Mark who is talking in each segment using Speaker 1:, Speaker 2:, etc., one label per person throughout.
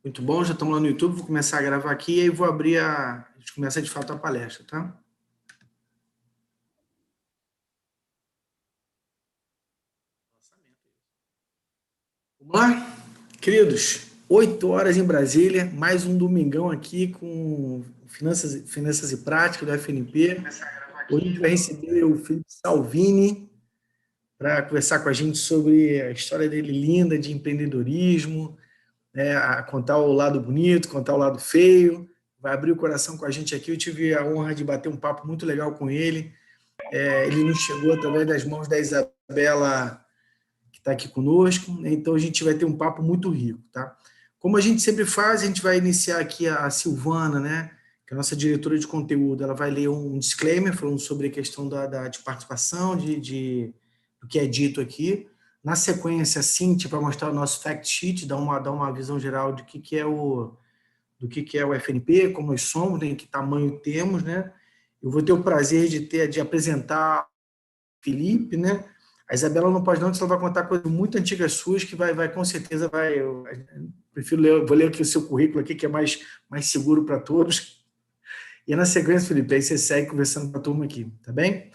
Speaker 1: Muito bom, já estamos lá no YouTube, vou começar a gravar aqui e aí vou abrir a gente começa de fato a palestra, tá? Vamos lá? Queridos, 8 horas em Brasília, mais um domingão aqui com Finanças e Prática do FNP. Hoje a gente vai receber o Felipe Salvini para conversar com a gente sobre a história dele linda de empreendedorismo, né, a contar o lado bonito, contar o lado feio, vai abrir o coração com a gente aqui. Eu tive a honra de bater um papo muito legal com ele. Ele nos chegou através das mãos da Isabela, que está aqui conosco, né? Então a gente vai ter um papo muito rico, tá? Como a gente sempre faz, a gente vai iniciar aqui a Silvana, né, que é a nossa diretora de conteúdo, ela vai ler um disclaimer falando sobre a questão de participação, do que é dito aqui. Na sequência, a Cíntia vai mostrar o nosso fact sheet, dar uma visão geral do que é o FNP, como nós somos, né, em que tamanho temos, né? Eu vou ter o prazer de apresentar o Felipe, né? A Isabela não pode não, porque ela vai contar coisas muito antigas suas, que vai com certeza vai. Eu prefiro ler, vou ler aqui o seu currículo aqui, que é mais seguro para todos. E na sequência, Felipe, aí você segue conversando com a turma aqui, tá bem?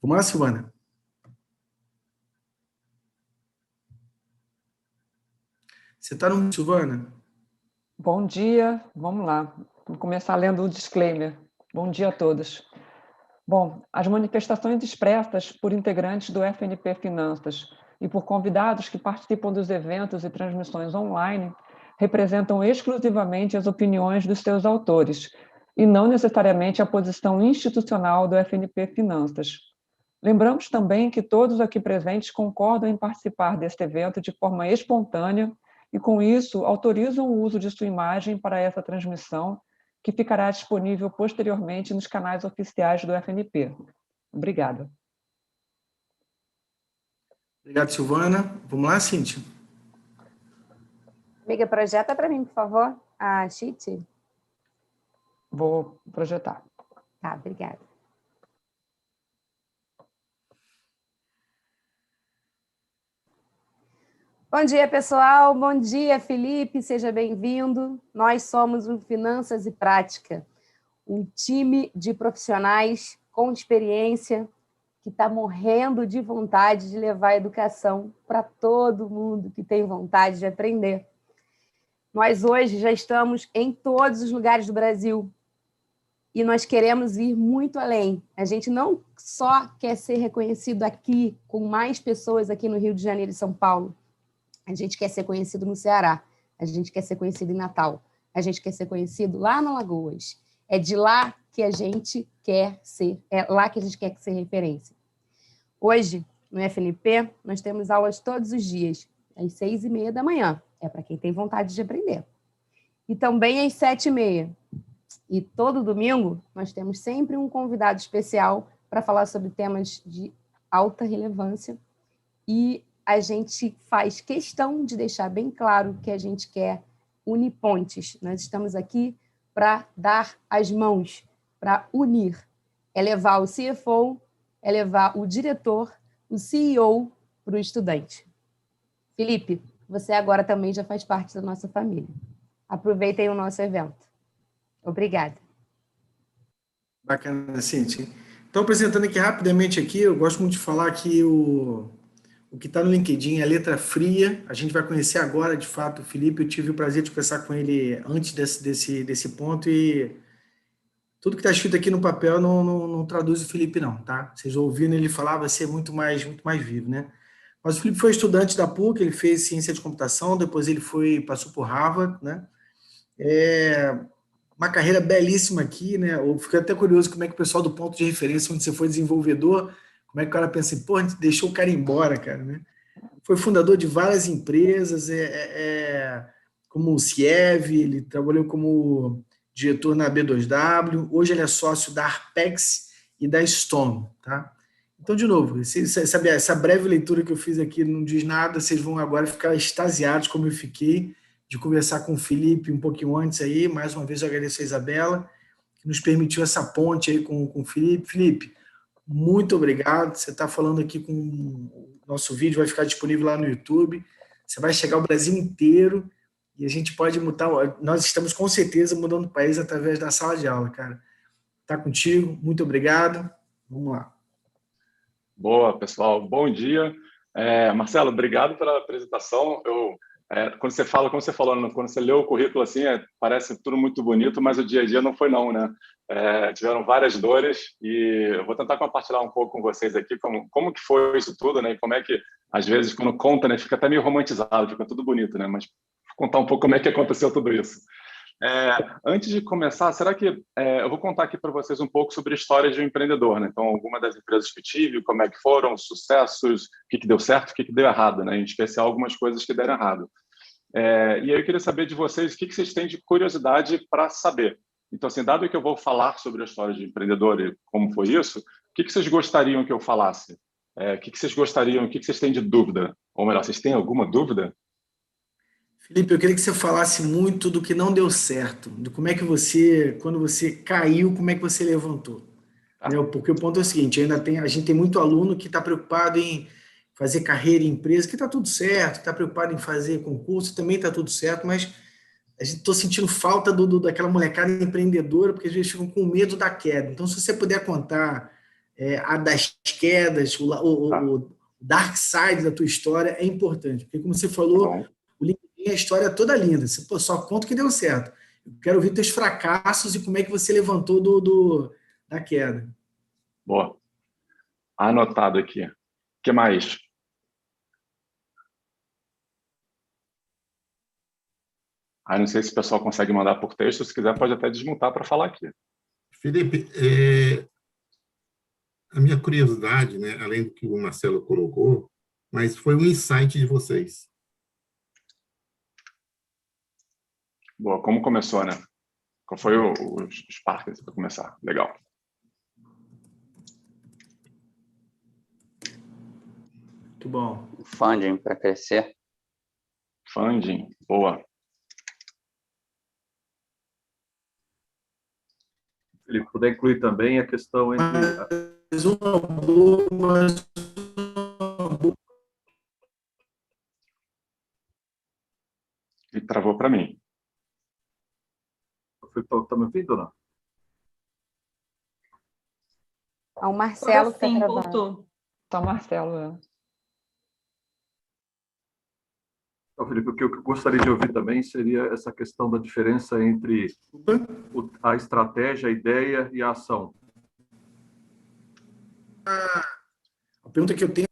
Speaker 1: Vamos lá, Silvana? Você está no Silvana?
Speaker 2: Bom dia, vamos lá. Vamos começar lendo o disclaimer. Bom dia a todos. Bom, as manifestações expressas por integrantes do FNP Finanças e por convidados que participam dos eventos e transmissões online representam exclusivamente as opiniões dos seus autores e não necessariamente a posição institucional do FNP Finanças. Lembramos também que todos aqui presentes concordam em participar deste evento de forma espontânea e, com isso, autorizam o uso de sua imagem para essa transmissão, que ficará disponível posteriormente nos canais oficiais do FNP. Obrigada.
Speaker 1: Obrigado, Silvana. Vamos lá, Cíntia?
Speaker 3: Amiga, projeta para mim, por favor, a sheet.
Speaker 2: Vou projetar.
Speaker 3: Tá, obrigada. Bom dia, pessoal. Bom dia, Felipe. Seja bem-vindo. Nós somos o Finanças e Prática, um time de profissionais com experiência que está morrendo de vontade de levar a educação para todo mundo que tem vontade de aprender. Nós hoje já estamos em todos os lugares do Brasil e nós queremos ir muito além. A gente não só quer ser reconhecido aqui, com mais pessoas aqui no Rio de Janeiro e São Paulo. A gente quer ser conhecido no Ceará, a gente quer ser conhecido em Natal, a gente quer ser conhecido lá no Alagoas. É de lá que a gente quer ser, é lá que a gente quer ser referência. Hoje, no FNP, nós temos aulas todos os dias, às 6h30 da manhã. É para quem tem vontade de aprender. E também às 7h30. E todo domingo, nós temos sempre um convidado especial para falar sobre temas de alta relevância e a gente faz questão de deixar bem claro que a gente quer unir pontes. Nós estamos aqui para dar as mãos, para unir. É levar o CFO, é levar o diretor, o CEO para o estudante. Felipe, você agora também já faz parte da nossa família. Aproveitem o nosso evento. Obrigada.
Speaker 1: Bacana, Cíntia. Então, apresentando aqui rapidamente aqui, eu gosto muito de falar que o que está no LinkedIn é letra fria. A gente vai conhecer agora, de fato, o Felipe. Eu tive o prazer de conversar com ele antes desse ponto e tudo que está escrito aqui no papel não traduz o Felipe, não, tá? Vocês ouvindo ele falar, vai ser muito mais vivo, né? Mas o Felipe foi estudante da PUC, ele fez ciência de computação, depois ele passou por Harvard, né? Uma carreira belíssima aqui, né? Eu fiquei até curioso como é que o pessoal do ponto de referência, onde você foi desenvolvedor, como é que o cara pensa assim, pô, a gente deixou o cara embora, cara, né? Foi fundador de várias empresas, como o CIEV, ele trabalhou como diretor na B2W, hoje ele é sócio da Arpex e da Stone, tá? Então, de novo, essa breve leitura que eu fiz aqui não diz nada, vocês vão agora ficar extasiados como eu fiquei de conversar com o Felipe um pouquinho antes aí. Mais uma vez eu agradeço a Isabela, que nos permitiu essa ponte aí com o Felipe. Felipe, muito obrigado. Você está falando aqui com o nosso vídeo, vai ficar disponível lá no YouTube. Você vai chegar ao Brasil inteiro e a gente pode mudar. Nós estamos com certeza mudando o país através da sala de aula, cara. Tá contigo, muito obrigado. Vamos lá.
Speaker 4: Boa, pessoal. Bom dia. Marcelo, obrigado pela apresentação. Quando você fala, como você falou, quando você leu o currículo assim, parece tudo muito bonito, mas o dia a dia não foi não, né? Tiveram várias dores e eu vou tentar compartilhar um pouco com vocês aqui como que foi isso tudo, né? E como é que, às vezes, quando conta, né, fica até meio romantizado, fica tudo bonito, né? Mas vou contar um pouco como é que aconteceu tudo isso. Antes de começar, será que eu vou contar aqui para vocês um pouco sobre a história de um empreendedor, né? Então, algumas das empresas que eu tive, como é que foram, os sucessos, o que deu certo, o que deu errado, né? Em especial, algumas coisas que deram errado. E aí eu queria saber de vocês o que vocês têm de curiosidade para saber. Então, assim, dado que eu vou falar sobre a história de empreendedor e como foi isso, o que vocês gostariam que eu falasse? O que vocês gostariam, o que vocês têm de dúvida? Ou melhor, vocês têm alguma dúvida?
Speaker 1: Felipe, eu queria que você falasse muito do que não deu certo, de como é que você, quando você caiu, como é que você levantou.
Speaker 4: Tá.
Speaker 1: Né? Porque o ponto é o seguinte, a gente tem muito aluno que está preocupado em fazer carreira em empresa, que está tudo certo, está preocupado em fazer concurso, também está tudo certo, mas a gente estou sentindo falta daquela molecada empreendedora, porque às vezes ficam com medo da queda. Então, se você puder contar a das quedas,
Speaker 4: Tá.
Speaker 1: o dark side da tua história, é importante. Porque, como você
Speaker 4: Tá
Speaker 1: falou,
Speaker 4: bom.
Speaker 1: o LinkedIn, a história é toda linda. Você só conta o que deu certo. Eu quero ouvir teus fracassos e como é que você levantou da queda.
Speaker 4: Boa. Anotado aqui. O que mais? Não sei se o pessoal consegue mandar por texto. Se quiser, pode até desmutar para falar aqui.
Speaker 5: Felipe, a minha curiosidade, né, além do que o Marcelo colocou, mas foi um insight de vocês.
Speaker 4: Boa, como começou, né? Qual foi os parques para começar? Legal.
Speaker 1: Muito bom.
Speaker 6: Funding para crescer.
Speaker 4: Funding, boa.
Speaker 7: Ele puder incluir também a questão entre...
Speaker 1: Mas uma boa...
Speaker 4: E travou para mim.
Speaker 7: Está me ouvindo ou não?
Speaker 3: O Marcelo está
Speaker 8: sim,
Speaker 3: travando.
Speaker 8: voltou.
Speaker 2: Tá, Marcelo.
Speaker 7: Então, Felipe, o que eu gostaria de ouvir também seria essa questão da diferença entre a estratégia, a ideia e a ação.
Speaker 1: A pergunta que eu tenho...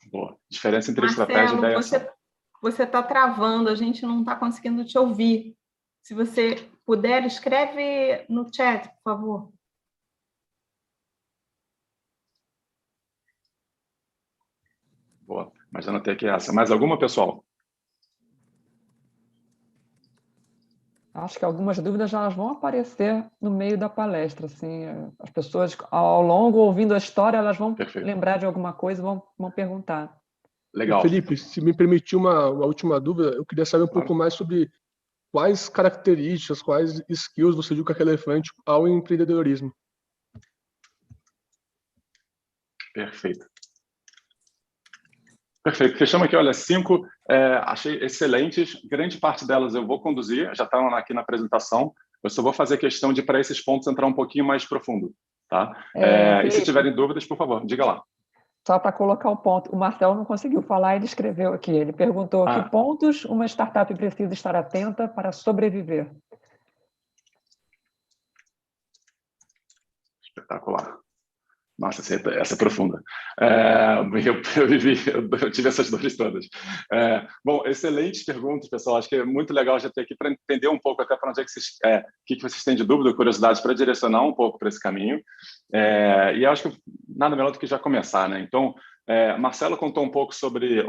Speaker 4: Boa. Diferença entre
Speaker 8: Marcelo,
Speaker 4: estratégia e ideia e ação.
Speaker 8: Você está travando, a gente não está conseguindo te ouvir. Se você puder, escreve no chat, por favor.
Speaker 4: Boa. Mas anotei aqui essa. Mais alguma, pessoal?
Speaker 2: Acho que algumas dúvidas já vão aparecer no meio da palestra. Assim, as pessoas, ao longo, ouvindo a história, elas vão
Speaker 4: Perfeito.
Speaker 2: lembrar de alguma coisa e vão perguntar.
Speaker 4: Legal.
Speaker 9: Felipe, se me permitir uma última dúvida, eu queria saber um pouco mais sobre quais características, quais skills você viu que é relevante ao empreendedorismo.
Speaker 4: Perfeito. Perfeito. Fechamos aqui, olha, 5, achei excelentes. Grande parte delas eu vou conduzir, já estão aqui na apresentação. Eu só vou fazer questão de, para esses pontos, entrar um pouquinho mais profundo. Tá? E se tiverem dúvidas, por favor, diga lá.
Speaker 2: Só para colocar o ponto, o Marcelo não conseguiu falar, ele escreveu aqui. Ele perguntou que pontos uma startup precisa estar atenta para sobreviver.
Speaker 4: Espetacular. Nossa, essa é profunda. Eu tive essas dores todas. Bom, excelentes perguntas, pessoal. Acho que é muito legal já ter aqui para entender um pouco até para onde é que que vocês têm de dúvida, curiosidade, para direcionar um pouco para esse caminho. E eu acho que nada melhor do que já começar, né? Então, Marcelo contou um pouco sobre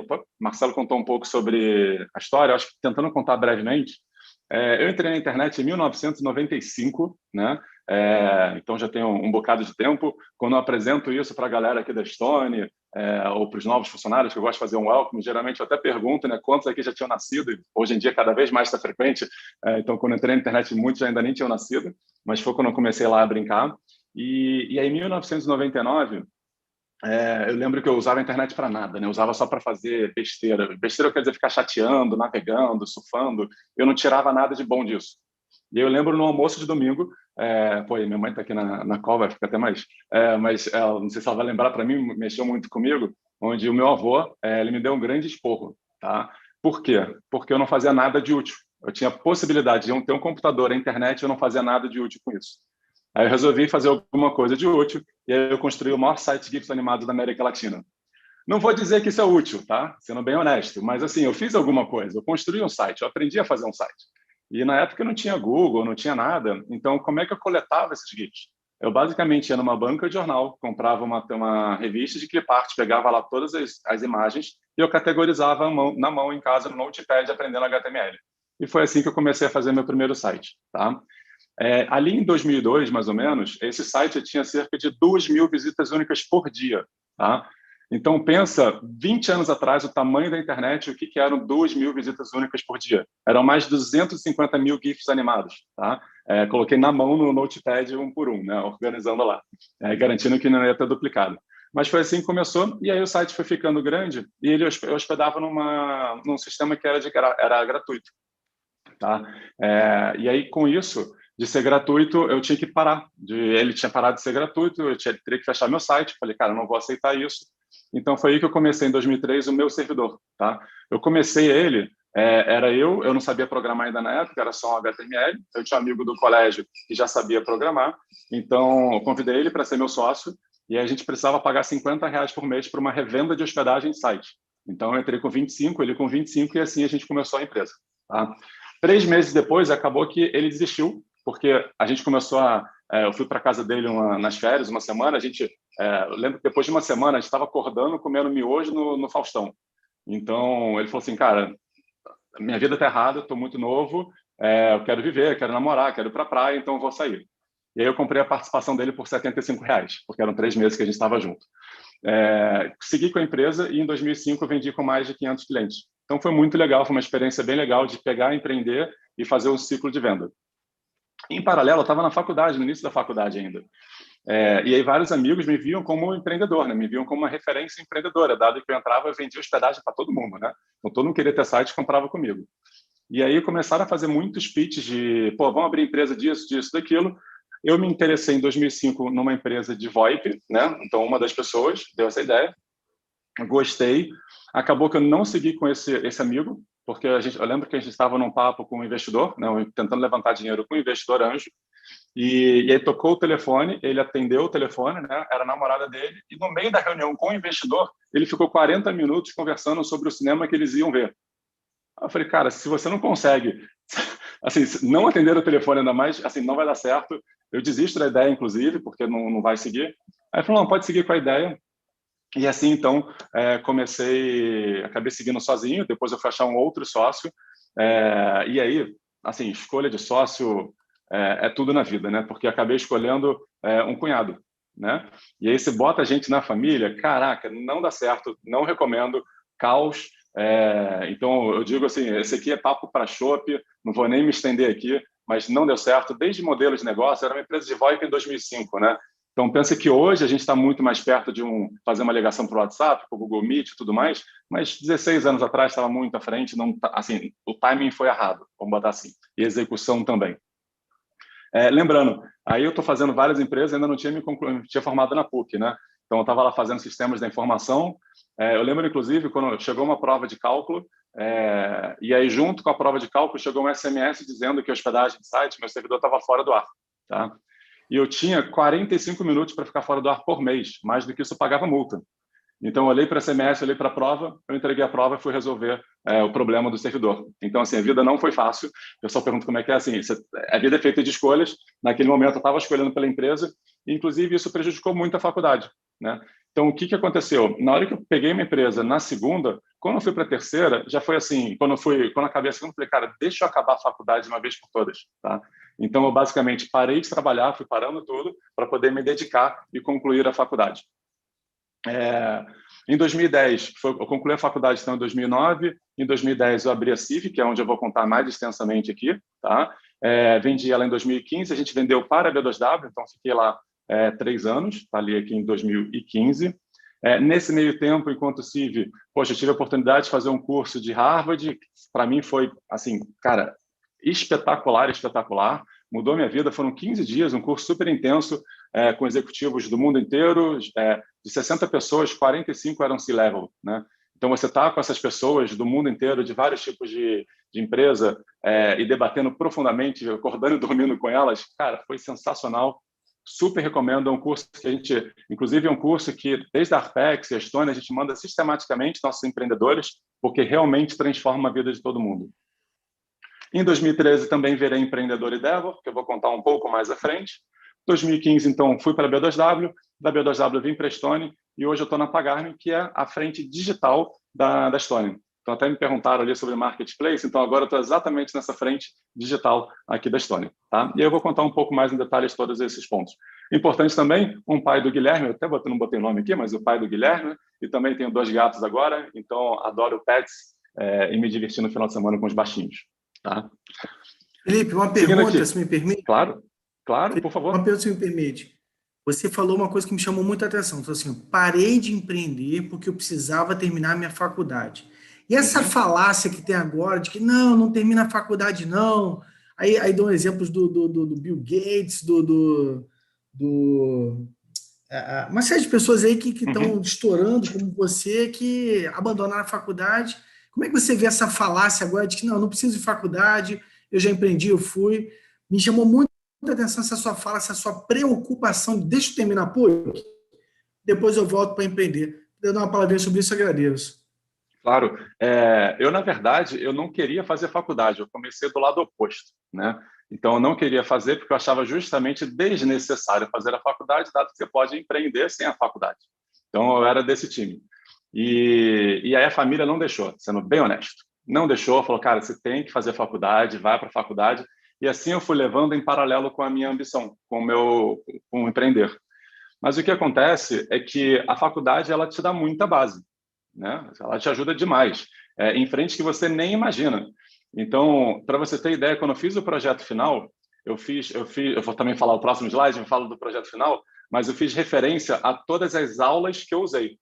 Speaker 4: a história. Acho que tentando contar brevemente. Eu entrei na internet em 1995, né? Então já tem um bocado de tempo. Quando eu apresento isso para a galera aqui da Estônia ou para os novos funcionários, que eu gosto de fazer um welcome, geralmente eu até pergunto, né, quantos aqui já tinham nascido. Hoje em dia cada vez mais está frequente. Então quando eu entrei na internet muitos ainda nem tinham nascido, mas foi quando eu comecei lá a brincar. E aí em 1999 eu lembro que eu usava a internet para nada, né? Eu usava só para fazer besteira. Besteira quer dizer ficar chateando, navegando, surfando. Eu não tirava nada de bom disso. E eu lembro no almoço de domingo, pô, minha mãe está aqui na call, vai ficar até mais, mas ela, não sei se ela vai lembrar, para mim, mexeu muito comigo, onde o meu avô, ele me deu um grande esporro, tá? Por quê? Porque eu não fazia nada de útil. Eu tinha possibilidade de ter um computador, a internet, eu não fazia nada de útil com isso. Aí eu resolvi fazer alguma coisa de útil, e aí eu construí o maior site de GIFs animados da América Latina. Não vou dizer que isso é útil, tá? Sendo bem honesto, mas assim, eu fiz alguma coisa, eu construí um site, eu aprendi a fazer um site. E na época não tinha Google, não tinha nada. Então, como é que eu coletava esses GIFs? Eu basicamente ia numa banca de jornal, comprava uma revista de clipart, pegava lá todas as imagens e eu categorizava na mão em casa, no Notepad, aprendendo HTML. E foi assim que eu comecei a fazer meu primeiro site. Tá? Ali em 2002, mais ou menos, esse site tinha cerca de 2.000 visitas únicas por dia. Tá? Então, pensa, 20 anos atrás, o tamanho da internet, o que eram 2.000 visitas únicas por dia? Eram mais de 250 mil GIFs animados. Tá? Coloquei na mão no Notepad um por um, né? Organizando lá, garantindo que não ia ter duplicado. Mas foi assim que começou, e aí o site foi ficando grande, e ele hospedava num sistema que era gratuito. Tá? E aí, com isso, de ser gratuito, eu tinha que parar. Ele tinha parado de ser gratuito, eu teria que fechar meu site. Falei, cara, eu não vou aceitar isso. Então, foi aí que eu comecei, em 2003, o meu servidor. Tá? Eu comecei ele, era eu não sabia programar ainda na época, era só um HTML. Eu tinha um amigo do colégio que já sabia programar, então eu convidei ele para ser meu sócio, e a gente precisava pagar R$50 por mês para uma revenda de hospedagem de site. Então, eu entrei com 25, ele com 25, e assim a gente começou a empresa. Tá? 3 meses depois, acabou que ele desistiu, porque a gente começou eu fui para casa dele nas férias, uma semana. Eu lembro que depois de uma semana, a gente estava acordando, comendo miojo no Faustão. Então, ele falou assim, cara, minha vida está errada, estou muito novo, eu quero viver, quero namorar, quero ir para a praia, então eu vou sair. E aí eu comprei a participação dele por R$75, porque eram 3 meses que a gente estava junto. Segui com a empresa e em 2005 eu vendi com mais de 500 clientes. Então foi muito legal, foi uma experiência bem legal de pegar, empreender e fazer um ciclo de venda. Em paralelo, eu estava na faculdade, no início da faculdade ainda. E aí vários amigos me viam como empreendedor, né? Me viam como uma referência empreendedora, dado que eu entrava, eu vendia hospedagem para todo mundo, né? Então todo mundo queria ter site e comprava comigo. E aí começaram a fazer muitos pitches de, pô, vamos abrir empresa disso, daquilo. Eu me interessei em 2005 numa empresa de VoIP, né? Então uma das pessoas deu essa ideia, gostei. Acabou que eu não segui com esse amigo, porque eu lembro que a gente estava num papo com um investidor, né, tentando levantar dinheiro com um investidor anjo, e aí tocou o telefone, ele atendeu o telefone, né, era a namorada dele, e no meio da reunião com o investidor, ele ficou 40 minutos conversando sobre o cinema que eles iam ver. Eu falei, cara, se você não consegue assim, não atender o telefone ainda mais, assim, não vai dar certo, eu desisto da ideia, inclusive, porque não vai seguir. Aí ele falou, não, pode seguir com a ideia. E assim, então, acabei seguindo sozinho, depois eu fui achar um outro sócio, e aí, assim, escolha de sócio é tudo na vida, né? Porque acabei escolhendo um cunhado, né? E aí, se bota a gente na família, caraca, não dá certo, não recomendo, caos. Então, eu digo assim, esse aqui é papo para chopp, não vou nem me estender aqui, mas não deu certo, desde modelo de negócio, era uma empresa de VoIP em 2005, né? Então, pensa que hoje a gente está muito mais perto de fazer uma ligação para o WhatsApp, para o Google Meet e tudo mais, mas 16 anos atrás estava muito à frente, assim, o timing foi errado, vamos botar assim, e a execução também. Lembrando, aí eu estou fazendo várias empresas, ainda não tinha tinha formado na PUC, né? Então, eu estava lá fazendo sistemas da informação. Eu lembro, inclusive, quando chegou uma prova de cálculo, e aí, junto com a prova de cálculo, chegou um SMS dizendo que a hospedagem de site, meu servidor estava fora do ar, tá? E eu tinha 45 minutos para ficar fora do ar por mês, mais do que isso eu pagava multa. Então, eu olhei para a SMS, olhei para a prova, eu entreguei a prova e fui resolver o problema do servidor. Então, assim, a vida não foi fácil. O pessoal pergunta como é que é, assim, a vida é feita de escolhas. Naquele momento, eu estava escolhendo pela empresa, e, inclusive, isso prejudicou muito a faculdade, né? Então, o que aconteceu? Na hora que eu peguei uma empresa na segunda, quando eu fui para a terceira, já foi assim, quando eu acabei a segunda, eu falei, cara, deixa eu acabar a faculdade de uma vez por todas, tá? Então, eu basicamente parei de trabalhar, fui parando tudo para poder me dedicar e concluir a faculdade. Em 2010, eu concluí a faculdade então, em 2009. Em 2010, eu abri a CIV, que é onde eu vou contar mais extensamente aqui. Tá? Vendi ela em 2015, a gente vendeu para a B2W, então fiquei lá 3 anos, falei aqui em 2015. Nesse meio tempo, enquanto CIV, poxa, eu tive a oportunidade de fazer um curso de Harvard, para mim foi, assim, cara, espetacular, espetacular, mudou minha vida, foram 15 dias, um curso super intenso, com executivos do mundo inteiro, de 60 pessoas, 45 eram C-level, né? Então, você está com essas pessoas do mundo inteiro, de vários tipos de empresa, e debatendo profundamente, acordando e dormindo com elas, cara, foi sensacional. Super recomendo, é um curso que a gente, inclusive é um curso que, desde a Arpex e a Estônia, a gente manda sistematicamente nossos empreendedores, porque realmente transforma a vida de todo mundo. Em 2013, também virei empreendedor Endeavor, que eu vou contar um pouco mais à frente. 2015, então, fui para a B2W, da B2W vim para a Estônia, e hoje eu estou na Pagar.me, que é a frente digital da Estônia. Então, até me perguntaram ali sobre Marketplace, então agora eu estou exatamente nessa frente digital aqui da Estônia. Tá? E eu vou contar um pouco mais em detalhes todos esses pontos. Importante também, um pai do Guilherme, eu até não botei nome aqui, mas o pai do Guilherme, e também tenho 2 gatos agora, então adoro pets e me divertir no final de semana com os baixinhos. Tá?
Speaker 1: Felipe, uma pergunta, se me permite?
Speaker 4: Claro, por favor.
Speaker 1: Uma pergunta, se me permite. Você falou uma coisa que me chamou muita atenção. Falou assim, parei de empreender porque eu precisava terminar a minha faculdade. E essa falácia que tem agora de que não termina a faculdade, não. Aí dou exemplos do Bill Gates, uma série de pessoas aí que estão estourando, como você, que abandonaram a faculdade. Como é que você vê essa falácia agora de que não preciso de faculdade, eu já empreendi, eu fui. Me chamou muita atenção essa sua fala, essa sua preocupação. Deixa eu terminar, depois eu volto para empreender. Eu dar uma palavrinha sobre isso, eu agradeço.
Speaker 4: Claro. Eu, na verdade, eu não queria fazer faculdade, eu comecei do lado oposto, né? Então, eu não queria fazer porque eu achava justamente desnecessário fazer a faculdade, dado que você pode empreender sem a faculdade. Então, eu era desse time. E aí a família não deixou, sendo bem honesto. Não deixou, falou, cara, você tem que fazer faculdade, vai para a faculdade. E assim eu fui levando em paralelo com a minha ambição, com o empreender. Mas o que acontece é que a faculdade ela te dá muita base, né? Ela te ajuda demais, em frente que você nem imagina. Então, para você ter ideia, quando eu fiz o projeto final, eu vou também falar o próximo slide, eu falo do projeto final, mas eu fiz referência a todas as aulas que eu usei.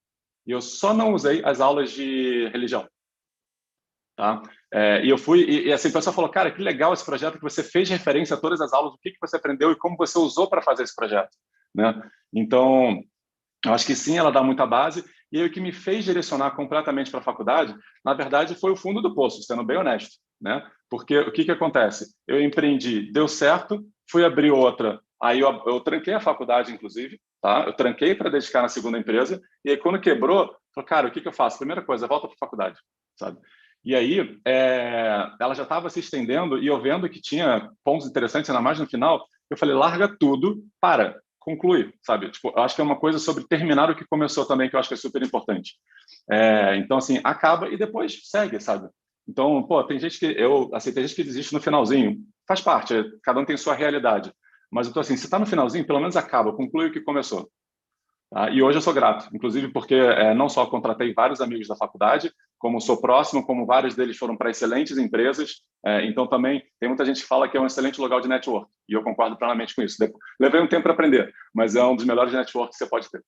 Speaker 4: E eu só não usei as aulas de religião. Tá? E eu fui, e assim, o pessoal falou, cara, que legal esse projeto que você fez referência a todas as aulas, o que você aprendeu e como você usou para fazer esse projeto, né? Então, eu acho que sim, ela dá muita base, e aí, o que me fez direcionar completamente para a faculdade, na verdade, foi o fundo do poço, sendo bem honesto, né? Porque o que acontece? Eu empreendi, deu certo, fui abrir outra, aí eu tranquei a faculdade, inclusive, tá? Eu tranquei para dedicar na segunda empresa, e aí quando quebrou, falei, cara, o que eu faço? Primeira coisa, volta para a faculdade, sabe? E aí, ela já estava se estendendo, e eu vendo que tinha pontos interessantes, ainda mais no final, eu falei, larga tudo, conclui, sabe? Tipo, eu acho que é uma coisa sobre terminar o que começou também, que eu acho que é super importante. Então, assim, acaba e depois segue, sabe? Então, tem gente que desiste no finalzinho. Faz parte, cada um tem sua realidade. Mas eu tô assim, se está no finalzinho, pelo menos acaba, conclui o que começou. Tá? E hoje eu sou grato, inclusive porque não só contratei vários amigos da faculdade, como sou próximo, como vários deles foram para excelentes empresas, então também tem muita gente que fala que é um excelente lugar de network, e eu concordo plenamente com isso. Levei um tempo para aprender, mas é um dos melhores networks que você pode ter.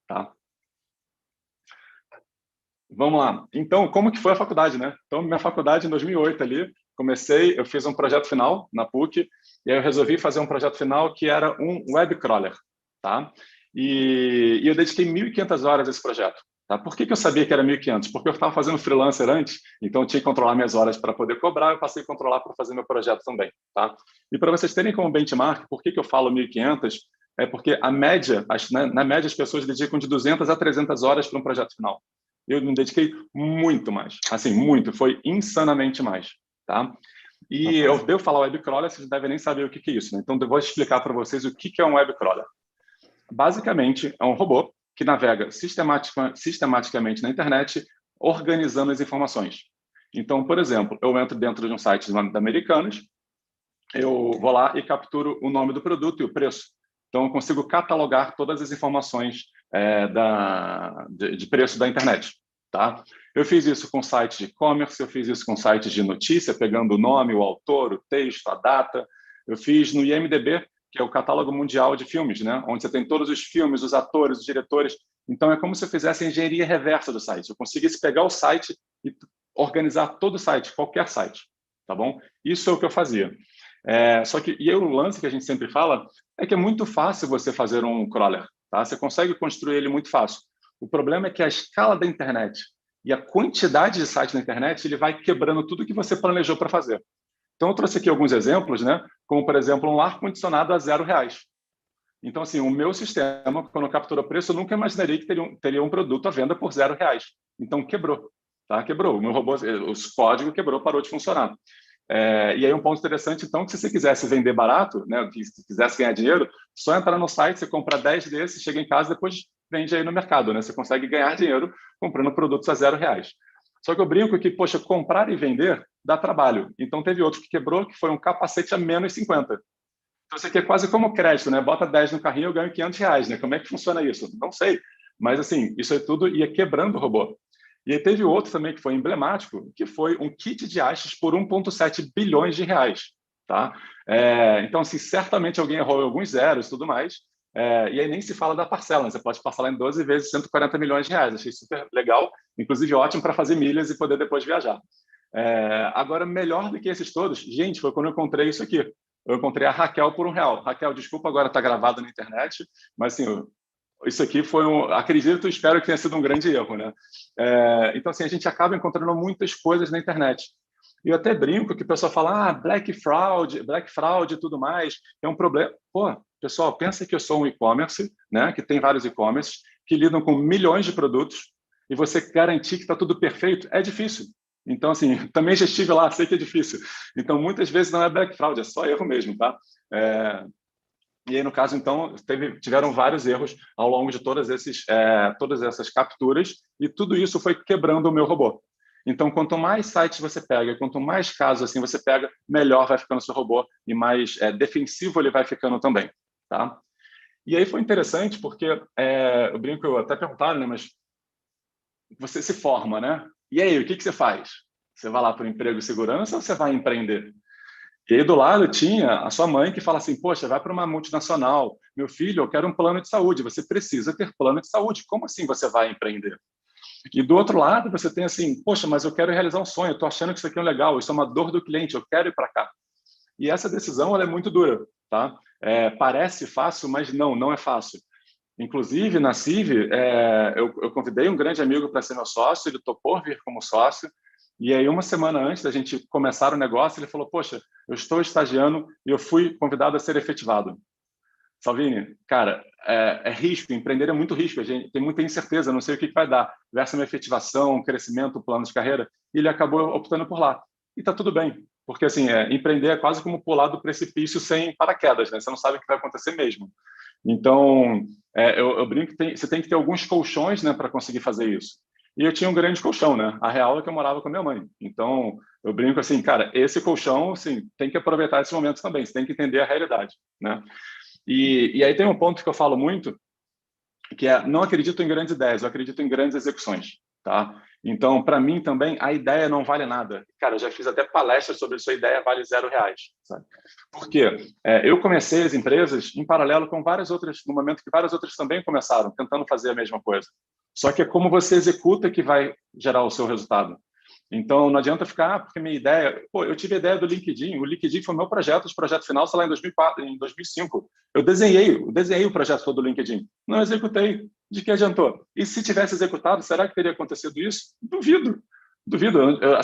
Speaker 4: Tá? Vamos lá. Então, como que foi a faculdade, né? Então, minha faculdade, em 2008 ali, eu fiz um projeto final na PUC, e aí eu resolvi fazer um projeto final que era um web crawler, tá? E eu dediquei 1.500 horas a esse projeto. Tá? Por que eu sabia que era 1.500? Porque eu estava fazendo freelancer antes, então eu tinha que controlar minhas horas para poder cobrar, eu passei a controlar para fazer meu projeto também. Tá? E para vocês terem como benchmark, por que eu falo 1.500? É porque na média as pessoas dedicam de 200 a 300 horas para um projeto final. Eu me dediquei muito mais, assim, muito, foi insanamente mais. Tá? E eu devo falar web crawler, vocês devem nem saber o que é isso, né? Então eu vou explicar para vocês o que é um web crawler. Basicamente, é um robô que navega sistematicamente na internet, organizando as informações. Então, por exemplo, eu entro dentro de um site de Americanas, eu vou lá e capturo o nome do produto e o preço. Então, eu consigo catalogar todas as informações de preço da internet. Tá? Eu fiz isso com sites de e-commerce, eu fiz isso com sites de notícia, pegando o nome, o autor, o texto, a data. Eu fiz no IMDb, que é o catálogo mundial de filmes, né? Onde você tem todos os filmes, os atores, os diretores. Então, é como se eu fizesse a engenharia reversa do site. Eu conseguisse pegar o site e organizar todo o site, qualquer site, tá bom? Isso é o que eu fazia. Só que, e aí o lance que a gente sempre fala é que é muito fácil você fazer um crawler, tá? Você consegue construir ele muito fácil. O problema é que a escala da internet e a quantidade de sites na internet, ele vai quebrando tudo que você planejou para fazer. Então, eu trouxe aqui alguns exemplos, né? Como, por exemplo, um ar-condicionado a R$0. Então, assim, o meu sistema, quando captura preço, eu nunca imaginaria que teria um produto à venda por R$0. Então, quebrou, tá? Quebrou. O meu robô, os códigos quebrou, parou de funcionar. E aí um ponto interessante, então, que se você quisesse vender barato, né, que se quisesse ganhar dinheiro, só entrar no site, você compra 10 desses, chega em casa e depois vende aí no mercado, né? Você consegue ganhar dinheiro comprando produtos a R$0. Só que eu brinco que, poxa, comprar e vender dá trabalho. Então, teve outro que quebrou, que foi um capacete a menos 50. Então, isso aqui é quase como crédito, né? Bota 10 no carrinho, eu ganho R$500, né? Como é que funciona isso? Não sei. Mas, assim, isso aí tudo ia quebrando o robô. E aí teve outro também que foi emblemático, que foi um kit de hastes por R$1,7 bilhões, tá? Então, assim, certamente alguém errou alguns zeros e tudo mais, e aí nem se fala da parcela, né? Você pode parcelar em 12 vezes R$140 milhões. Achei super legal, inclusive ótimo para fazer milhas e poder depois viajar. Agora, melhor do que esses todos, gente, foi quando eu encontrei isso aqui. Eu encontrei a Raquel por R$1. Raquel, desculpa, agora está gravado na internet, mas assim, isso aqui foi acredito, espero que tenha sido um grande erro, né? Então, assim, a gente acaba encontrando muitas coisas na internet. E eu até brinco que o pessoal fala, black fraud e tudo mais, é um problema. Pô, pessoal, pensa que eu sou um e-commerce, né? Que tem vários e-commerces que lidam com milhões de produtos e você garantir que está tudo perfeito é difícil. Então, assim, também já estive lá, sei que é difícil. Então, muitas vezes não é black fraud, é só erro mesmo, tá? E aí, no caso, então, tiveram vários erros ao longo de todas essas capturas e tudo isso foi quebrando o meu robô. Então, quanto mais sites você pega, quanto mais casos assim você pega, melhor vai ficando o seu robô e mais defensivo ele vai ficando também, tá? E aí foi interessante porque, eu brinco, eu até perguntaram, né, mas você se forma, né? E aí, o que você faz? Você vai lá para o emprego e segurança ou você vai empreender? E aí do lado tinha a sua mãe que fala assim, poxa, vai para uma multinacional, meu filho, eu quero um plano de saúde, você precisa ter plano de saúde, como assim você vai empreender? E do outro lado você tem assim, poxa, mas eu quero realizar um sonho, eu estou achando que isso aqui é legal, isso é uma dor do cliente, eu quero ir para cá. E essa decisão ela é muito dura, tá? Parece fácil, mas não é fácil. Inclusive, na CIV, eu convidei um grande amigo para ser meu sócio, ele topou vir como sócio, e aí uma semana antes da gente começar o negócio, ele falou, poxa, eu estou estagiando e eu fui convidado a ser efetivado. Salvini, cara, é risco, empreender é muito risco, a gente tem muita incerteza, não sei o que vai dar, versus uma efetivação, crescimento, plano de carreira, e ele acabou optando por lá. E está tudo bem, porque assim, empreender é quase como pular do precipício sem paraquedas, né? Você não sabe o que vai acontecer mesmo. Então, eu brinco que você tem que ter alguns colchões, né, para conseguir fazer isso. E eu tinha um grande colchão, né? A real é que eu morava com a minha mãe. Então, eu brinco assim, cara, esse colchão, assim, tem que aproveitar esse momento também, você tem que entender a realidade, né? E aí tem um ponto que eu falo muito, que é, não acredito em grandes ideias, eu acredito em grandes execuções, tá? Então, para mim também, a ideia não vale nada. Cara, eu já fiz até palestras sobre sua ideia vale R$0, sabe? Por quê? Eu comecei as empresas em paralelo com várias outras, no momento que várias outras também começaram, tentando fazer a mesma coisa. Só que é como você executa que vai gerar o seu resultado. Então, não adianta ficar, porque minha ideia... Pô, eu tive a ideia do LinkedIn. O LinkedIn foi o meu projeto de projeto final, sei lá, em 2005. Eu desenhei o projeto todo do LinkedIn. Não executei. De que adiantou? E se tivesse executado, será que teria acontecido isso? Duvido.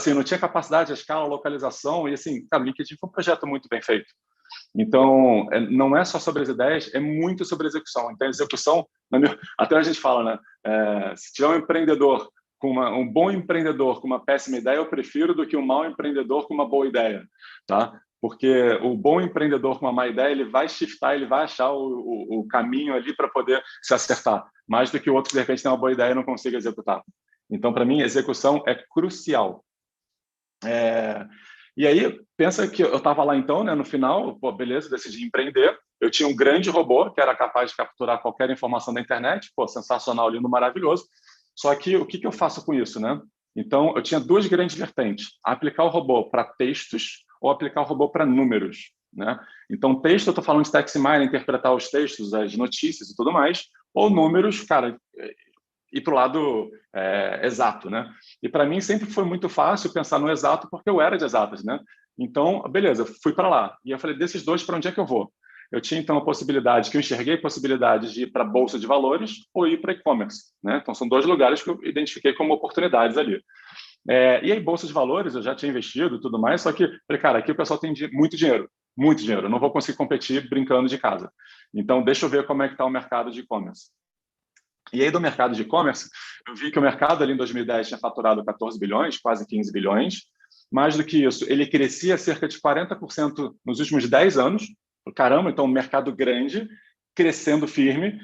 Speaker 4: Eu não tinha capacidade, a escala, a localização. E, assim, cara, o LinkedIn foi um projeto muito bem feito. Então, não é só sobre as ideias, é muito sobre a execução. Então, a execução... Até a gente fala, né? Se tiver um empreendedor... um bom empreendedor com uma péssima ideia, eu prefiro do que um mau empreendedor com uma boa ideia, tá? Porque o bom empreendedor com uma má ideia, ele vai shiftar, ele vai achar o caminho ali para poder se acertar, mais do que o outro que de repente tem uma boa ideia e não consiga executar. Então, para mim, execução é crucial. E aí, pensa que eu estava lá então, né, no final, pô, beleza, decidi empreender, eu tinha um grande robô que era capaz de capturar qualquer informação da internet, pô, sensacional, lindo, maravilhoso. Só que o que eu faço com isso, né? Então, eu tinha duas grandes vertentes. Aplicar o robô para textos ou aplicar o robô para números, né? Então, texto, eu estou falando de text mining, interpretar os textos, as notícias e tudo mais. Ou números, cara, ir para o lado exato, né? E para mim sempre foi muito fácil pensar no exato porque eu era de exatas, né? Então, beleza, fui para lá. E eu falei, desses dois, para onde é que eu vou? Eu tinha, então, a possibilidade, que eu enxerguei possibilidades de ir para a Bolsa de Valores ou ir para e-commerce, né? Então, são dois lugares que eu identifiquei como oportunidades ali. E aí, Bolsa de Valores, eu já tinha investido e tudo mais, só que, falei, cara, aqui o pessoal tem muito dinheiro, eu não vou conseguir competir brincando de casa. Então, deixa eu ver como é que está o mercado de e-commerce. E aí, do mercado de e-commerce, eu vi que o mercado ali em 2010 tinha faturado 14 bilhões, quase 15 bilhões. Mais do que isso, ele crescia cerca de 40% nos últimos 10 anos. Caramba, então um mercado grande, crescendo firme.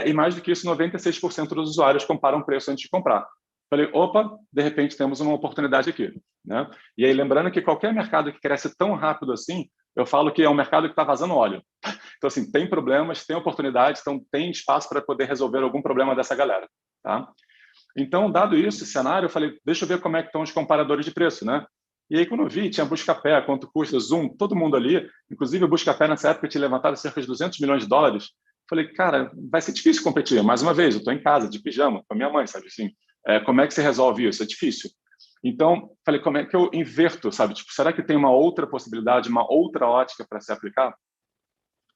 Speaker 4: E mais do que isso, 96% dos usuários comparam preço antes de comprar. Falei, opa, de repente temos uma oportunidade aqui, né? E aí, lembrando que qualquer mercado que cresce tão rápido assim, eu falo que é um mercado que está vazando óleo. Então, assim, tem problemas, tem oportunidades, então tem espaço para poder resolver algum problema dessa galera, tá? Então, dado isso, esse cenário, eu falei, deixa eu ver como é que estão os comparadores de preço, né? E aí, quando eu vi, tinha Buscapé, quanto custa, Zoom, todo mundo ali, inclusive o Buscapé nessa época tinha levantado cerca de 200 milhões de dólares. Falei, cara, vai ser difícil competir. Mais uma vez, eu estou em casa, de pijama, com a minha mãe, sabe assim? Como é que você resolve isso? É difícil. Então, falei, como é que eu inverto, sabe? Tipo, será que tem uma outra possibilidade, uma outra ótica para se aplicar?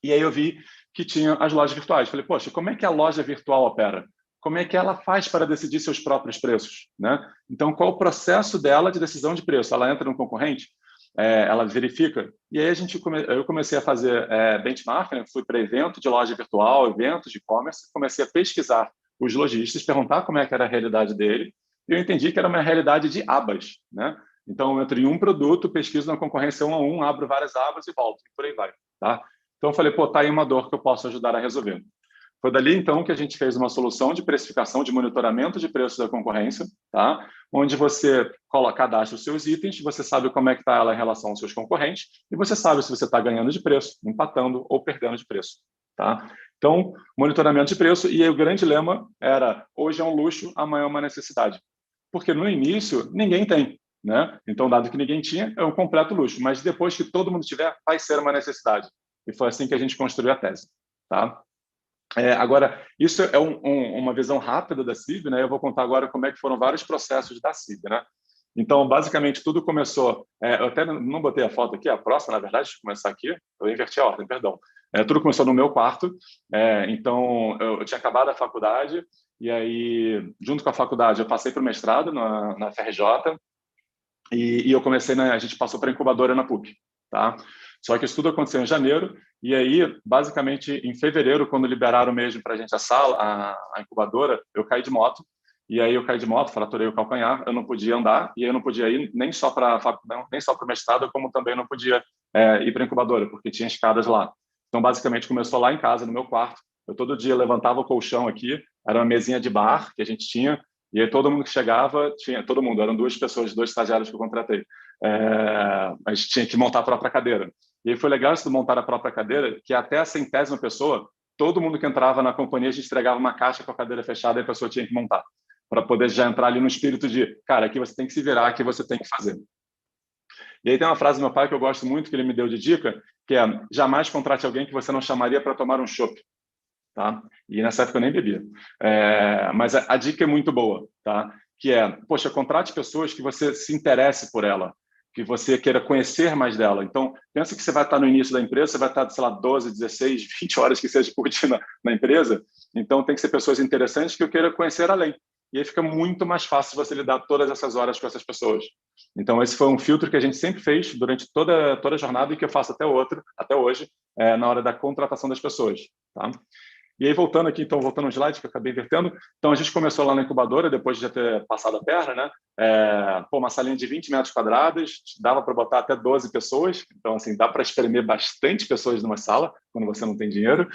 Speaker 4: E aí eu vi que tinha as lojas virtuais. Falei, poxa, como é que a loja virtual opera? Como é que ela faz para decidir seus próprios preços, né? Então, qual o processo dela de decisão de preço? Ela entra no concorrente? Ela verifica? E aí eu comecei a fazer benchmark, né? Fui para evento de loja virtual, eventos de e-commerce, comecei a pesquisar os lojistas, perguntar como é que era a realidade dele, e eu entendi que era uma realidade de abas, né? Então, eu entro em um produto, pesquiso na concorrência um a um, abro várias abas e volto, e por aí vai, tá? Então, eu falei, pô, tá aí uma dor que eu posso ajudar a resolver. Foi dali, então, que a gente fez uma solução de precificação, de monitoramento de preços da concorrência, tá? Onde você cadastra os seus itens, você sabe como é que está ela em relação aos seus concorrentes e você sabe se você está ganhando de preço, empatando ou perdendo de preço, tá? Então, monitoramento de preço, e aí o grande lema era, hoje é um luxo, amanhã é uma necessidade. Porque no início, ninguém tem, né? Então, dado que ninguém tinha, é um completo luxo, mas depois que todo mundo tiver, vai ser uma necessidade. E foi assim que a gente construiu a tese, tá? Agora, isso é uma visão rápida da CIB, né? Eu vou contar agora como é que foram vários processos da CIB, né? Então, basicamente, tudo começou... eu até não botei a foto aqui, a próxima, na verdade, deixa eu começar aqui. Eu inverti a ordem, perdão. Tudo começou no meu quarto. Então, eu tinha acabado a faculdade e aí, junto com a faculdade, eu passei para o mestrado na FRJ e eu comecei, a gente passou para a incubadora na PUC, tá? Só que isso tudo aconteceu em janeiro, e aí, basicamente, em fevereiro, quando liberaram mesmo para a gente a sala, a incubadora, eu caí de moto, e aí eu caí de moto, fraturei o calcanhar, eu não podia andar, e eu não podia ir nem só para o mestrado, como também não podia ir para a incubadora, porque tinha escadas lá. Então, basicamente, começou lá em casa, no meu quarto, eu todo dia levantava o colchão aqui, era uma mesinha de bar que a gente tinha, e aí todo mundo que chegava, todo mundo, eram 2 pessoas, 2 estagiários que eu contratei, a gente tinha que montar a própria cadeira. E aí foi legal isso de montar a própria cadeira, que até a 100ª pessoa, todo mundo que entrava na companhia, a gente entregava uma caixa com a cadeira fechada e a pessoa tinha que montar, para poder já entrar ali no espírito de, cara, aqui você tem que se virar, aqui você tem que fazer. E aí tem uma frase do meu pai que eu gosto muito, que ele me deu de dica, que é, jamais contrate alguém que você não chamaria para tomar um chopp. Tá? E nessa época eu nem bebia. Mas a dica é muito boa, tá? Que é, poxa, contrate pessoas que você se interesse por ela, que você queira conhecer mais dela. Então, pensa que você vai estar no início da empresa, você vai estar, sei lá, 12, 16, 20 horas que seja por dia na empresa, então tem que ser pessoas interessantes que eu queira conhecer além. E aí fica muito mais fácil você lidar todas essas horas com essas pessoas. Então, esse foi um filtro que a gente sempre fez durante toda a jornada e que eu faço até hoje, na hora da contratação das pessoas, tá? E aí, voltando no slide que eu acabei invertendo, então a gente começou lá na incubadora, depois de já ter passado a perna, né? Uma salinha de 20 metros quadrados, dava para botar até 12 pessoas, então, assim, dá para espremer bastante pessoas numa sala, quando você não tem dinheiro,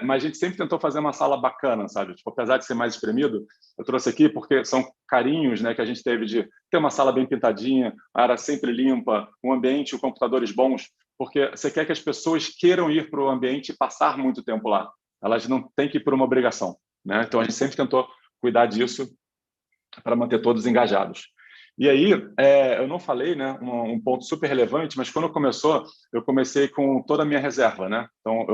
Speaker 4: mas a gente sempre tentou fazer uma sala bacana, sabe? Tipo, apesar de ser mais espremido, eu trouxe aqui porque são carinhos, né, que a gente teve de ter uma sala bem pintadinha, a área sempre limpa, um ambiente, computadores bons, porque você quer que as pessoas queiram ir para o ambiente e passar muito tempo lá. Elas não têm que ir por uma obrigação, né? Então, a gente sempre tentou cuidar disso para manter todos engajados. E aí, eu não falei, né, um ponto super relevante, mas quando começou, eu comecei com toda a minha reserva, né? Então,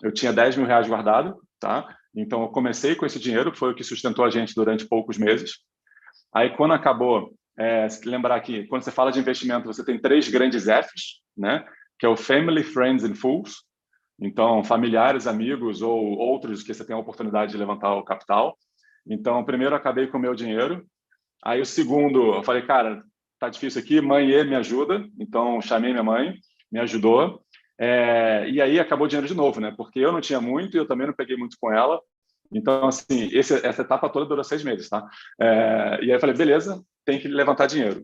Speaker 4: eu tinha 10 mil reais guardado, tá? Então, eu comecei com esse dinheiro, foi o que sustentou a gente durante poucos meses. Aí, quando acabou, se lembrar que quando você fala de investimento, você tem 3 grandes Fs, né? Que é o Family, Friends and Fools. Então, familiares, amigos ou outros que você tem a oportunidade de levantar o capital. Então, primeiro eu acabei com o meu dinheiro. Aí, o segundo, eu falei, cara, tá difícil aqui, mãe me ajuda. Então, chamei minha mãe, me ajudou. E aí acabou o dinheiro de novo, né? Porque eu não tinha muito e eu também não peguei muito com ela. Então, assim, essa etapa toda durou 6 meses, tá? E aí eu falei, beleza, tem que levantar dinheiro.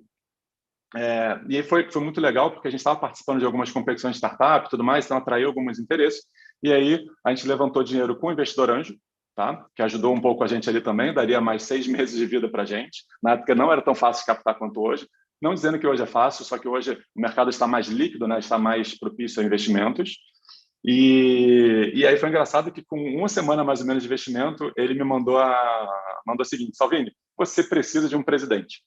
Speaker 4: E aí foi muito legal, porque a gente estava participando de algumas competições de startup e tudo mais, então atraiu alguns interesses. E aí a gente levantou dinheiro com o investidor anjo, tá? Que ajudou um pouco a gente ali também, daria mais 6 meses de vida para a gente. Na época não era tão fácil captar quanto hoje. Não dizendo que hoje é fácil, só que hoje o mercado está mais líquido, né? Está mais propício a investimentos. E aí foi engraçado que com uma semana mais ou menos de investimento, ele me mandou o seguinte: Salvini, você precisa de um presidente.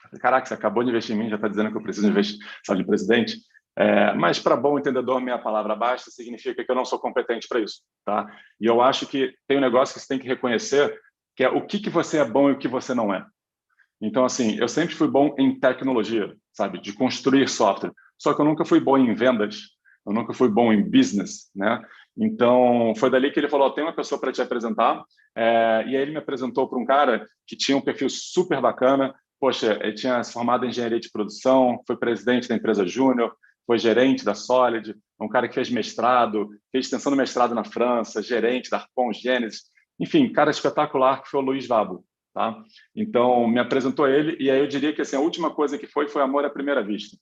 Speaker 4: Eu falei, caraca, você acabou de investir em mim, já está dizendo que eu preciso investir, sabe, de presidente? Mas para bom entendedor, minha palavra basta, significa que eu não sou competente para isso, tá? E eu acho que tem um negócio que você tem que reconhecer, que é o que você é bom e o que você não é. Então, assim, eu sempre fui bom em tecnologia, sabe, de construir software, só que eu nunca fui bom em vendas, eu nunca fui bom em business, né? Então, foi dali que ele falou, tem uma pessoa para te apresentar, e aí ele me apresentou para um cara que tinha um perfil super bacana. Poxa, ele tinha se formado em engenharia de produção, foi presidente da empresa Júnior, foi gerente da Solid, um cara que fez mestrado, fez extensão do mestrado na França, gerente da Arcon, Gênesis, enfim, cara espetacular, que foi o Luiz Vabo, tá? Então, me apresentou ele, e aí eu diria que assim, a última coisa que foi amor à primeira vista,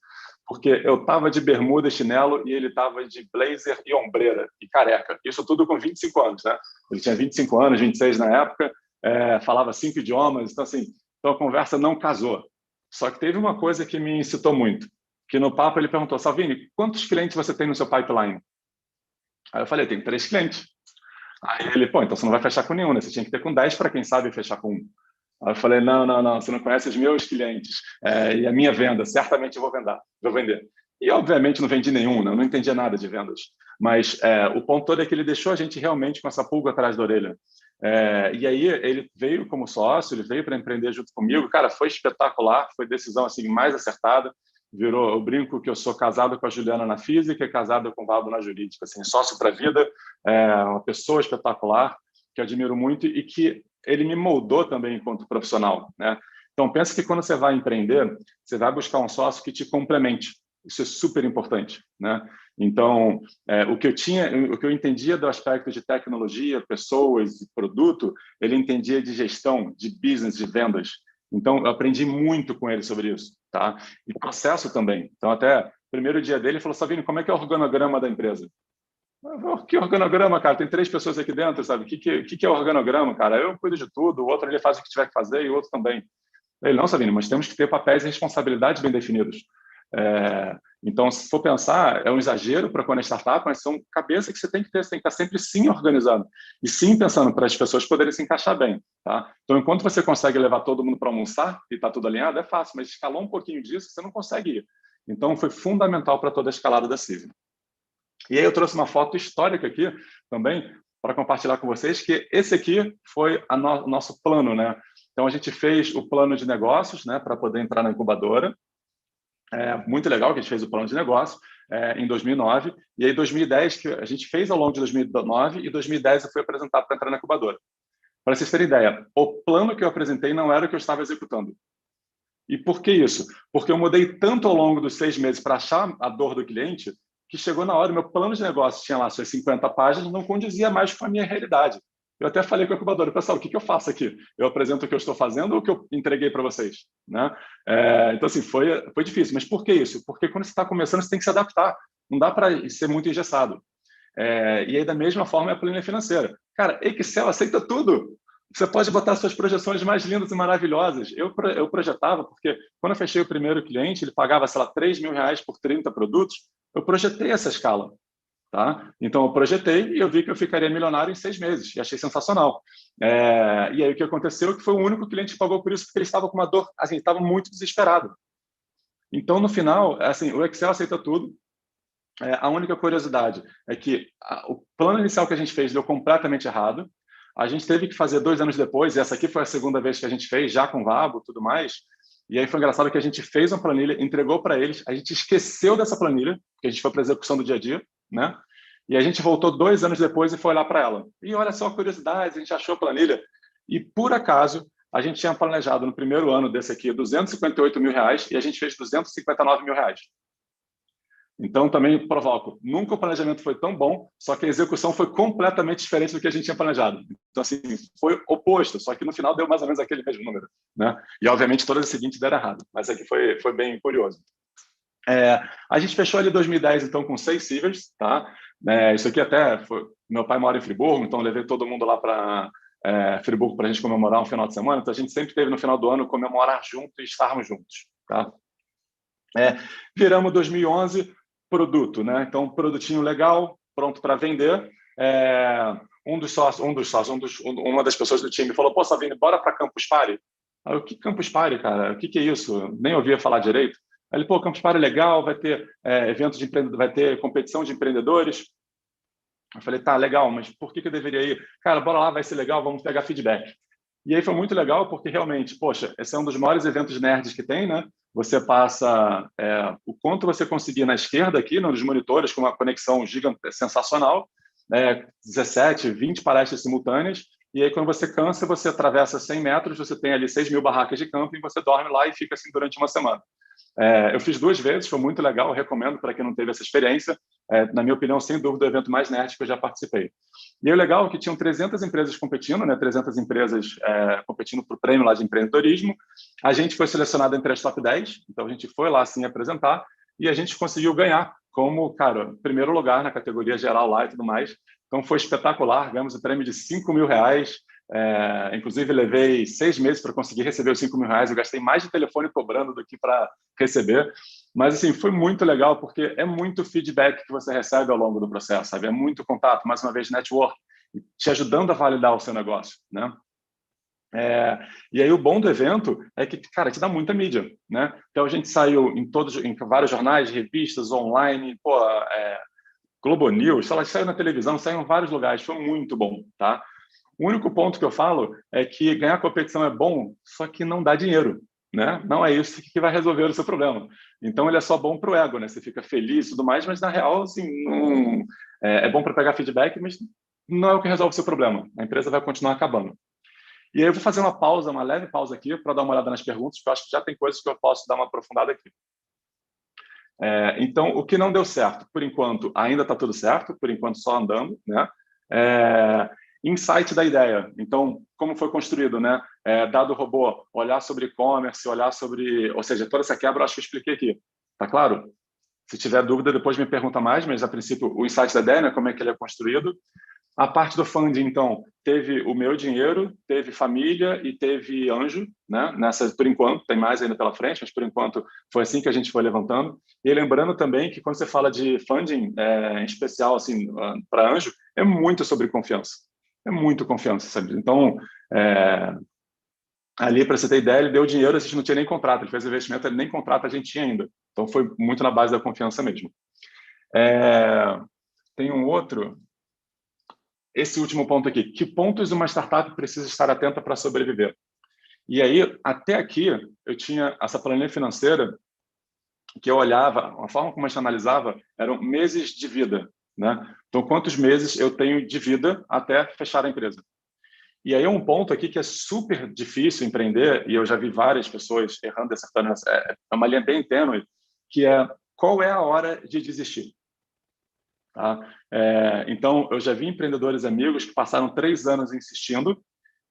Speaker 4: porque eu estava de bermuda e chinelo e ele estava de blazer e ombreira e careca, isso tudo com 25 anos, né? Ele tinha 25 anos, 26 na época, falava 5 idiomas, então assim, então a conversa não casou. Só que teve uma coisa que me incitou muito, que no papo ele perguntou, Salvini, quantos clientes você tem no seu pipeline? Aí eu falei, tenho 3 clientes. Aí ele, então você não vai fechar com nenhum, né? Você tinha que ter com 10 para quem sabe fechar com 1. Aí eu falei, não, você não conhece os meus clientes e a minha venda, certamente eu vou vender. E obviamente não vendi nenhum, né? Eu não entendia nada de vendas. Mas o ponto todo é que ele deixou a gente realmente com essa pulga atrás da orelha. E aí ele veio como sócio, ele veio para empreender junto comigo. Cara, foi espetacular, foi decisão assim mais acertada. Eu brinco que eu sou casado com a Juliana na física e casado com o Vabo na jurídica. Assim, sócio para a vida, uma pessoa espetacular, que eu admiro muito e que ele me moldou também enquanto profissional, né? Então, pensa que quando você vai empreender, você vai buscar um sócio que te complemente. Isso é super importante, né? Então, o que eu entendia do aspecto de tecnologia, pessoas e produto, ele entendia de gestão, de business, de vendas. Então, eu aprendi muito com ele sobre isso, tá? E processo também. Então, até o primeiro dia dele, ele falou, Savini, como é que é o organograma da empresa? Que organograma, cara? Tem 3 pessoas aqui dentro, sabe? O que é organograma, cara? Eu cuido de tudo, o outro ele faz o que tiver que fazer e o outro também. Ele, não, Savini, mas temos que ter papéis e responsabilidades bem definidos. Então, se for pensar, é um exagero para quando é startup, mas são cabeças que você tem que ter, você tem que estar sempre sim organizado e sim pensando para as pessoas poderem se encaixar bem, tá? Então, enquanto você consegue levar todo mundo para almoçar e está tudo alinhado, é fácil, mas escalou um pouquinho disso, você não consegue ir. Então, foi fundamental para toda a escalada da Civil. E aí eu trouxe uma foto histórica aqui também para compartilhar com vocês, que esse aqui foi o nosso plano, né? Então, a gente fez o plano de negócios, né, para poder entrar na incubadora. Muito legal que a gente fez o plano de negócio em 2009, e aí 2010 que a gente fez ao longo de 2009 e 2010 eu fui apresentado para entrar na incubadora. Para vocês terem ideia, o plano que eu apresentei não era o que eu estava executando. E por que isso? Porque eu mudei tanto ao longo dos 6 meses para achar a dor do cliente, que chegou na hora, meu plano de negócio tinha lá suas 50 páginas, não condizia mais com a minha realidade. Eu até falei com a incubadora, pessoal, o que eu faço aqui? Eu apresento o que eu estou fazendo ou o que eu entreguei para vocês? Né? Então, assim, foi difícil. Mas por que isso? Porque quando você está começando, você tem que se adaptar. Não dá para ser muito engessado. E aí, da mesma forma, é a planilha financeira. Cara, Excel aceita tudo. Você pode botar suas projeções mais lindas e maravilhosas. Eu projetava, porque quando eu fechei o primeiro cliente, ele pagava, sei lá, R$3.000 por 30 produtos, eu projetei essa escala. Tá? Então, eu projetei e eu vi que eu ficaria milionário em 6 meses. E achei sensacional. E aí, o que aconteceu? Que foi o único cliente que pagou por isso, porque ele estava com uma dor, assim, estava muito desesperado. Então, no final, assim, o Excel aceita tudo. A única curiosidade é que o plano inicial que a gente fez deu completamente errado. A gente teve que fazer 2 anos depois, e essa aqui foi a segunda vez que a gente fez, já com Vabo e tudo mais. E aí foi engraçado que a gente fez uma planilha, entregou para eles, a gente esqueceu dessa planilha, porque a gente foi para a execução do dia a dia, né? E a gente voltou 2 anos depois e foi olhar para ela. E olha só a curiosidade, a gente achou a planilha. E, por acaso, a gente tinha planejado no primeiro ano desse aqui R$258 mil e a gente fez R$259 mil. Então, também provoco, nunca o planejamento foi tão bom, só que a execução foi completamente diferente do que a gente tinha planejado. Então, assim, foi oposto, só que no final deu mais ou menos aquele mesmo número, né? E, obviamente, todas as seguintes deram errado, mas aqui foi bem curioso. A gente fechou ali 2010, então, com 6 Sivers, tá? Isso aqui até foi... Meu pai mora em Friburgo, então levei todo mundo lá para Friburgo para a gente comemorar um final de semana, então a gente sempre teve no final do ano comemorar junto e estarmos juntos, tá? Viramos 2011, produto, né? Então, produtinho legal, pronto para vender. Uma das pessoas do time falou: pô, Savini, bora para Campus Party. Aí, o que Campus Party, cara? O que é isso? Nem ouvia falar direito. Aí ele, pô, Campus Party é legal, vai ter eventos de empreendedores, vai ter competição de empreendedores. Eu falei, tá, legal, mas por que eu deveria ir? Cara, bora lá, vai ser legal, vamos pegar feedback. E aí foi muito legal porque realmente, poxa, esse é um dos maiores eventos nerds que tem, né? Você passa o quanto você conseguir na esquerda aqui, nos monitores, com uma conexão gigante, sensacional, 17, 20 palestras simultâneas, e aí quando você cansa, você atravessa 100 metros, você tem ali 6 mil barracas de camping, você dorme lá e fica assim durante uma semana. Eu fiz 2 vezes, foi muito legal, eu recomendo para quem não teve essa experiência. Na minha opinião, sem dúvida, o evento mais nerd que eu já participei. E o legal é que tinham 300 empresas competindo, né? 300 empresas competindo para o prêmio lá de empreendedorismo. A gente foi selecionado entre as top 10, então a gente foi lá assim apresentar e a gente conseguiu ganhar como, cara, primeiro lugar na categoria geral lá e tudo mais. Então foi espetacular, ganhamos o prêmio de R$5 mil. Inclusive, levei 6 meses para conseguir receber os R$5 mil. Eu gastei mais de telefone cobrando do que para receber. Mas, assim, foi muito legal, porque é muito feedback que você recebe ao longo do processo, sabe? É muito contato, mais uma vez, network, te ajudando a validar o seu negócio, né? E aí o bom do evento é que, cara, te dá muita mídia, né? Então, a gente saiu em vários jornais, revistas, online, Globo News, saiu na televisão, saiu em vários lugares, foi muito bom, tá? O único ponto que eu falo é que ganhar competição é bom, só que não dá dinheiro, né? Não é isso que vai resolver o seu problema. Então, ele é só bom para o ego, né? Você fica feliz e tudo mais, mas, na real, assim, não... é bom para pegar feedback, mas não é o que resolve o seu problema. A empresa vai continuar acabando. E aí eu vou fazer uma leve pausa aqui para dar uma olhada nas perguntas, porque eu acho que já tem coisas que eu posso dar uma aprofundada aqui. Então, o que não deu certo? Por enquanto, ainda está tudo certo, por enquanto só andando, né? Insight da ideia. Então, como foi construído, né? Dado o robô, olhar sobre e-commerce, olhar sobre... Ou seja, toda essa quebra eu acho que eu expliquei aqui. Tá claro? Se tiver dúvida, depois me pergunta mais, mas, a princípio, o insight da ideia, né? Como é que ele é construído. A parte do funding, então, teve o meu dinheiro, teve família e teve anjo, né? Por enquanto, tem mais ainda pela frente, mas, por enquanto, foi assim que a gente foi levantando. E lembrando também que, quando você fala de funding, em especial, assim, para anjo, é muito sobre confiança. É muito confiança, sabe? Então, ali, para você ter ideia, ele deu dinheiro, a gente não tinha nem contrato, ele fez investimento, ele nem contrato a gente tinha ainda. Então, foi muito na base da confiança mesmo. Tem um outro, esse último ponto aqui. Que pontos uma startup precisa estar atenta para sobreviver? E aí, até aqui, eu tinha essa planilha financeira que eu olhava, a forma como a gente analisava eram meses de vida, né? Então, quantos meses eu tenho de vida até fechar a empresa? E aí um ponto aqui que é super difícil empreender, e eu já vi várias pessoas errando e acertando, é uma linha bem tênue, que é qual é a hora de desistir? Tá? Então, eu já vi empreendedores amigos que passaram 3 anos insistindo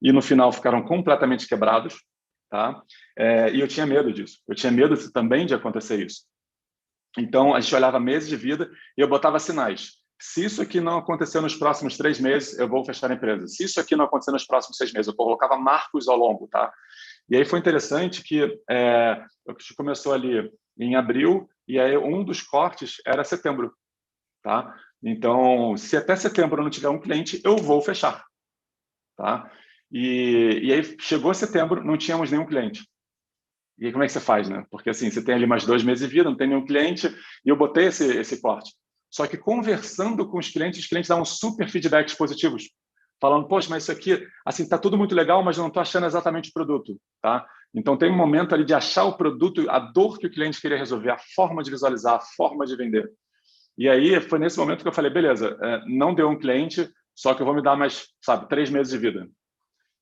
Speaker 4: e no final ficaram completamente quebrados, tá? E eu tinha medo disso. Eu tinha medo também de acontecer isso. Então, a gente olhava meses de vida e eu botava sinais. Se isso aqui não acontecer nos próximos 3 meses, eu vou fechar a empresa. Se isso aqui não acontecer nos próximos 6 meses, eu colocava marcos ao longo, tá? E aí foi interessante que a gente começou ali em abril e aí um dos cortes era setembro, tá? Então, se até setembro eu não tiver um cliente, eu vou fechar, tá? E aí chegou setembro, não tínhamos nenhum cliente. E aí como é que você faz, né? Porque assim, você tem ali mais 2 meses de vida, não tem nenhum cliente, e eu botei esse corte. Só que conversando com os clientes davam super feedbacks positivos, falando, poxa, mas isso aqui, assim, tá tudo muito legal, mas eu não estou achando exatamente o produto, tá? Então tem um momento ali de achar o produto, a dor que o cliente queria resolver, a forma de visualizar, a forma de vender. E aí foi nesse momento que eu falei, beleza, não deu um cliente, só que eu vou me dar mais, 3 meses de vida.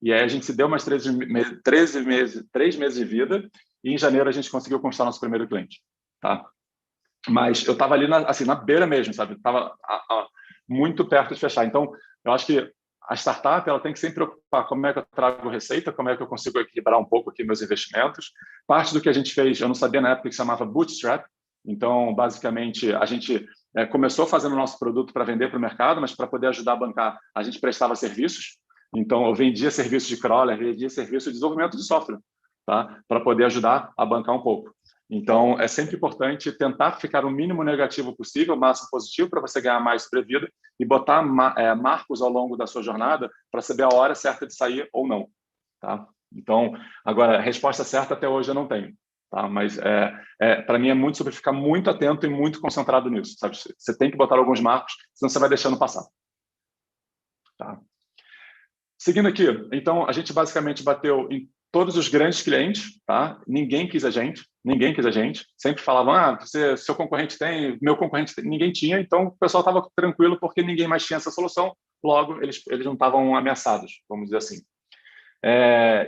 Speaker 4: E aí a gente se deu mais 3 meses de vida, e em janeiro a gente conseguiu conquistar nosso primeiro cliente, tá? Mas eu estava ali na beira mesmo, sabe? Estava muito perto de fechar. Então, eu acho que a startup ela tem que sempre preocupar como é que eu trago receita, como é que eu consigo equilibrar um pouco aqui meus investimentos. Parte do que a gente fez, eu não sabia na época que se chamava Bootstrap. Então, basicamente, a gente começou fazendo o nosso produto para vender para o mercado, mas para poder ajudar a bancar, a gente prestava serviços. Então, eu vendia serviço de crawler, vendia serviço de desenvolvimento de software, tá? Para poder ajudar a bancar um pouco. Então, é sempre importante tentar ficar o mínimo negativo possível, o máximo positivo, para você ganhar mais sobrevida e botar marcos ao longo da sua jornada para saber a hora certa de sair ou não. Tá? Então, agora, a resposta certa até hoje eu não tenho. Tá? Mas, para mim, é muito sobre ficar muito atento e muito concentrado nisso. Sabe? Você tem que botar alguns marcos, senão você vai deixando passar. Tá? Seguindo aqui, então, a gente basicamente bateu em todos os grandes clientes, tá? Ninguém quis a gente. Sempre falavam, seu concorrente tem, meu concorrente tem. Ninguém tinha, então o pessoal estava tranquilo porque ninguém mais tinha essa solução, logo eles não estavam ameaçados, vamos dizer assim.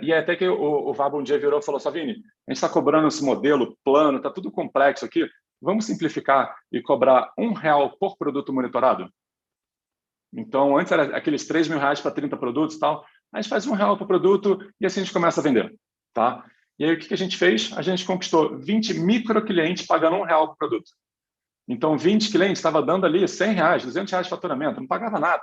Speaker 4: E até que o Vabo um dia virou e falou, Savini, a gente está cobrando esse modelo, plano, está tudo complexo aqui, vamos simplificar e cobrar R$1 por produto monitorado? Então, antes era aqueles R$3.000 para 30 produtos e tal, a gente faz R$1 por produto e assim a gente começa a vender, tá? E aí o que a gente fez? A gente conquistou 20 micro clientes pagando R$1 por produto. Então, 20 clientes estava dando ali R$100, R$200 de faturamento, não pagava nada.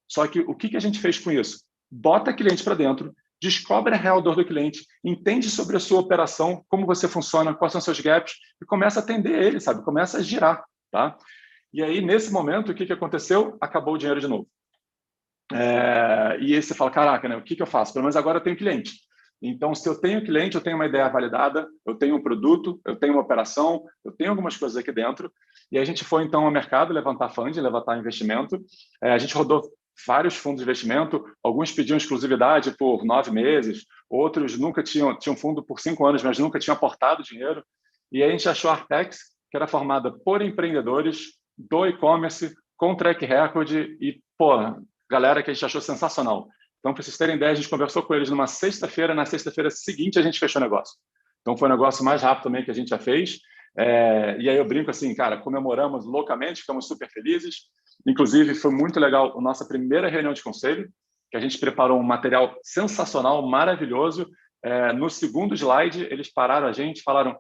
Speaker 4: Só que o que a gente fez com isso? Bota cliente para dentro, descobre a real dor do cliente, entende sobre a sua operação, como você funciona, quais são seus gaps e começa a atender ele, sabe? Começa a girar, tá? E aí, nesse momento, o que aconteceu? Acabou o dinheiro de novo. E aí você fala, caraca, né? O que eu faço? Pelo menos agora eu tenho cliente. Então, se eu tenho cliente, eu tenho uma ideia validada, eu tenho um produto, eu tenho uma operação, eu tenho algumas coisas aqui dentro. E a gente foi, então, ao mercado levantar funding, levantar investimento. A gente rodou vários fundos de investimento, alguns pediam exclusividade por 9 meses, outros nunca tinham fundo por 5 anos, mas nunca tinham aportado dinheiro. E aí a gente achou a Artex, que era formada por empreendedores do e-commerce, com track record e, galera que a gente achou sensacional. Então, para vocês terem ideia, a gente conversou com eles numa sexta-feira, na sexta-feira seguinte a gente fechou o negócio. Então, foi o negócio mais rápido também que a gente já fez. E aí eu brinco assim, cara, comemoramos loucamente, ficamos super felizes. Inclusive, foi muito legal a nossa primeira reunião de conselho, que a gente preparou um material sensacional, maravilhoso. No segundo slide, eles pararam a gente e falaram,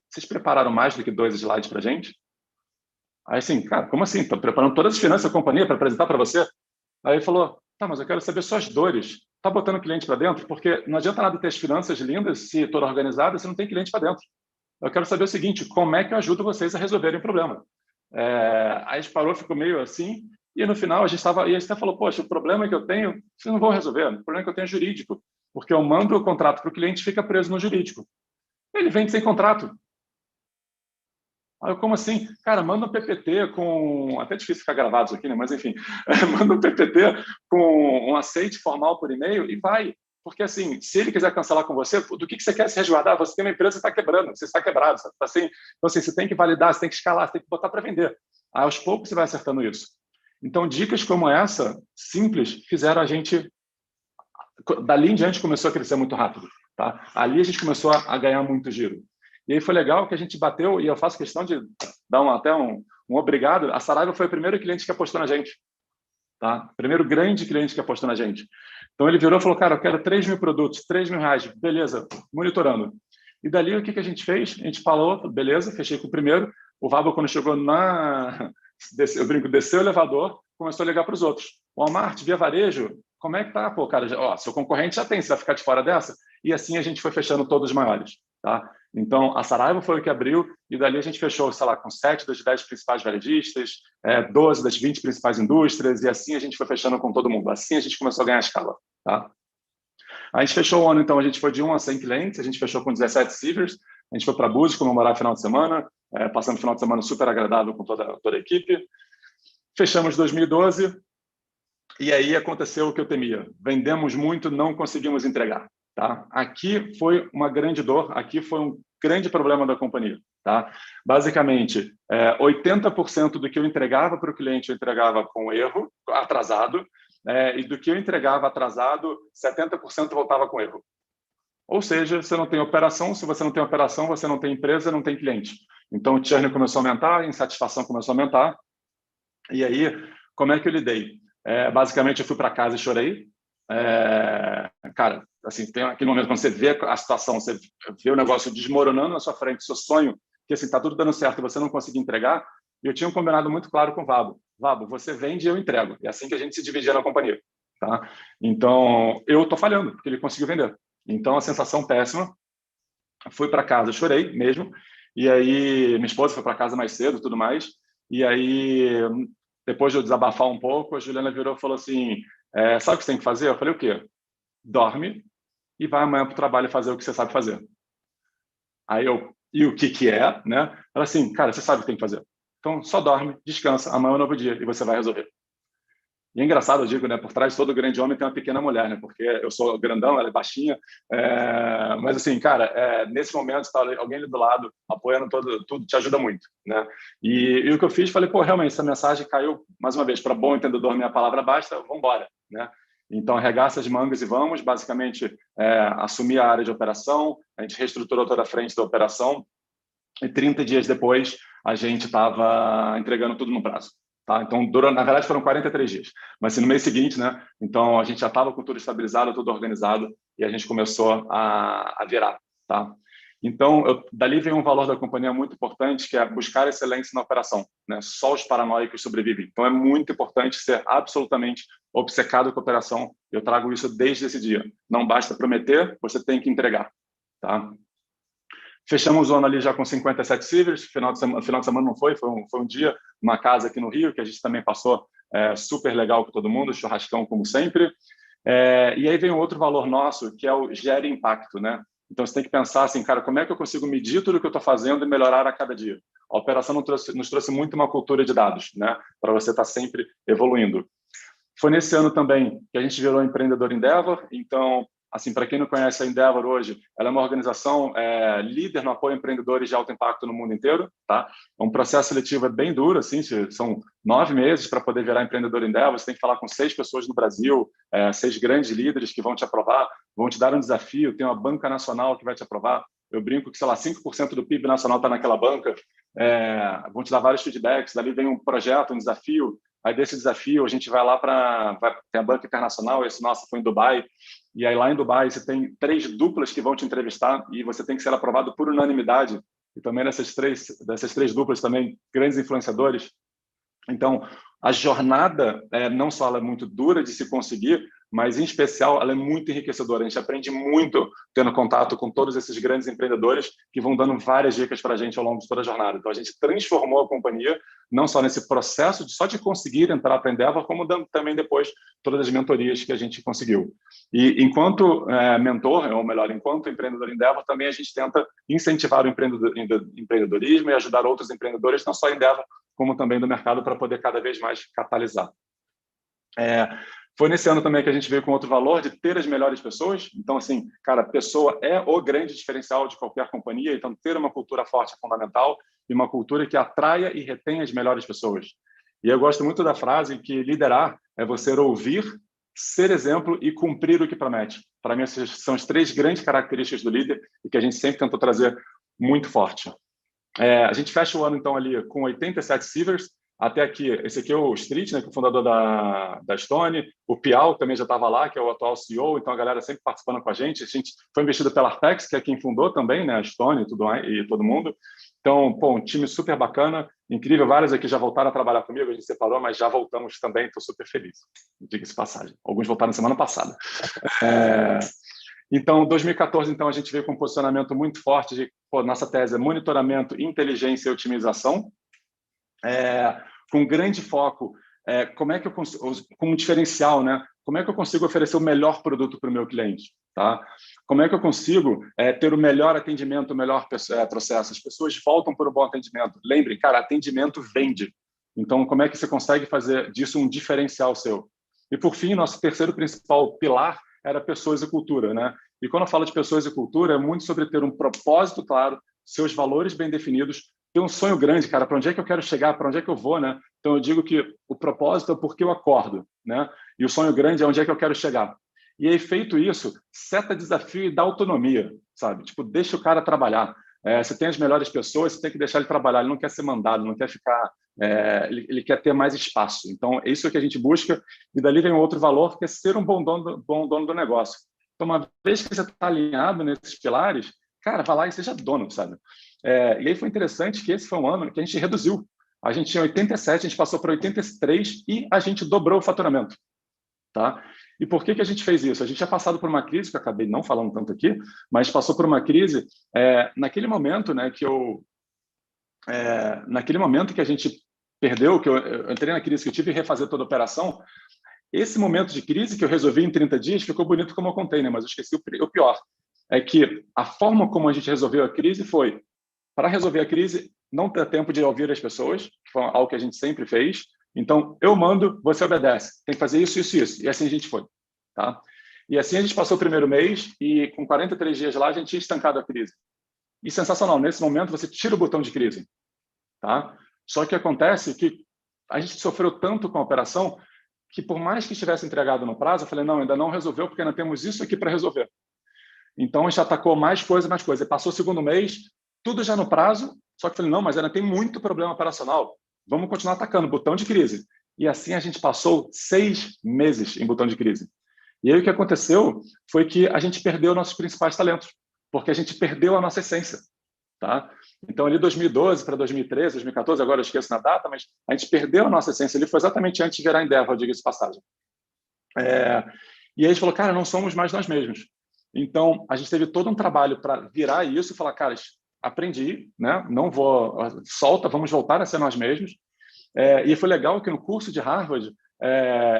Speaker 4: vocês prepararam mais do que 2 slides para a gente? Aí assim, cara, como assim? Estou preparando todas as finanças da companhia para apresentar para você? Aí ele falou, tá, mas eu quero saber suas dores. Tá botando cliente para dentro? Porque não adianta nada ter as finanças lindas se toda organizada, se não tem cliente para dentro. Eu quero saber o seguinte, como é que eu ajudo vocês a resolverem o problema? Aí a gente parou, ficou meio assim, e no final a gente até falou, poxa, o problema que eu tenho, vocês não vão resolver, o problema que eu tenho é jurídico, porque eu mando o contrato para o cliente e fica preso no jurídico. Ele vende sem contrato. Aí, como assim? Cara, manda um PPT com... Até difícil ficar gravado isso aqui, né? Mas, enfim. Manda um PPT com um aceite formal por e-mail e vai. Porque, assim, se ele quiser cancelar com você, do que você quer se resguardar? Você tem uma empresa que está quebrando, você está quebrado. Sabe? Assim, então, assim, você tem que validar, você tem que escalar, você tem que botar para vender. Aí, aos poucos, você vai acertando isso. Então, dicas como essa, simples, fizeram a gente... Dali em diante, começou a crescer muito rápido. Tá? Ali, a gente começou a ganhar muito giro. E aí foi legal que a gente bateu, e eu faço questão de dar até um obrigado. A Saraiva foi o primeiro cliente que apostou na gente. Tá? Primeiro grande cliente que apostou na gente. Então ele virou e falou, cara, eu quero 3.000 produtos, R$3.000. Beleza, monitorando. E dali o que a gente fez? A gente falou, beleza, fechei com o primeiro. O Vabo, quando chegou eu brinco, desceu o elevador, começou a ligar para os outros. Walmart, Via Varejo, como é que tá? Pô, cara, seu concorrente já tem, você vai ficar de fora dessa? E assim a gente foi fechando todos os maiores. Tá? Então, a Saraiva foi o que abriu, e dali a gente fechou, sei lá, com 7 das 10 principais varejistas, 12 das 20 principais indústrias, e assim a gente foi fechando com todo mundo. Assim a gente começou a ganhar escala. Tá? A gente fechou o ano, então, a gente foi de 1 a 100 clientes, a gente fechou com 17 Seavers, A gente foi para Búzios comemorar o final de semana, passando o final de semana super agradável com toda a equipe. Fechamos 2012 e aí aconteceu o que eu temia. Vendemos muito, não conseguimos entregar. Tá? Aqui foi uma grande dor, aqui foi um grande problema da companhia. Tá? Basicamente, 80% do que eu entregava para o cliente eu entregava com erro, atrasado, e do que eu entregava atrasado, 70% voltava com erro. Ou seja, você não tem operação, se você não tem operação, você não tem empresa, não tem cliente. Então, o churn começou a aumentar, a insatisfação começou a aumentar. E aí, como é que eu lidei? Basicamente, eu fui para casa e chorei. Cara, assim, tem aquele momento quando você vê a situação, você vê o negócio desmoronando na sua frente, seu sonho, que assim, está tudo dando certo e você não conseguir entregar. E eu tinha um combinado muito claro com o Vabo. Vabo, você vende e eu entrego. É assim que a gente se dividia na companhia. Tá? Então, eu estou falhando, porque ele conseguiu vender. Então, a sensação péssima. Fui para casa, chorei mesmo. E aí, minha esposa foi para casa mais cedo, tudo mais. E aí, depois de eu desabafar um pouco, a Juliana virou e falou assim, sabe o que você tem que fazer? Eu falei, o quê? Dorme e vai amanhã para o trabalho fazer o que você sabe fazer. Aí eu, e o que é, né? Ela assim, cara, você sabe o que tem que fazer. Então, só dorme, descansa, amanhã é um novo dia e você vai resolver. E é engraçado, eu digo, né? Por trás de todo grande homem tem uma pequena mulher, né? Porque eu sou grandão, ela é baixinha. Mas, assim, cara, nesse momento, está alguém ali do lado, apoiando tudo, te ajuda muito, né? E o que eu fiz, falei, pô, realmente, essa mensagem caiu, mais uma vez, para bom entendedor, minha palavra basta, vamos embora, né? Então, arregaça as mangas e vamos, basicamente, assumir a área de operação, a gente reestruturou toda a frente da operação e 30 dias depois, a gente estava entregando tudo no prazo. Tá? Então, na verdade, foram 43 dias. Mas assim, no mês seguinte, né? Então, a gente já estava com tudo estabilizado, tudo organizado, e a gente começou a virar. Tá? Então, dali vem um valor da companhia muito importante, que é buscar excelência na operação. Né? Só os paranoicos sobrevivem. Então, é muito importante ser absolutamente obcecado com a operação. Eu trago isso desde esse dia. Não basta prometer, você tem que entregar. Tá? Fechamos o ano ali já com 57 servers, final de semana não foi um dia, uma casa aqui no Rio, que a gente também passou super legal com todo mundo, churrascão como sempre. E aí vem um outro valor nosso, que é o gere impacto, né? Então, você tem que pensar assim, cara, como é que eu consigo medir tudo o que eu estou fazendo e melhorar a cada dia? A operação nos trouxe muito uma cultura de dados, né? Para você estar sempre evoluindo. Foi nesse ano também que a gente virou Empreendedor Endeavor, então... Assim, para quem não conhece a Endeavor hoje, ela é uma organização líder no apoio a empreendedores de alto impacto no mundo inteiro. Tá? É um processo seletivo bem duro, assim, são 9 meses para poder virar empreendedor Endeavor. Você tem que falar com 6 pessoas no Brasil, 6 grandes líderes que vão te aprovar, vão te dar um desafio, tem uma banca nacional que vai te aprovar. Eu brinco que, sei lá, 5% do PIB nacional está naquela banca, vão te dar vários feedbacks, dali vem um projeto, um desafio. Aí, desse desafio, a gente vai lá tem a banca internacional, esse nosso foi em Dubai, e aí lá em Dubai você tem 3 duplas que vão te entrevistar e você tem que ser aprovado por unanimidade. E também dessas três duplas também, grandes influenciadores. Então, a jornada, não só ela é muito dura de se conseguir, mas, em especial, ela é muito enriquecedora. A gente aprende muito tendo contato com todos esses grandes empreendedores que vão dando várias dicas para a gente ao longo de toda a jornada. Então, a gente transformou a companhia, não só nesse processo de conseguir entrar para a Endeavor, como dando também depois todas as mentorias que a gente conseguiu. E enquanto mentor, ou melhor, enquanto empreendedor Endeavor, também a gente tenta incentivar o empreendedorismo e ajudar outros empreendedores, não só Endeavor, como também do mercado, para poder cada vez mais catalisar. Foi nesse ano também que a gente veio com outro valor de ter as melhores pessoas. Então, assim, cara, a pessoa é o grande diferencial de qualquer companhia. Então, ter uma cultura forte é fundamental e uma cultura que atraia e retenha as melhores pessoas. E eu gosto muito da frase que liderar é você ouvir, ser exemplo e cumprir o que promete. Para mim, essas são as 3 grandes características do líder e que a gente sempre tentou trazer muito forte. A gente fecha o ano, então, ali com 87 servers. Até aqui, esse aqui é o Street, né, que é o fundador da Stone. O Piau também já estava lá, que é o atual CEO. Então, a galera sempre participando com a gente. A gente foi investido pela Artex, que é quem fundou também, né, a Stone e todo mundo. Então, pô, um time super bacana, incrível. Vários aqui já voltaram a trabalhar comigo, a gente separou, mas já voltamos também. Estou super feliz, diga-se passagem. Alguns voltaram semana passada. Então, 2014, então, a gente veio com um posicionamento muito forte de, nossa tese é monitoramento, inteligência e otimização. Com grande foco, como é que eu consigo, com um diferencial, né? como é que eu consigo oferecer o melhor produto para o meu cliente? Tá? Como é que eu consigo ter o melhor atendimento, o melhor processo? As pessoas voltam por um bom atendimento. Lembrem, cara, atendimento vende. Então, como é que você consegue fazer disso um diferencial seu? E, por fim, nosso terceiro principal pilar era pessoas e cultura, né? E quando eu falo de pessoas e cultura, é muito sobre ter um propósito claro, seus valores bem definidos, ter um sonho grande, cara, para onde é que eu quero chegar, para onde é que eu vou, né? Então, eu digo que o propósito é porque eu acordo, né? E o sonho grande é onde é que eu quero chegar. E aí, feito isso, seta desafio e dá autonomia, sabe? Tipo, deixa o cara trabalhar. Você tem as melhores pessoas, você tem que deixar ele trabalhar. Ele não quer ser mandado, não quer ficar... ele quer ter mais espaço. Então, é isso que a gente busca. E dali vem outro valor, que é ser um bom dono do negócio. Então, uma vez que você está alinhado nesses pilares, cara, vai lá e seja dono, sabe? E aí foi interessante que esse foi um ano que a gente reduziu. A gente tinha 87, a gente passou para 83 e a gente dobrou o faturamento. Tá? E por que a gente fez isso? A gente tinha passado por uma crise, que eu acabei não falando tanto aqui, mas passou por uma crise naquele momento, né, naquele momento que a gente perdeu, que eu entrei na crise, que eu tive que refazer toda a operação. Esse momento de crise que eu resolvi em 30 dias ficou bonito como eu contei, né? Mas eu esqueci o pior. É que a forma como a gente resolveu a crise foi, para resolver a crise, não ter tempo de ouvir as pessoas, que foi algo que a gente sempre fez. Então, eu mando, você obedece. Tem que fazer isso, isso, isso. E assim a gente foi. Tá? E assim a gente passou o primeiro mês e com 43 dias lá a gente tinha estancado a crise. E sensacional, nesse momento você tira o botão de crise. Tá? Só que acontece que a gente sofreu tanto com a operação que por mais que estivesse entregado no prazo, eu falei, não, ainda não resolveu porque ainda temos isso aqui para resolver. Então, a gente atacou mais coisa. E passou o segundo mês, tudo já no prazo, só que eu falei, não, mas ainda tem muito problema operacional. Vamos continuar atacando, botão de crise. E assim a gente passou 6 meses em botão de crise. E aí o que aconteceu foi que a gente perdeu nossos principais talentos, porque a gente perdeu a nossa essência. Tá? Então, ali 2012 para 2013, 2014, agora eu esqueço na data, mas a gente perdeu a nossa essência ali, foi exatamente antes de virar Endeavor, diga-se de passagem. E aí a gente falou, cara, não somos mais nós mesmos. Então, a gente teve todo um trabalho para virar isso e falar, cara, aprendi, né? Não vou, solta, vamos voltar a ser nós mesmos. E foi legal que no curso de Harvard,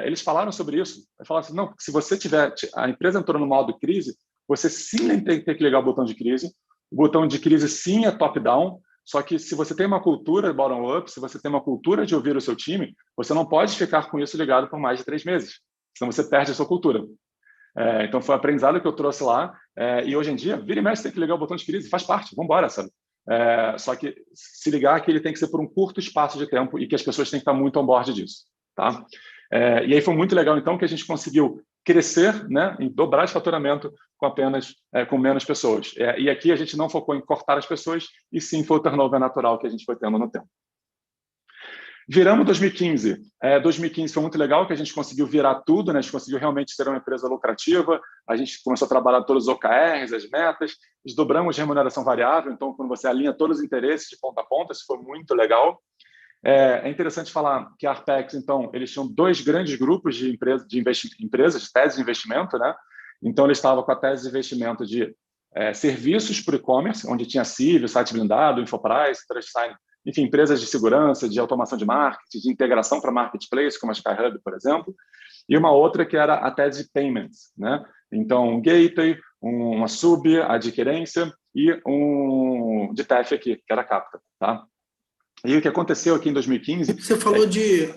Speaker 4: eles falaram sobre isso. Falaram assim, não, se você tiver, a empresa entrou no modo crise, você sim tem que ligar o botão de crise. O botão de crise sim é top-down, só que se você tem uma cultura bottom-up, se você tem uma cultura de ouvir o seu time, você não pode ficar com isso ligado por mais de 3 meses, senão você perde a sua cultura. Então foi um aprendizado que eu trouxe lá, e hoje em dia, vira e mexe, tem que ligar o botão de crise, faz parte, vamos embora, sabe? Só que se ligar que ele tem que ser por um curto espaço de tempo e que as pessoas têm que estar muito on board disso, tá? E aí foi muito legal, então, que a gente conseguiu crescer, né, em dobrar de faturamento com menos pessoas. E aqui a gente não focou em cortar as pessoas, e sim foi o turnover natural que a gente foi tendo no tempo. Viramos 2015. 2015 foi muito legal, que a gente conseguiu virar tudo, né? A gente conseguiu realmente ser uma empresa lucrativa, a gente começou a trabalhar todos os OKRs, as metas, desdobramos remuneração variável, então quando você alinha todos os interesses de ponta a ponta, isso foi muito legal. É interessante falar que a Arpex, então, eles tinham 2 grandes grupos de empresas, de teses de investimento, né? Então, eles estavam com a tese de investimento de serviços para o e-commerce, onde tinha Civil, site blindado, Infoprice, TrustSign, enfim, empresas de segurança, de automação de marketing, de integração para marketplace, como a SkyHub, por exemplo. E uma outra que era a tese de payments, né? Então, um gateway, uma sub, adquirência e um de TEF aqui, que era a Capta, tá? E o que aconteceu aqui em 2015...
Speaker 1: Você falou de...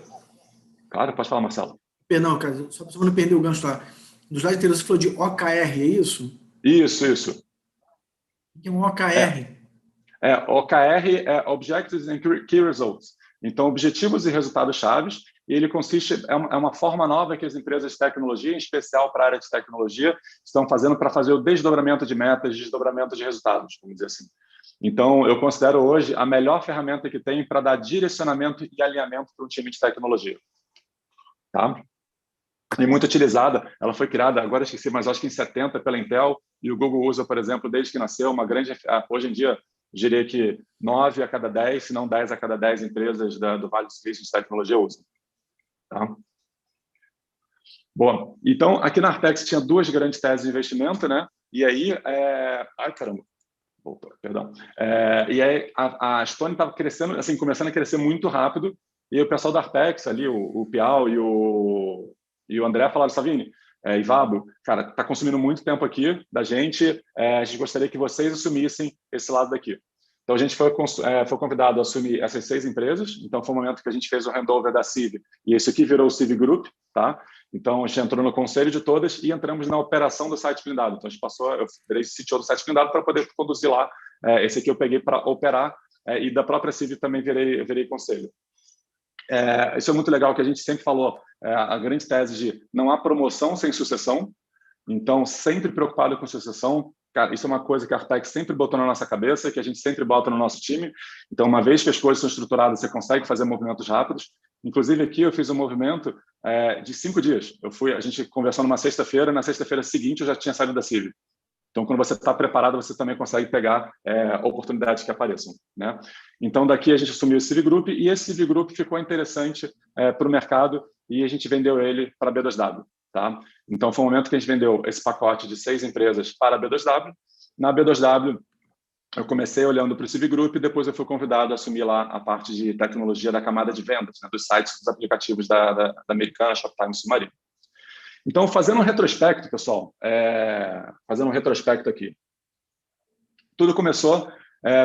Speaker 4: Claro, pode falar, Marcelo.
Speaker 1: Perdão, cara, só para não perder o gancho lá. Do slide anterior, você falou de OKR, é isso?
Speaker 4: Isso.
Speaker 1: O que é um OKR?
Speaker 4: OKR é Objectives and Key Results. Então, objetivos e resultados chaves. E ele consiste... É uma forma nova que as empresas de tecnologia, em especial para a área de tecnologia, estão fazendo para fazer o desdobramento de metas, desdobramento de resultados, vamos dizer assim. Então, eu considero hoje a melhor ferramenta que tem para dar direcionamento e alinhamento para um time de tecnologia. Tá? E muito utilizada, ela foi criada, agora esqueci, mas acho que em 70 pela Intel, e o Google usa, por exemplo, desde que nasceu, uma grande... Hoje em dia, diria que 9 a cada 10, se não 10 a cada 10 empresas do Vale do Silício de tecnologia usam. Tá? Bom, então, aqui na Arpex tinha 2 grandes teses de investimento, né? E aí... Ai, caramba. Perdão. E aí a Stone estava crescendo, assim, começando a crescer muito rápido, e aí o pessoal da Arpex ali, o Piau e o E o André falaram, Savini, Ivabo, cara, está consumindo muito tempo aqui da gente, a gente gostaria que vocês assumissem esse lado daqui. Então, a gente foi convidado a assumir essas 6 empresas. Então, foi o momento que a gente fez o handover da CIV. E esse aqui virou o CIV Group, tá? Então, a gente entrou no conselho de todas e entramos na operação do site blindado. Então, a gente eu virei CTO do site blindado para poder conduzir lá. Esse aqui eu peguei para operar e da própria CIV também virei conselho. Isso é muito legal, que a gente sempre falou, a grande tese de não há promoção sem sucessão. Então, sempre preocupado com sucessão. Cara, isso é uma coisa que a Artex sempre botou na nossa cabeça, que a gente sempre bota no nosso time. Então, uma vez que as coisas são estruturadas, você consegue fazer movimentos rápidos. Inclusive, aqui eu fiz um movimento de 5 dias. A gente conversou numa sexta-feira, na sexta-feira seguinte eu já tinha saído da CIV. Então, quando você está preparado, você também consegue pegar oportunidades que apareçam, né? Então, daqui a gente assumiu o CIV Group e esse CIV Group ficou interessante para o mercado e a gente vendeu ele para a B2W. Tá? Então, foi o momento que a gente vendeu esse pacote de 6 empresas para a B2W. Na B2W, eu comecei olhando para o CIV Group e depois eu fui convidado a assumir lá a parte de tecnologia da camada de vendas, né, dos sites, dos aplicativos da Americana, Shoptime e Submarino. Então, fazendo um retrospecto, pessoal, fazendo um retrospecto aqui. Tudo começou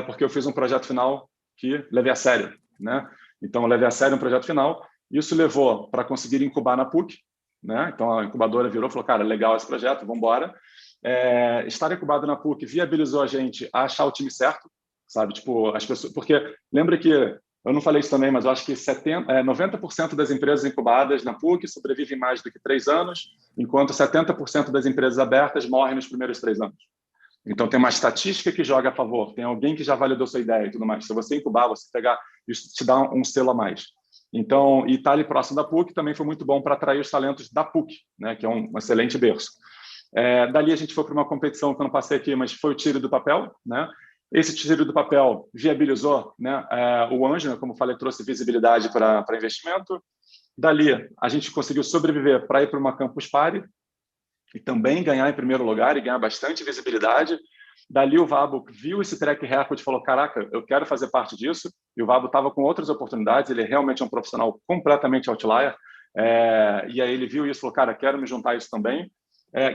Speaker 4: porque eu fiz um projeto final que levei a sério, né? Então, eu levei a sério um projeto final. Isso levou para conseguir incubar na PUC, né? Então, a incubadora virou e falou, cara, legal esse projeto, vamos embora. Estar incubado na PUC viabilizou a gente a achar o time certo, sabe? Tipo, as pessoas... Porque lembra que, eu não falei isso também, mas eu acho que 90% das empresas incubadas na PUC sobrevivem mais do que 3 anos, enquanto 70% das empresas abertas morrem nos primeiros 3 anos. Então, tem uma estatística que joga a favor, tem alguém que já validou sua ideia e tudo mais. Se você incubar, você pegar, isso te dá um selo a mais. Então, e estar ali próximo da PUC também foi muito bom para atrair os talentos da PUC, né, que é um excelente berço. Dali a gente foi para uma competição que eu não passei aqui, mas foi o tiro do papel, né? Esse tiro do papel viabilizou, né, o Anjo, né, como falei, trouxe visibilidade para investimento. Dali a gente conseguiu sobreviver para ir para uma Campus Party e também ganhar em primeiro lugar e ganhar bastante visibilidade. Dali o Vabo viu esse track record e falou, caraca, eu quero fazer parte disso. E o Vabo estava com outras oportunidades, ele realmente é um profissional completamente outlier. E aí ele viu isso e falou, cara, quero me juntar a isso também.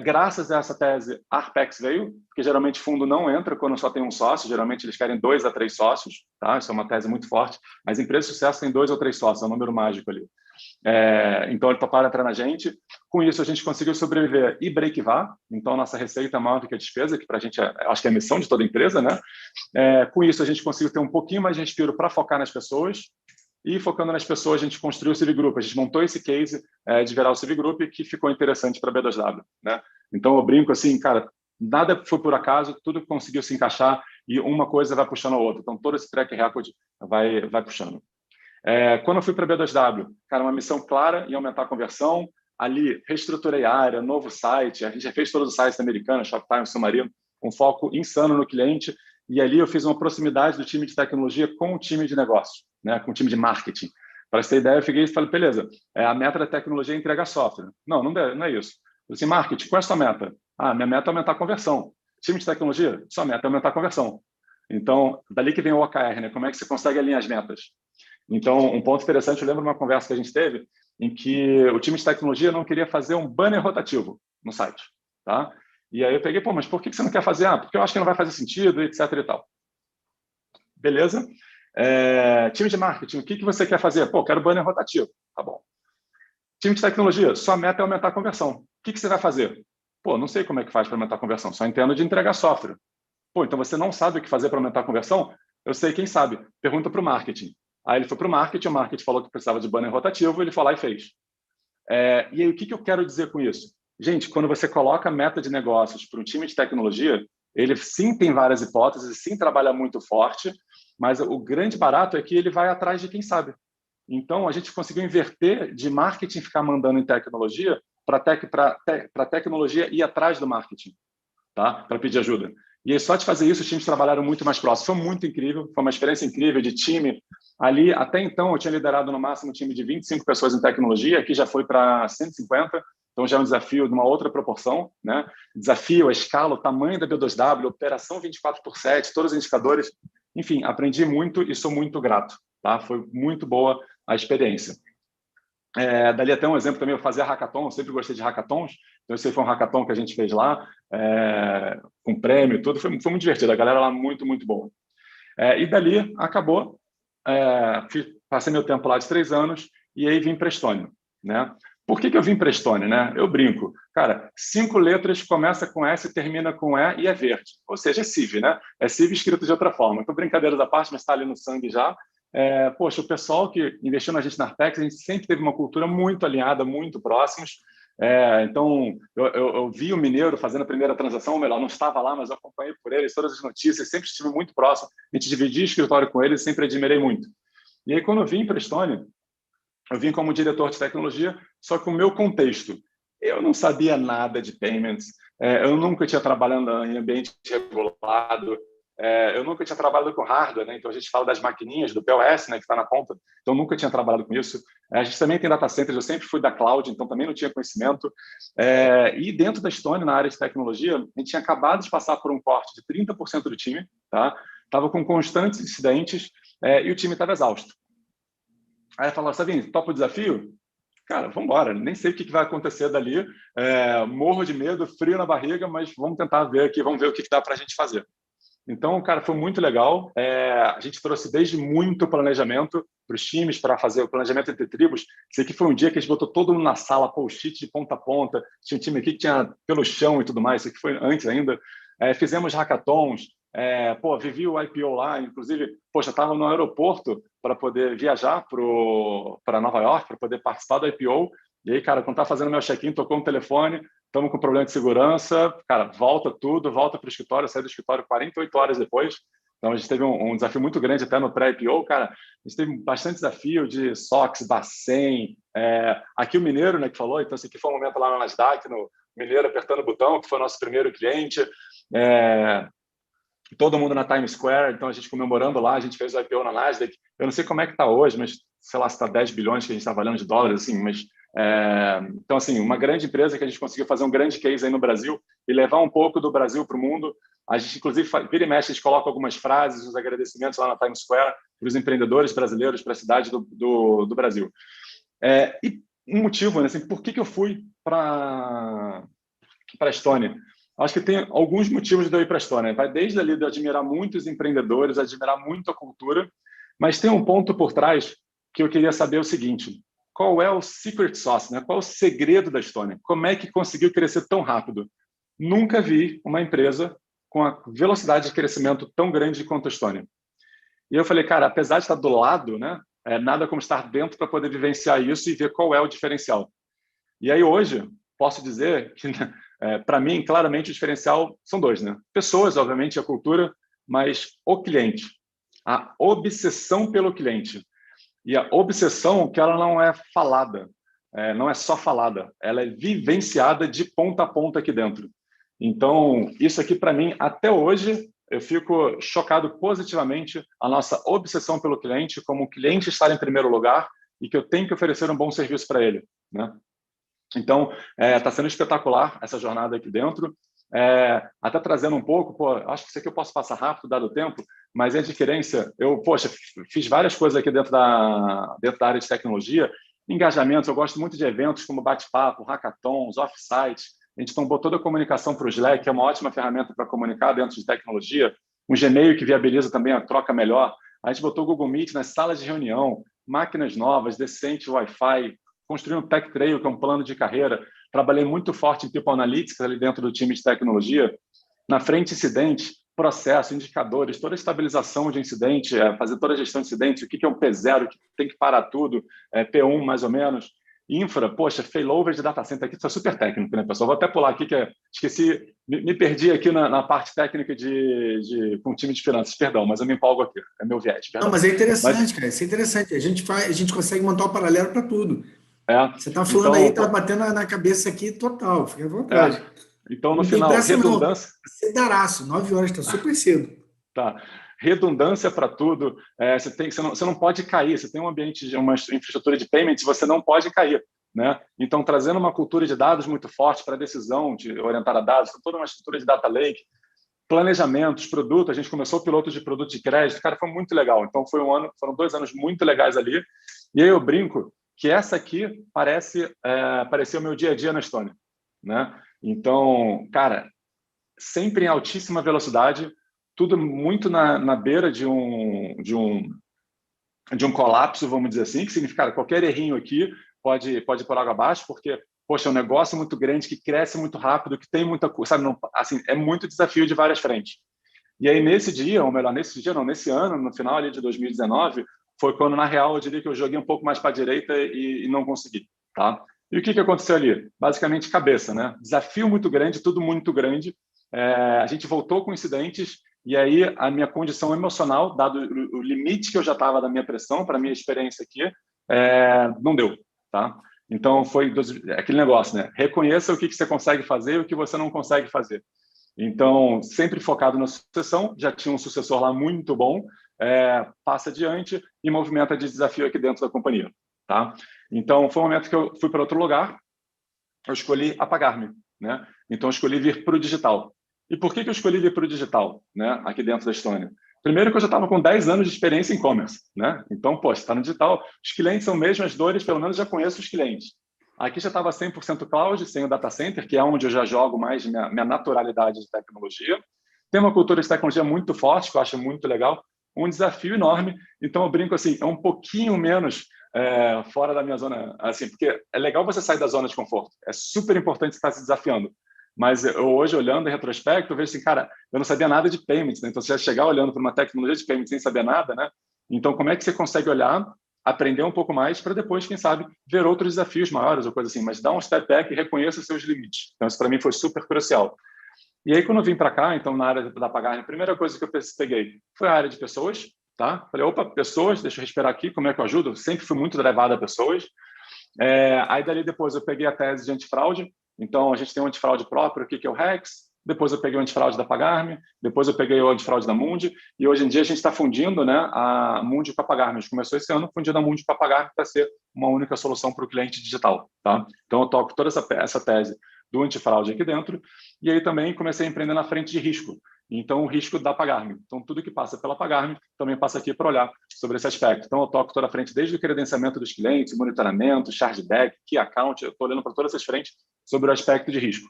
Speaker 4: Graças a essa tese, a Arpex veio, porque geralmente fundo não entra quando só tem um sócio, geralmente eles querem 2 a 3 sócios, tá? Isso é uma tese muito forte. As empresas de sucesso têm 2 ou 3 sócios, é um número mágico ali. Então, ele toparam entrar na gente. Com isso, a gente conseguiu sobreviver e break-var. Então, nossa receita é maior do que a despesa, que para a gente, acho que é a missão de toda empresa, né? Com isso, a gente conseguiu ter um pouquinho mais de respiro para focar nas pessoas. E, focando nas pessoas, a gente construiu o CIV Group. A gente montou esse case de virar o CIV Group, que ficou interessante para a B2W, né? Então, eu brinco assim, cara, nada foi por acaso, tudo conseguiu se encaixar e uma coisa vai puxando a outra. Então, todo esse track record vai puxando. Quando eu fui para a B2W, cara, uma missão clara em aumentar a conversão. Ali, reestruturei a área, novo site, a gente já fez todos os sites da Americana, Shoptime, Submarino, com foco insano no cliente. E ali eu fiz uma proximidade do time de tecnologia com o time de negócio, né, com o time de marketing. Para essa ideia, eu fiquei e falei, beleza, a meta da tecnologia é entregar software. Não é isso. Eu disse, marketing, qual é a sua meta? Minha meta é aumentar a conversão. Time de tecnologia, sua meta é aumentar a conversão. Então, dali que vem o OKR, né? Como é que você consegue alinhar as metas? Então, um ponto interessante, eu lembro de uma conversa que a gente teve em que o time de tecnologia não queria fazer um banner rotativo no site, tá? E aí eu peguei, mas por que você não quer fazer? Porque eu acho que não vai fazer sentido, etc e tal. Beleza? Time de marketing, o que você quer fazer? Quero banner rotativo. Tá bom. Time de tecnologia, sua meta é aumentar a conversão. O que você vai fazer? Não sei como é que faz para aumentar a conversão, só entendo de entregar software. Então você não sabe o que fazer para aumentar a conversão? Eu sei quem sabe. Pergunta para o marketing. Aí ele foi para o marketing falou que precisava de banner rotativo, ele foi lá e fez. E aí, o que eu quero dizer com isso? Gente, quando você coloca meta de negócios para um time de tecnologia, ele sim tem várias hipóteses, sim trabalha muito forte, mas o grande barato é que ele vai atrás de quem sabe. Então, a gente conseguiu inverter de marketing ficar mandando em tecnologia para tecnologia ir atrás do marketing, tá? Para pedir ajuda. E aí, só de fazer isso, os times trabalharam muito mais próximo. Foi muito incrível, foi uma experiência incrível de time. Ali, até então, eu tinha liderado no máximo um time de 25 pessoas em tecnologia, aqui já foi para 150, então já é um desafio de uma outra proporção, né? Desafio, a escala, o tamanho da B2W, operação 24/7, todos os indicadores. Enfim, aprendi muito e sou muito grato, tá? Foi muito boa a experiência. Dali até um exemplo também, eu fazia hackathon, eu sempre gostei de hackathons, então esse aí foi um hackathon que a gente fez lá, com prêmio e tudo, foi muito divertido, a galera lá muito, muito boa. E dali acabou, passei meu tempo lá de 3 anos, e aí vim para a Estônia, né? Por que eu vim para a Estônia, né? Eu brinco, cara, 5 letras, começa com S, termina com E e é verde, ou seja, é CIV, né? É CIV escrito de outra forma. Então, brincadeiras à parte, mas está ali no sangue já. Poxa, o pessoal que investiu na gente na Artex, a gente sempre teve uma cultura muito alinhada, muito próximos. Então, eu vi o Mineiro fazendo a primeira transação, ou melhor, não estava lá, mas eu acompanhei por eles, todas as notícias, sempre estive muito próximo, a gente dividia escritório com eles, sempre admirei muito. E aí, quando eu vim para a Estônia, eu vim como diretor de tecnologia, só que o meu contexto, eu não sabia nada de payments, eu nunca tinha trabalhado em ambiente regulado, eu nunca tinha trabalhado com hardware, né? Então a gente fala das maquininhas, do POS, né, que está na ponta, então nunca tinha trabalhado com isso. A gente também tem data centers, eu sempre fui da cloud, então também não tinha conhecimento. E dentro da Estônia, na área de tecnologia, a gente tinha acabado de passar por um corte de 30% do time, tá? Estava com constantes incidentes e o time estava exausto. Aí eu falava, Savini, topa o desafio? Cara, vamos embora, nem sei o que vai acontecer dali, morro de medo, frio na barriga, mas vamos tentar ver aqui, vamos ver o que dá para a gente fazer. Então, cara, foi muito legal. A gente trouxe desde muito planejamento para os times, para fazer o planejamento entre tribos. Esse aqui foi um dia que a gente botou todo mundo na sala, post-it de ponta a ponta. Tinha um time aqui que tinha pelo chão e tudo mais. Isso aqui foi antes ainda. Fizemos hackathons. Vivi o IPO lá. Inclusive, poxa, estava no aeroporto para poder viajar para Nova York, para poder participar do IPO. E aí, cara, quando estava fazendo meu check-in, tocou um telefone, estamos com problema de segurança, cara, volta tudo, volta para o escritório, sai do escritório 48 horas depois. Então, a gente teve um desafio muito grande até no pré-IPO, cara. A gente teve bastante desafio de SOX, Bacen. Aqui o Mineiro, né, que falou, então esse aqui foi um momento lá na Nasdaq, no Mineiro apertando o botão, que foi o nosso primeiro cliente. Todo mundo na Times Square, então a gente comemorando lá, a gente fez o IPO na Nasdaq. Eu não sei como é que está hoje, mas sei lá se está 10 bilhões que a gente está valendo de dólares, assim, mas... Então, assim, uma grande empresa que a gente conseguiu fazer um grande case aí no Brasil e levar um pouco do Brasil para o mundo. A gente, inclusive, vira e mexe, a gente coloca algumas frases, os agradecimentos lá na Times Square para os empreendedores brasileiros, para a cidade do Brasil. E um motivo, né, assim, por que eu fui para a Estônia? Acho que tem alguns motivos de eu ir para a Estônia. Vai desde ali de eu admirar muito os empreendedores, admirar muito a cultura, mas tem um ponto por trás que eu queria saber o seguinte: qual é o secret sauce, né? Qual é o segredo da Estônia? Como é que conseguiu crescer tão rápido? Nunca vi uma empresa com a velocidade de crescimento tão grande quanto a Estônia. E eu falei, cara, apesar de estar do lado, né, nada como estar dentro para poder vivenciar isso e ver qual é o diferencial. E aí hoje, posso dizer que, para mim, claramente o diferencial são dois, né? Pessoas, obviamente, a cultura, mas o cliente. A obsessão pelo cliente. E a obsessão que ela não é falada, não é só falada, ela é vivenciada de ponta a ponta aqui dentro. Então, isso aqui, para mim, até hoje, eu fico chocado positivamente a nossa obsessão pelo cliente, como o cliente estar em primeiro lugar e que eu tenho que oferecer um bom serviço para ele, né? Então, está sendo espetacular essa jornada aqui dentro. Até trazendo um pouco, acho que isso aqui eu posso passar rápido, dado o tempo, mas em adquirência, eu, fiz várias coisas aqui dentro da área de tecnologia, engajamentos, eu gosto muito de eventos como bate-papo, hackathons, off-site, a gente tombou toda a comunicação para o Slack, que é uma ótima ferramenta para comunicar dentro de tecnologia, um Gmail que viabiliza também a troca melhor, a gente botou o Google Meet nas salas de reunião, máquinas novas, decente Wi-Fi, construindo um Tech Trail, que é um plano de carreira. Trabalhei muito forte em People Analytics ali dentro do time de tecnologia. Na frente, incidente, processo, indicadores, toda a estabilização de incidente, fazer toda a gestão de incidentes, o que é um P0, o que tem que parar tudo, P1 mais ou menos. Infra, failover de data center, aqui isso é super técnico, né, pessoal? Vou até pular aqui, que esqueci, me perdi aqui na parte técnica com o time de finanças, perdão, mas eu me empolgo aqui, é meu viés.
Speaker 1: Não, mas é interessante, cara, isso é interessante. A gente consegue montar um paralelo para tudo. Você está falando então, aí, está batendo na cabeça aqui total, fica à vontade.
Speaker 4: Então, no final, redundância...
Speaker 1: Cedaraço, 9 horas, está super cedo.
Speaker 4: Tá. Redundância para tudo, você não pode cair, você tem um ambiente, uma infraestrutura de payments, você não pode cair, né? Então, trazendo uma cultura de dados muito forte para a decisão de orientar a dados, toda uma estrutura de data lake, planejamentos, produto, a gente começou o piloto de produto de crédito, cara, foi muito legal. Então, foram 2 anos muito legais ali, e aí eu brinco que essa aqui parecia o meu dia a dia na Estônia, né? Então, cara, sempre em altíssima velocidade, tudo muito na beira de um colapso, vamos dizer assim, que significa qualquer errinho aqui pode por água abaixo, porque, poxa, é um negócio muito grande, que cresce muito rápido, que tem muita coisa, sabe? Não, assim, é muito desafio de várias frentes. E aí, nesse ano, no final ali de 2019, foi quando, na real, eu diria que eu joguei um pouco mais para a direita e não consegui, tá? E o que aconteceu ali? Basicamente, cabeça, né? Desafio muito grande, tudo muito grande. A gente voltou com incidentes e aí a minha condição emocional, dado o limite que eu já estava da minha pressão, para a minha experiência aqui, não deu, tá? Então, foi aquele negócio, né? Reconheça o que você consegue fazer e o que você não consegue fazer. Então, sempre focado na sucessão, já tinha um sucessor lá muito bom, passa adiante e movimenta de desafio aqui dentro da companhia, tá? Então, foi um momento que eu fui para outro lugar, eu escolhi apagar-me, né? Então, eu escolhi vir para o digital. E por que eu escolhi vir para o digital, né? Aqui dentro da Estônia? Primeiro que eu já estava com 10 anos de experiência em e-commerce, né? Então, poxa, está no digital, os clientes são mesmo as dores, pelo menos já conheço os clientes. Aqui já estava 100% cloud, sem o data center, que é onde eu já jogo mais minha naturalidade de tecnologia. Tem uma cultura de tecnologia muito forte, que eu acho muito legal, um desafio enorme. Então, eu brinco assim, é um pouquinho menos fora da minha zona, assim, porque é legal você sair da zona de conforto. É super importante você estar se desafiando. Mas eu hoje, olhando em retrospecto, eu vejo assim, cara, eu não sabia nada de payments, né? Então, você já chegar olhando para uma tecnologia de payments sem saber nada, né? Então, como é que você consegue olhar, aprender um pouco mais para depois, quem sabe, ver outros desafios maiores ou coisa assim, mas dá um step back e reconheça os seus limites. Então, isso para mim foi super crucial. E aí, quando eu vim para cá, então, na área da Pagar, a primeira coisa que eu peguei foi a área de pessoas, tá? Falei, opa, pessoas, deixa eu respirar aqui, como é que eu ajudo? Eu sempre fui muito levado a pessoas. Aí, dali, depois, eu peguei a tese de antifraude. Então, a gente tem um antifraude próprio, o que é o Rex. Depois eu peguei o antifraude da Pagar.me, depois eu peguei o antifraude da Mundi, e hoje em dia a gente está fundindo, né, a Mundi com a Pagar.me. A gente começou esse ano fundindo a Mundi com a Pagar.me para ser uma única solução para o cliente digital, tá? Então, eu toco toda essa tese do antifraude aqui dentro, e aí também comecei a empreender na frente de risco. Então, o risco da Pagar.me. Então, tudo que passa pela Pagar.me também passa aqui para olhar sobre esse aspecto. Então, eu toco toda a frente, desde o credenciamento dos clientes, monitoramento, chargeback, key account, eu estou olhando para todas essas frentes sobre o aspecto de risco.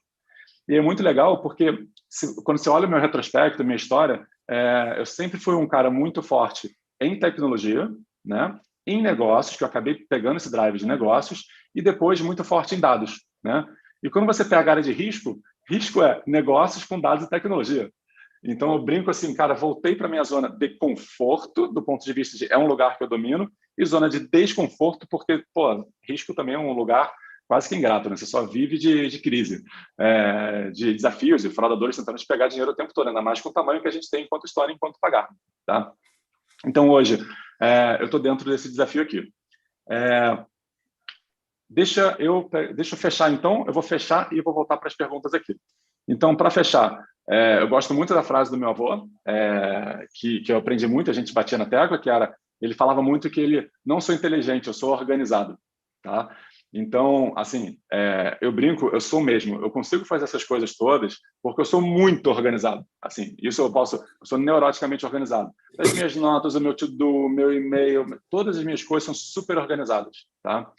Speaker 4: E é muito legal porque, quando você olha o meu retrospecto, a minha história, eu sempre fui um cara muito forte em tecnologia, né? Em negócios, que eu acabei pegando esse drive de negócios, e depois muito forte em dados, né? E quando você pega a área de risco, risco é negócios com dados e tecnologia. Então, eu brinco assim, cara, voltei para a minha zona de conforto, do ponto de vista de é um lugar que eu domino, e zona de desconforto, porque, pô, risco também é um lugar quase que ingrato, né? Você só vive de crise, de desafios e fraudadores tentando te pegar dinheiro o tempo todo, ainda mais com o tamanho que a gente tem enquanto história, enquanto pagar, tá? Então, hoje, eu estou dentro desse desafio aqui. Deixa eu fechar, então. Eu vou fechar e vou voltar para as perguntas aqui. Então, para fechar, eu gosto muito da frase do meu avô, que eu aprendi muito, a gente batia na tecla, que era, ele falava muito que ele, não sou inteligente, eu sou organizado, tá? Então, assim, eu brinco, eu sou mesmo, eu consigo fazer essas coisas todas porque eu sou muito organizado. Assim, isso eu sou neuroticamente organizado. As minhas notas, o meu to-do, meu e-mail, todas as minhas coisas são super organizadas, tá?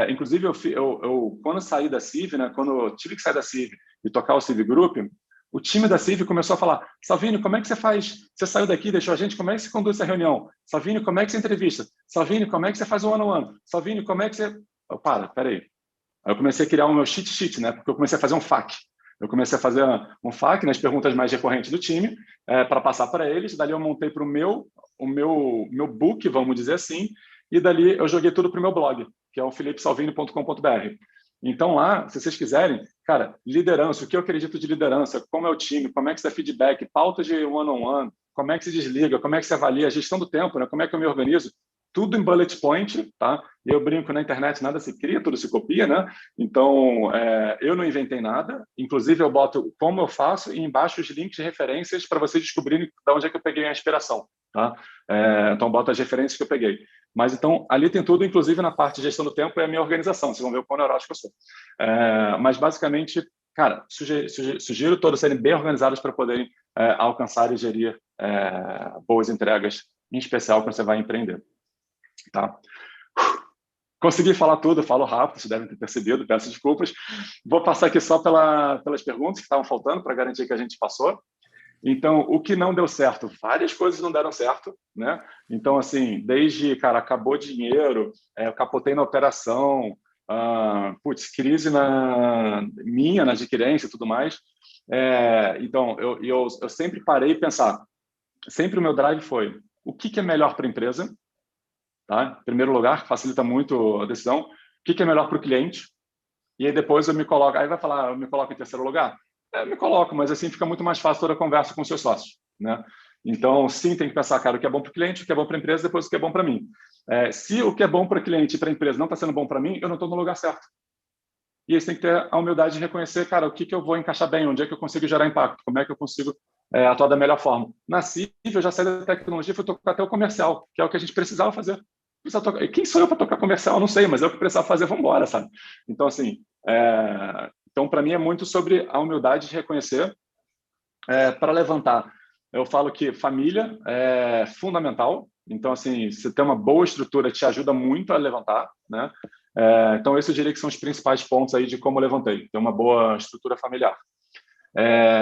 Speaker 4: Inclusive, eu quando saí da CIV, né, quando eu tive que sair da CIV e tocar o CIV Group, o time da CIV começou a falar, Salvini, como é que você faz? Você saiu daqui, deixou a gente, como é que você conduz essa reunião? Salvini, como é que você entrevista? Salvini, como é que você faz o one-on-one? Salvini, como é que você... Peraí. Aí eu comecei a criar o meu cheat sheet, né? Porque eu comecei a fazer um FAQ. Eu comecei a fazer um FAQ nas perguntas mais recorrentes do time, para passar para eles. Dali eu montei para o meu book, vamos dizer assim, e dali eu joguei tudo para o meu blog, que é o philipsalvini.com.br. Então lá, se vocês quiserem, cara, liderança, o que eu acredito de liderança, como é o time, como é que você dá feedback, pautas de one-on-one, como é que se desliga, como é que se avalia a gestão do tempo, né? Como é que eu me organizo, tudo em bullet point, tá? E eu brinco, na internet nada se cria, tudo se copia, né? Então, eu não inventei nada, inclusive eu boto como eu faço e embaixo os links de referências para vocês descobrirem de onde é que eu peguei a inspiração, tá? Então, boto as referências que eu peguei. Mas, então, ali tem tudo, inclusive na parte de gestão do tempo é a minha organização, vocês vão ver o quão neurótico eu sou. Mas, basicamente, cara, sugiro todos serem bem organizados para poderem alcançar e gerir boas entregas, em especial quando você vai empreender. Tá? consegui falar tudo, falo rápido, vocês devem ter percebido, peço desculpas. Vou passar aqui só pelas perguntas que estavam faltando para garantir que a gente passou. Então, o que não deu certo? Várias coisas não deram certo, né? Então, assim, desde, cara, acabou dinheiro, eu capotei na operação, crise na adquirência e tudo mais. Então, eu sempre parei e pensar, sempre o meu drive foi, o que é melhor para a empresa? Tá? Em primeiro lugar, facilita muito a decisão. O que é melhor para o cliente? E aí depois eu me coloco, aí vai falar, eu me coloco em terceiro lugar? Eu me coloco, mas assim fica muito mais fácil toda a conversa com os seus sócios, né? Então, sim, tem que pensar, cara, o que é bom para o cliente, o que é bom para a empresa, depois o que é bom para mim. Se o que é bom para o cliente e para a empresa não está sendo bom para mim, eu não estou no lugar certo. E aí você tem que ter a humildade de reconhecer, cara, o que eu vou encaixar bem, onde é que eu consigo gerar impacto, como é que eu consigo atuar da melhor forma. Na CIV, eu já saí da tecnologia e fui tocar até o comercial, que é o que a gente precisava fazer. Quem sou eu para tocar comercial? Não sei, mas é o que precisava fazer, vamos embora, sabe? Então, assim, então, para mim é muito sobre a humildade de reconhecer para levantar. Eu falo que família é fundamental. Então, assim, você ter uma boa estrutura te ajuda muito a levantar, né? Então, esse eu diria que são os principais pontos aí de como eu levantei. Ter uma boa estrutura familiar.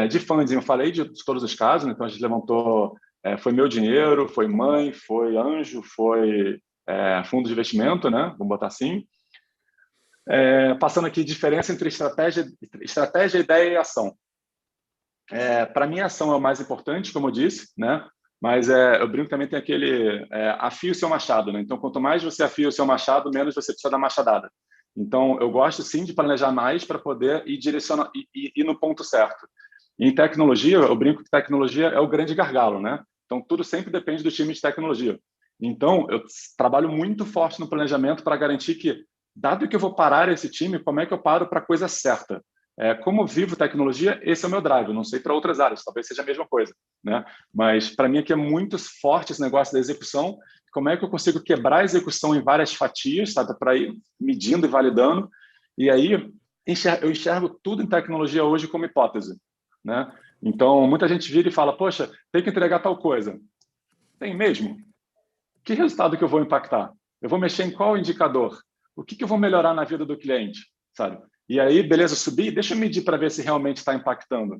Speaker 4: De funding, eu falei de todos os casos, né? Então a gente levantou, foi meu dinheiro, foi mãe, foi anjo, foi fundo de investimento, né? Vamos botar assim. Passando aqui, diferença entre estratégia, ideia e ação. Para mim, a ação é o mais importante, como eu disse, né? Mas eu brinco também, tem aquele afia o seu machado, né? Então, quanto mais você afia o seu machado, menos você precisa dar machadada. Então, eu gosto sim de planejar mais para poder ir no ponto certo. Em tecnologia, eu brinco que tecnologia é o grande gargalo, né? Então, tudo sempre depende do time de tecnologia. Então, eu trabalho muito forte no planejamento para garantir que, dado que eu vou parar esse time, como é que eu paro para a coisa certa? Como eu vivo tecnologia, esse é o meu drive. Eu não sei para outras áreas, talvez seja a mesma coisa, né? Mas, para mim, aqui é muito forte esse negócio da execução. Como é que eu consigo quebrar a execução em várias fatias, sabe, para ir medindo e validando? E aí eu enxergo tudo em tecnologia hoje como hipótese, né? Então, muita gente vira e fala, poxa, tem que entregar tal coisa. Tem mesmo? Que resultado que eu vou impactar? Eu vou mexer em qual indicador? O que eu vou melhorar na vida do cliente, sabe? E aí, beleza, subir, deixa eu medir para ver se realmente está impactando.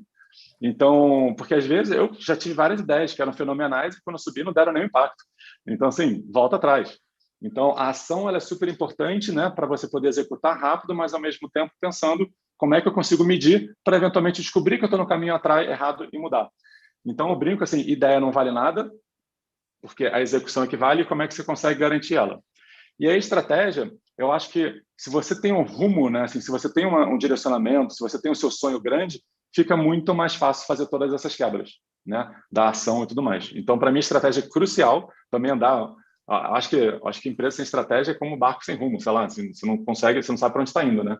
Speaker 4: Então, porque às vezes eu já tive várias ideias que eram fenomenais e quando eu subi não deram nenhum impacto. Então, assim, volta atrás. Então, a ação ela é super importante, né, para você poder executar rápido, mas ao mesmo tempo pensando como é que eu consigo medir para eventualmente descobrir que eu estou no caminho atrás errado e mudar. Então, eu brinco assim, ideia não vale nada, porque a execução é que vale e como é que você consegue garantir ela. E a estratégia, eu acho que se você tem um rumo, né, assim, se você tem um direcionamento, se você tem o seu sonho grande, fica muito mais fácil fazer todas essas quebras, né, da ação e tudo mais. Então, para mim, estratégia é crucial. Também andar, acho que empresa sem estratégia é como um barco sem rumo, sei lá, assim, você não consegue, você não sabe para onde está indo, né?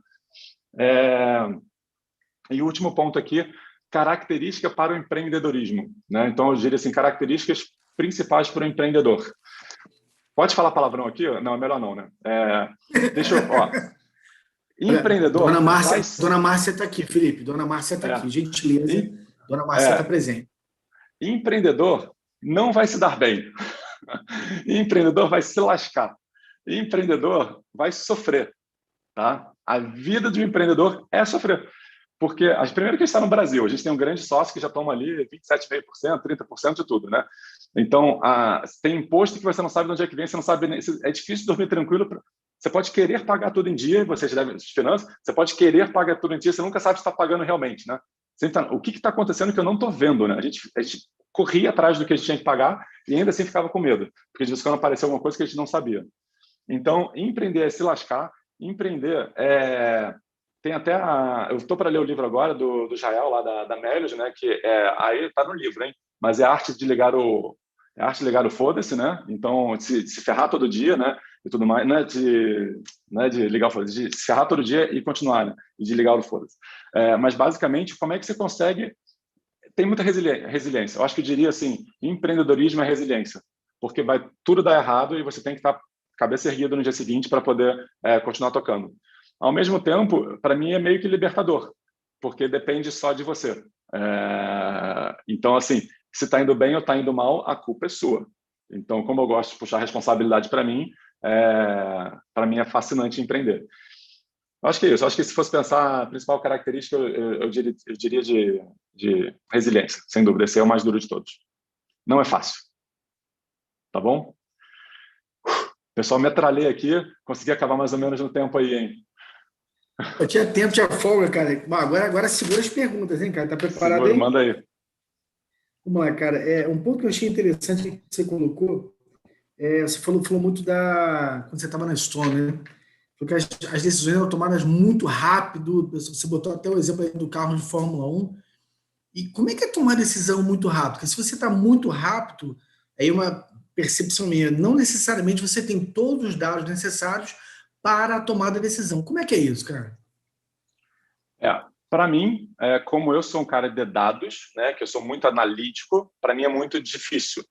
Speaker 4: E o último ponto aqui, característica para o empreendedorismo, né? Então, eu diria assim, características principais para o empreendedor. Pode falar palavrão aqui? Não, é melhor não, né? Deixa eu... Empreendedor...
Speaker 1: Dona Márcia está aqui, Felipe. Dona Márcia está aqui. Gentileza. Dona Márcia está presente.
Speaker 4: Empreendedor não vai se dar bem. Empreendedor vai se lascar. Empreendedor vai sofrer. Tá? A vida de um empreendedor é sofrer. Porque, primeiro que a gente está no Brasil, a gente tem um grande sócio que já toma ali 27,5%, 30% de tudo, né? Então, tem imposto que você não sabe de onde é que vem, você não sabe, é difícil dormir tranquilo. Você pode querer pagar tudo em dia, você já deve finanças, você pode querer pagar tudo em dia, você nunca sabe se está pagando realmente, né? O que está acontecendo que eu não estou vendo, né? A gente corria atrás do que a gente tinha que pagar e ainda assim ficava com medo, porque de vez em quando apareceu alguma coisa que a gente não sabia. Então, empreender é se lascar, empreender tem até eu estou para ler o livro agora do Jael, lá da Melius, né? Que aí está no livro, hein? Mas é a arte de ligar o foda-se, né? Então, se ferrar todo dia, né? E tudo mais, não é de ligar o foda-se, de se ferrar todo dia e continuar, né? E de ligar o foda-se. Mas, basicamente, como é que você consegue... Tem muita resiliência. Eu acho que eu diria assim, empreendedorismo é resiliência, porque vai tudo dar errado e você tem que estar cabeça erguida no dia seguinte para poder continuar tocando. Ao mesmo tempo, para mim é meio que libertador, porque depende só de você. Então, assim, se está indo bem ou está indo mal, a culpa é sua. Então, como eu gosto de puxar a responsabilidade para mim, para mim é fascinante empreender. Eu acho que é isso. Eu acho que se fosse pensar a principal característica, eu diria de resiliência, sem dúvida. Esse é o mais duro de todos. Não é fácil. Tá bom? O pessoal metralhei aqui, consegui acabar mais ou menos no tempo aí, hein?
Speaker 1: Eu tinha tempo, tinha folga, cara. Bom, agora segura as perguntas, hein, cara? Tá preparado
Speaker 4: Segura,
Speaker 1: aí?
Speaker 4: manda aí.
Speaker 1: Vamos lá, cara. Um ponto que eu achei interessante que você colocou, você falou muito quando você estava na Stone, né? Porque as decisões eram tomadas muito rápido. Você botou até o exemplo aí do carro de Fórmula 1. E como é que é tomar decisão muito rápido? Porque se você está muito rápido, aí uma percepção minha, não necessariamente você tem todos os dados necessários para a tomada de decisão. Como é que é isso, cara?
Speaker 4: Para mim, como eu sou um cara de dados, né, que eu sou muito analítico, para mim é muito difícil.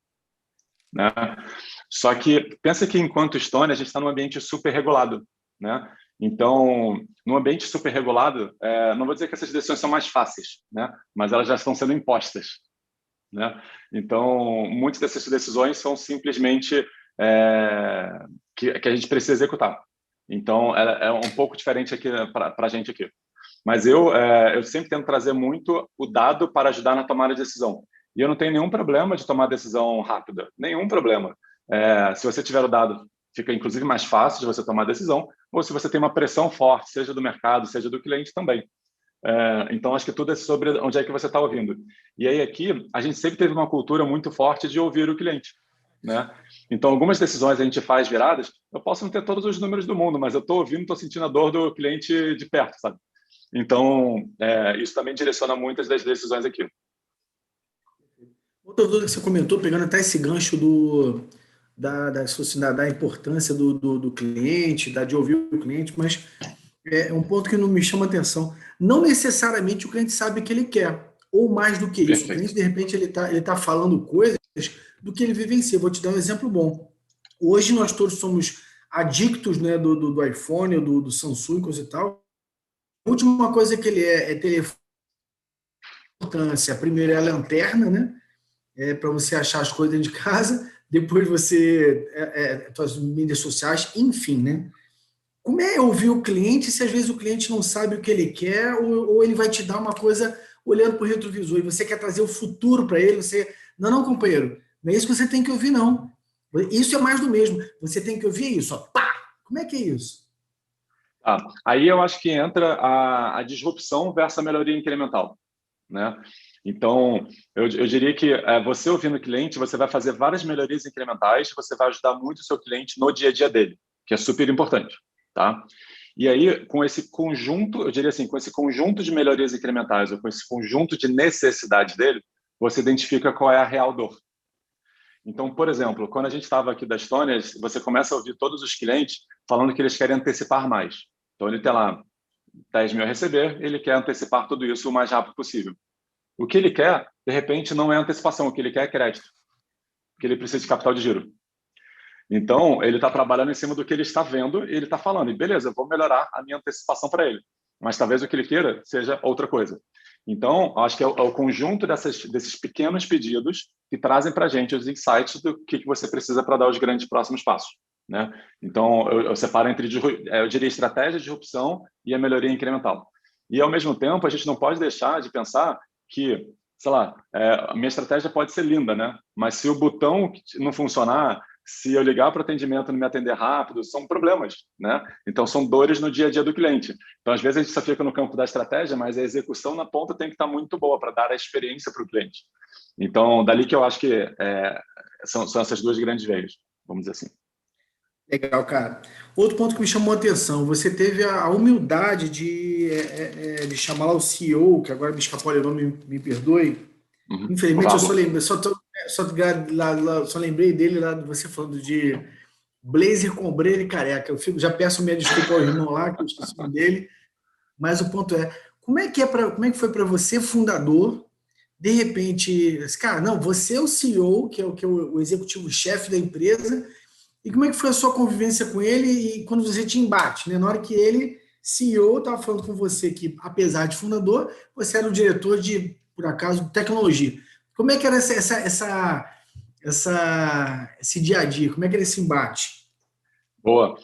Speaker 4: Né? Só que pensa que enquanto Stone a gente está num ambiente super regulado, né? Então, num ambiente super regulado, não vou dizer que essas decisões são mais fáceis, né? Mas elas já estão sendo impostas, né? Então, muitas dessas decisões são simplesmente que a gente precisa executar. Então, é um pouco diferente aqui para a gente aqui. Mas eu sempre tento trazer muito o dado para ajudar na tomada de decisão. E eu não tenho nenhum problema de tomar decisão rápida, nenhum problema. Se você tiver o dado, fica inclusive mais fácil de você tomar decisão, ou se você tem uma pressão forte, seja do mercado, seja do cliente também. Então, acho que tudo é sobre onde é que você está ouvindo. E aí aqui, a gente sempre teve uma cultura muito forte de ouvir o cliente. Né? Então, algumas decisões a gente faz viradas, eu posso não ter todos os números do mundo, mas eu estou ouvindo, estou sentindo a dor do cliente de perto, sabe? Então, isso também direciona muitas das decisões aqui.
Speaker 1: Outra dúvida que você comentou, pegando até esse gancho da importância do cliente, de ouvir o cliente, mas é um ponto que não me chama atenção. Não necessariamente o cliente sabe o que ele quer, ou mais do que isso.
Speaker 4: Perfeito.
Speaker 1: O cliente, de repente, ele tá falando coisas do que ele vivencia. Vou te dar um exemplo bom. Hoje nós todos somos adictos, né, do iPhone, do Samsung, coisa e tal. A última coisa que ele é telefone. Primeiro é a lanterna, né? Para você achar as coisas dentro de casa. Depois você suas mídias sociais, enfim, né? Como é ouvir o cliente se às vezes o cliente não sabe o que ele quer ou ele vai te dar uma coisa olhando para o retrovisor e você quer trazer o futuro para ele, não, companheiro, não é isso que você tem que ouvir, não. Isso é mais do mesmo. Você tem que ouvir isso, ó, pá! Como é que é isso?
Speaker 4: Aí eu acho que entra a disrupção versus a melhoria incremental, né? Então, eu diria que você ouvindo o cliente, você vai fazer várias melhorias incrementais, você vai ajudar muito o seu cliente no dia a dia dele, que é super importante, tá? E aí, com esse conjunto, eu diria assim, com esse conjunto de melhorias incrementais ou com esse conjunto de necessidades dele, você identifica qual é a real dor. Então, por exemplo, quando a gente estava aqui da Estônia, você começa a ouvir todos os clientes falando que eles querem antecipar mais. Então, ele tem lá 10 mil a receber, ele quer antecipar tudo isso o mais rápido possível. O que ele quer, de repente, não é antecipação, o que ele quer é crédito, porque ele precisa de capital de giro. Então, ele está trabalhando em cima do que ele está vendo e ele está falando, e beleza, eu vou melhorar a minha antecipação para ele, mas talvez o que ele queira seja outra coisa. Então, acho que é o conjunto desses pequenos pedidos que trazem para a gente os insights do que você precisa para dar os grandes próximos passos. Né? Então, eu separo entre, eu diria, estratégia de disrupção e a melhoria incremental. E, ao mesmo tempo, a gente não pode deixar de pensar que, sei lá, a minha estratégia pode ser linda, né? Mas se o botão não funcionar, se eu ligar para o atendimento e não me atender rápido, são problemas, né? Então, são dores no dia a dia do cliente. Então, às vezes, a gente só fica no campo da estratégia, mas a execução na ponta tem que estar muito boa para dar a experiência para o cliente. Então, dali que eu acho que são essas duas grandes veias, vamos dizer assim.
Speaker 1: Legal, cara. Outro ponto que me chamou a atenção, você teve a humildade de chamar lá o CEO, que agora me escapou o nome, me perdoe. Infelizmente, eu só lembrei dele lá, você falando de blazer com ombreira e careca. Já peço minha desculpa ao irmão lá, que eu esqueci o nome dele. Mas o ponto como é que foi para você, fundador, de repente, cara, não, você é o CEO, que é o executivo-chefe da empresa. E como é que foi a sua convivência com ele e quando você te embate, né? Na hora que ele, CEO, estava falando com você que, apesar de fundador, você era o diretor de, por acaso, tecnologia. Como é que era esse dia a dia? Como é que era esse embate?
Speaker 4: Boa.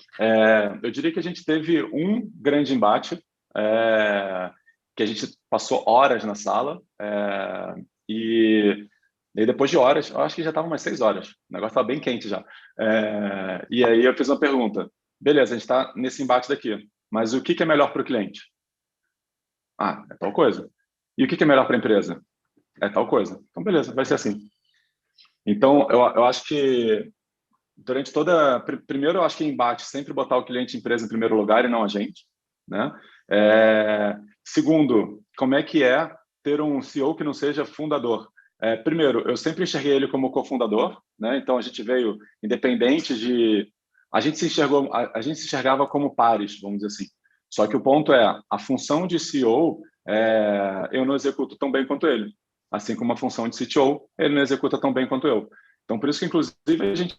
Speaker 4: Eu diria que a gente teve um grande embate, que a gente passou horas na sala, e aí depois de horas, eu acho que já estava umas 6 horas, o negócio estava bem quente já. E aí eu fiz uma pergunta. Beleza, a gente está nesse embate daqui, mas o que é melhor para o cliente? Ah, é tal coisa. E o que é melhor para a empresa? É tal coisa. Então, beleza, vai ser assim. Então, eu acho que durante toda... Primeiro, eu acho que embate sempre botar o cliente e a empresa em primeiro lugar e não a gente, né? Segundo, como é que é ter um CEO que não seja fundador? Primeiro, eu sempre enxerguei ele como cofundador, né? Então, a gente veio independente de... A gente se enxergava como pares, vamos dizer assim. Só que o ponto é, a função de CEO, eu não executo tão bem quanto ele. Assim como a função de CTO, ele não executa tão bem quanto eu. Então, por isso que, inclusive, a gente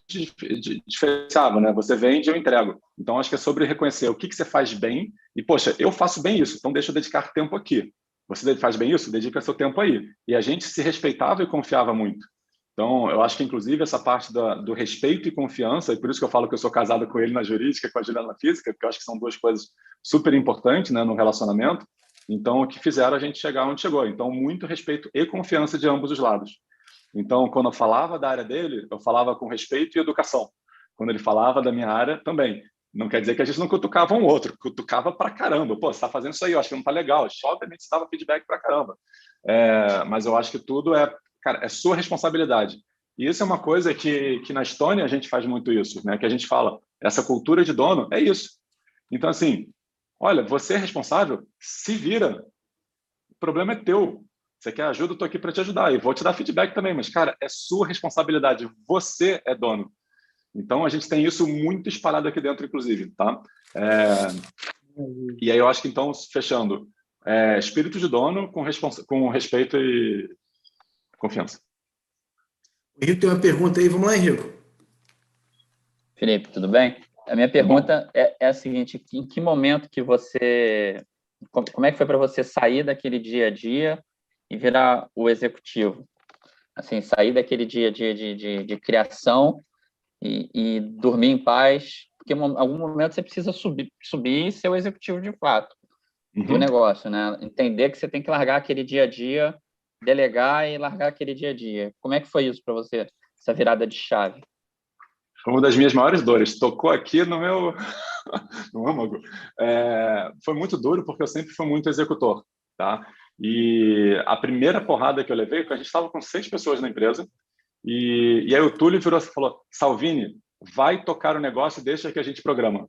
Speaker 4: diferenciava, né? Você vende, eu entrego. Então, acho que é sobre reconhecer o que você faz bem e, poxa, eu faço bem isso, então deixa eu dedicar tempo aqui. Você faz bem isso? Dedica seu tempo aí. E a gente se respeitava e confiava muito. Então, eu acho que, inclusive, essa parte do respeito e confiança, e por isso que eu falo que eu sou casado com ele na jurídica, com a Juliana na física, porque eu acho que são duas coisas super importantes, né, no relacionamento. Então, o que fizeram a gente chegar onde chegou. Então, muito respeito e confiança de ambos os lados. Então, quando eu falava da área dele, eu falava com respeito e educação. Quando ele falava da minha área, também. Não quer dizer que a gente não cutucava um outro, cutucava pra caramba. Pô, você tá fazendo isso aí, eu acho que não tá legal. Obviamente, você dava feedback pra caramba. Mas eu acho que tudo cara, é sua responsabilidade. E isso é uma coisa que na Estônia a gente faz muito isso, né? Que a gente fala, essa cultura de dono é isso. Então, assim, olha, você é responsável, se vira. O problema é teu. Você quer ajuda, eu estou aqui para te ajudar. E vou te dar feedback também, mas, cara, é sua responsabilidade. Você é dono. Então, a gente tem isso muito espalhado aqui dentro, inclusive, tá? E aí eu acho que, então, fechando, espírito de dono com respeito e confiança.
Speaker 1: O Henrique tem uma pergunta aí. Vamos lá, Henrique.
Speaker 6: Felipe, tudo bem? A minha pergunta é a seguinte: em que momento que você... Como é que foi para você sair daquele dia a dia e virar o executivo? Assim, sair daquele dia a dia de criação e dormir em paz, porque em algum momento você precisa subir e ser o executivo de fato do negócio, né? Entender que você tem que largar aquele dia a dia, delegar e largar aquele dia a dia. Como é que foi isso para você, essa virada de chave?
Speaker 4: Foi uma das minhas maiores dores. Tocou aqui no meu no âmago. Foi muito duro porque eu sempre fui muito executor, tá? E a primeira porrada que eu levei, a gente estava com 6 pessoas na empresa, e aí o Túlio virou e falou: Salvini, vai tocar o negócio, deixa que a gente programa.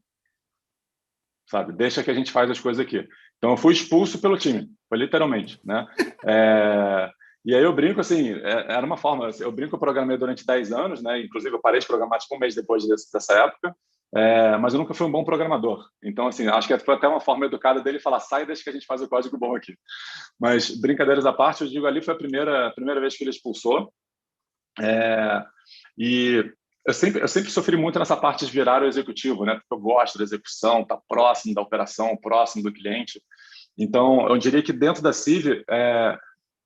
Speaker 4: Sabe? Deixa que a gente faz as coisas aqui. Então eu fui expulso pelo time, foi literalmente, né? E aí eu brinco assim, era uma forma, eu brinco, eu programei durante 10 anos, né? Inclusive eu parei de programar tipo um mês depois dessa época, mas eu nunca fui um bom programador. Então, assim, acho que foi até uma forma educada dele falar: sai, deixa que a gente faz o código bom aqui. Mas, brincadeiras à parte, eu digo, ali foi a primeira vez que ele expulsou. E eu sempre sofri muito nessa parte de virar o executivo, né? Porque eu gosto da execução, tá próximo da operação, próximo do cliente. Então, eu diria que dentro da CIV,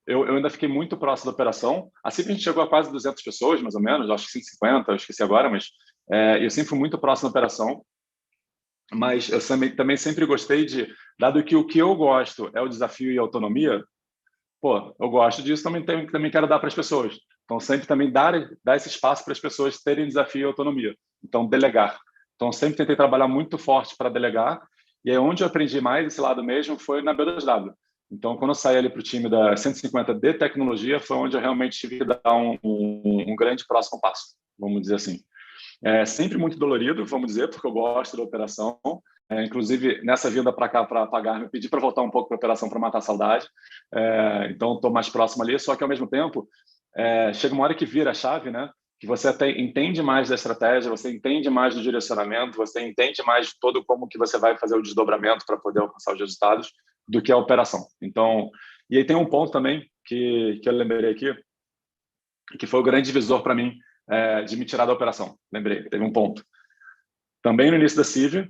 Speaker 4: eu ainda fiquei muito próximo da operação. A CIV a gente chegou a quase 200 pessoas, mais ou menos, acho que 150, eu esqueci agora, mas eu sempre fui muito próximo da operação. Mas eu também sempre gostei dado que o que eu gosto é o desafio e a autonomia, pô, eu gosto disso, também quero dar para as pessoas. Então, sempre também dar esse espaço para as pessoas terem desafio e autonomia. Então, delegar. Então, sempre tentei trabalhar muito forte para delegar. E aí, onde eu aprendi mais esse lado mesmo foi na B2W. Então, quando eu saí ali para o time da 150 de tecnologia, foi onde eu realmente tive que dar um grande próximo passo, vamos dizer assim. Sempre muito dolorido, vamos dizer, porque eu gosto da operação. Inclusive, nessa vinda para cá, para pagar, me pedi para voltar um pouco para a operação para matar a saudade. Então, estou mais próximo ali, só que, ao mesmo tempo, chega uma hora que vira a chave, né? Que você até entende mais da estratégia, você entende mais do direcionamento, você entende mais de todo como que você vai fazer o desdobramento para poder alcançar os resultados do que a operação. Então, e aí tem um ponto também que eu lembrei aqui, que foi o grande divisor para mim de me tirar da operação. Lembrei, teve um ponto. Também no início da CIV,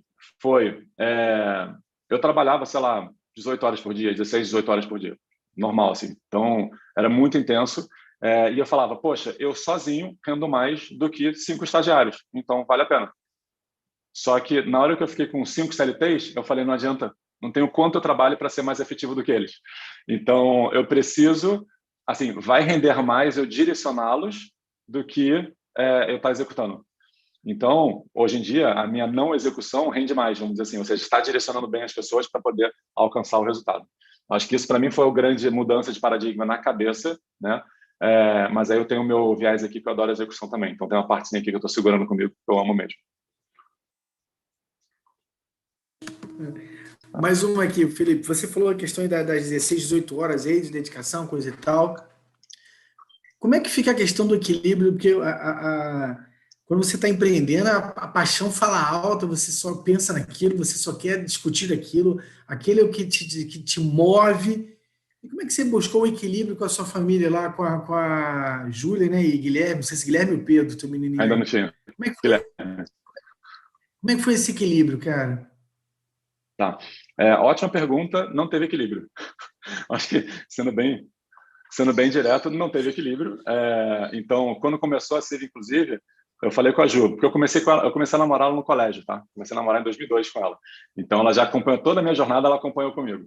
Speaker 4: eu trabalhava, sei lá, 18 horas por dia, 16, 18 horas por dia. Normal, assim. Então, era muito intenso. E eu falava, poxa, eu sozinho rendo mais do que 5 estagiários. Então, vale a pena. Só que na hora que eu fiquei com 5 CLTs, eu falei, não adianta, não tenho quanto eu trabalho para ser mais efetivo do que eles. Então, eu preciso, assim, vai render mais eu direcioná-los do que eu estar executando. Então, hoje em dia, a minha não execução rende mais, vamos dizer assim, ou seja, está direcionando bem as pessoas para poder alcançar o resultado. Acho que isso, para mim, foi a grande mudança de paradigma na cabeça, né? Mas aí eu tenho o meu viés aqui, que eu adoro execução também. Então, tem uma partezinha aqui que eu estou segurando comigo, que eu amo mesmo.
Speaker 1: Mais uma aqui, Felipe. Você falou a questão das 16, 18 horas aí de dedicação, coisa e tal. Como é que fica a questão do equilíbrio? Porque quando você está empreendendo, a paixão fala alta, você só pensa naquilo, você só quer discutir aquilo, aquele é o que te move. E como é que você buscou o equilíbrio com a sua família lá, com a Júlia, né, e Guilherme, não sei se Guilherme ou Pedro, teu menininho.
Speaker 4: Ainda não tinha.
Speaker 1: Como é que foi esse equilíbrio, cara?
Speaker 4: Tá. Ótima pergunta. Não teve equilíbrio. Acho que, sendo bem direto, não teve equilíbrio. Então, quando começou a ser, inclusive, eu falei com a Ju, porque eu comecei a namorar ela no colégio, tá? Comecei a namorar em 2002 com ela. Então, ela já acompanhou toda a minha jornada, ela acompanhou comigo.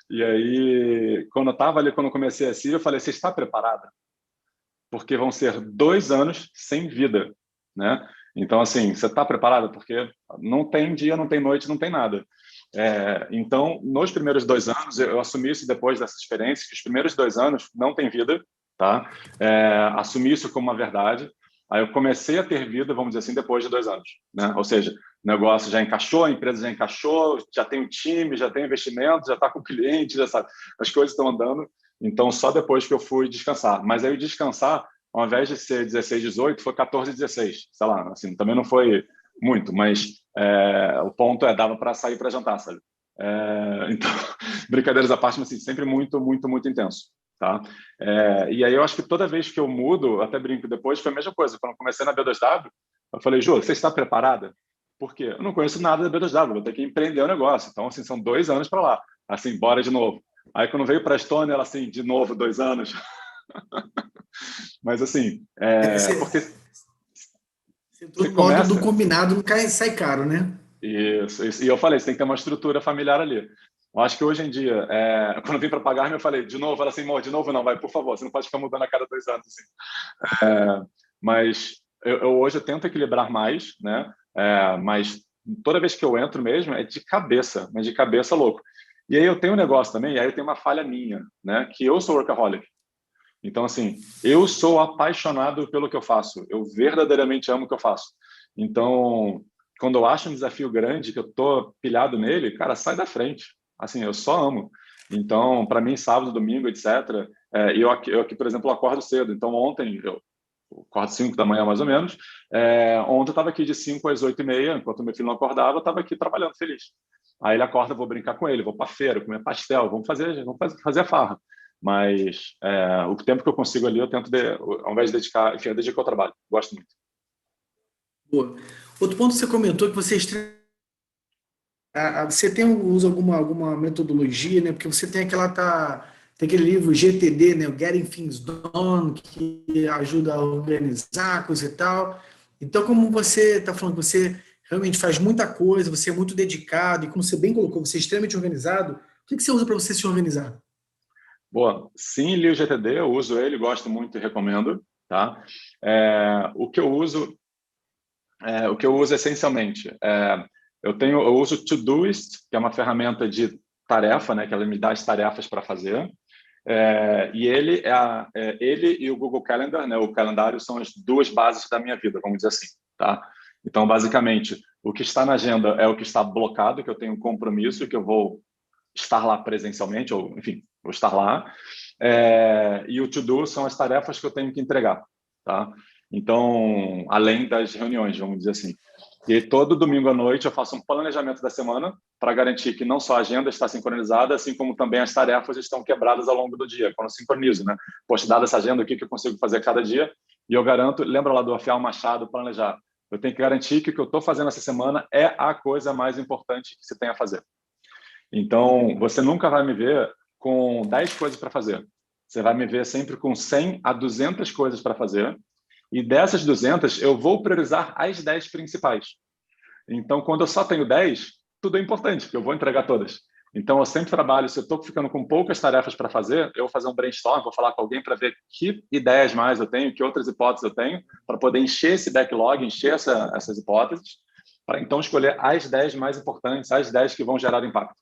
Speaker 4: E aí, quando eu estava ali, quando eu comecei assim, eu falei, você está preparada? Porque vão ser 2 anos sem vida, né? Então, assim, você está preparada? Porque não tem dia, não tem noite, não tem nada. Então, nos primeiros 2 anos, eu assumi isso depois dessa experiência, que os primeiros 2 anos não tem vida, tá? Assumi isso como uma verdade. Aí eu comecei a ter vida, vamos dizer assim, depois de 2 anos, né? Ou seja, o negócio já encaixou, a empresa já encaixou, já tem um time, já tem investimento, já está com cliente, já sabe, as coisas estão andando. Então, só depois que eu fui descansar. Mas aí o descansar, ao invés de ser 16, 18, foi 14, 16. Sei lá, assim, também não foi muito, mas o ponto dava para sair para jantar, sabe? Então, brincadeiras à parte, mas assim, sempre muito, muito, muito intenso. Tá? E aí eu acho que toda vez que eu mudo, até brinco depois, foi a mesma coisa. Quando eu comecei na B2W, eu falei, Ju, você está preparada? Por quê? Eu não conheço nada da B2W, vou ter que empreender o negócio. Então, assim, são 2 anos para lá. Assim, bora de novo. Aí, quando veio para a Estônia, ela assim, de novo, 2 anos. Mas, assim, porque...
Speaker 1: Todo modo do combinado não sai caro, né?
Speaker 4: Isso. E eu falei, você tem que ter uma estrutura familiar ali. Eu acho que hoje em dia, quando eu vim para pagar, eu falei, de novo, ela assim, de novo não, vai, por favor, você não pode ficar mudando a cada 2 anos. Assim. Mas hoje eu tento equilibrar mais, né? Mas toda vez que eu entro mesmo, é de cabeça, mas de cabeça louco. E aí eu tenho um negócio também, e aí eu tenho uma falha minha, né? Que eu sou workaholic. Então, assim, eu sou apaixonado pelo que eu faço. Eu verdadeiramente amo o que eu faço. Então, quando eu acho um desafio grande, que eu tô pilhado nele, cara, sai da frente. Assim, eu só amo. Então, para mim, sábado, domingo, etc. Eu aqui, por exemplo, acordo cedo. Então, ontem, eu acordo 5 da manhã, mais ou menos. Ontem eu estava aqui de 5 às 8h30, enquanto meu filho não acordava, eu estava aqui trabalhando feliz. Aí ele acorda, vou brincar com ele, vou para a feira, comer pastel, vamos fazer a farra. Mas o tempo que eu consigo ali, eu tento, ao invés de dedicar, enfim, eu dedico ao trabalho. Gosto muito.
Speaker 1: Boa. Outro ponto que você comentou que você você usa alguma metodologia, né? Porque você tem tem aquele livro GTD, né? O Getting Things Done, que ajuda a organizar coisa e tal. Então, como você está falando que você realmente faz muita coisa, você é muito dedicado, e como você bem colocou, você é extremamente organizado, o que você usa para você se organizar?
Speaker 4: Boa. Sim, li o GTD, eu uso ele, gosto muito e recomendo. Tá? O que eu uso essencialmente, eu uso Todoist, que é uma ferramenta de tarefa, né, que ela me dá as tarefas para fazer. E ele e o Google Calendar, né, o calendário, são as 2 bases da minha vida, vamos dizer assim. Tá? Então, basicamente, o que está na agenda é o que está blocado, que eu tenho um compromisso, que eu vou estar lá presencialmente, ou, enfim, vou estar lá. E o To-Do são as tarefas que eu tenho que entregar. Tá? Então, além das reuniões, vamos dizer assim. E todo domingo à noite eu faço um planejamento da semana para garantir que não só a agenda está sincronizada, assim como também as tarefas estão quebradas ao longo do dia, quando eu sincronizo, né? Poxa, dada essa agenda, o que eu consigo fazer cada dia? E eu garanto, lembra lá do Afiar o Machado, planejar. Eu tenho que garantir que o que eu estou fazendo essa semana é a coisa mais importante que se tem a fazer. Então, você nunca vai me ver com 10 coisas para fazer. Você vai me ver sempre com 100 a 200 coisas para fazer. E dessas 200, eu vou priorizar as 10 principais. Então, quando eu só tenho 10, tudo é importante, porque eu vou entregar todas. Então, eu sempre trabalho, se eu estou ficando com poucas tarefas para fazer, eu vou fazer um brainstorm, vou falar com alguém para ver que ideias mais eu tenho, que outras hipóteses eu tenho, para poder encher esse backlog, encher essas hipóteses, para então escolher as 10 mais importantes, as 10 que vão gerar impacto.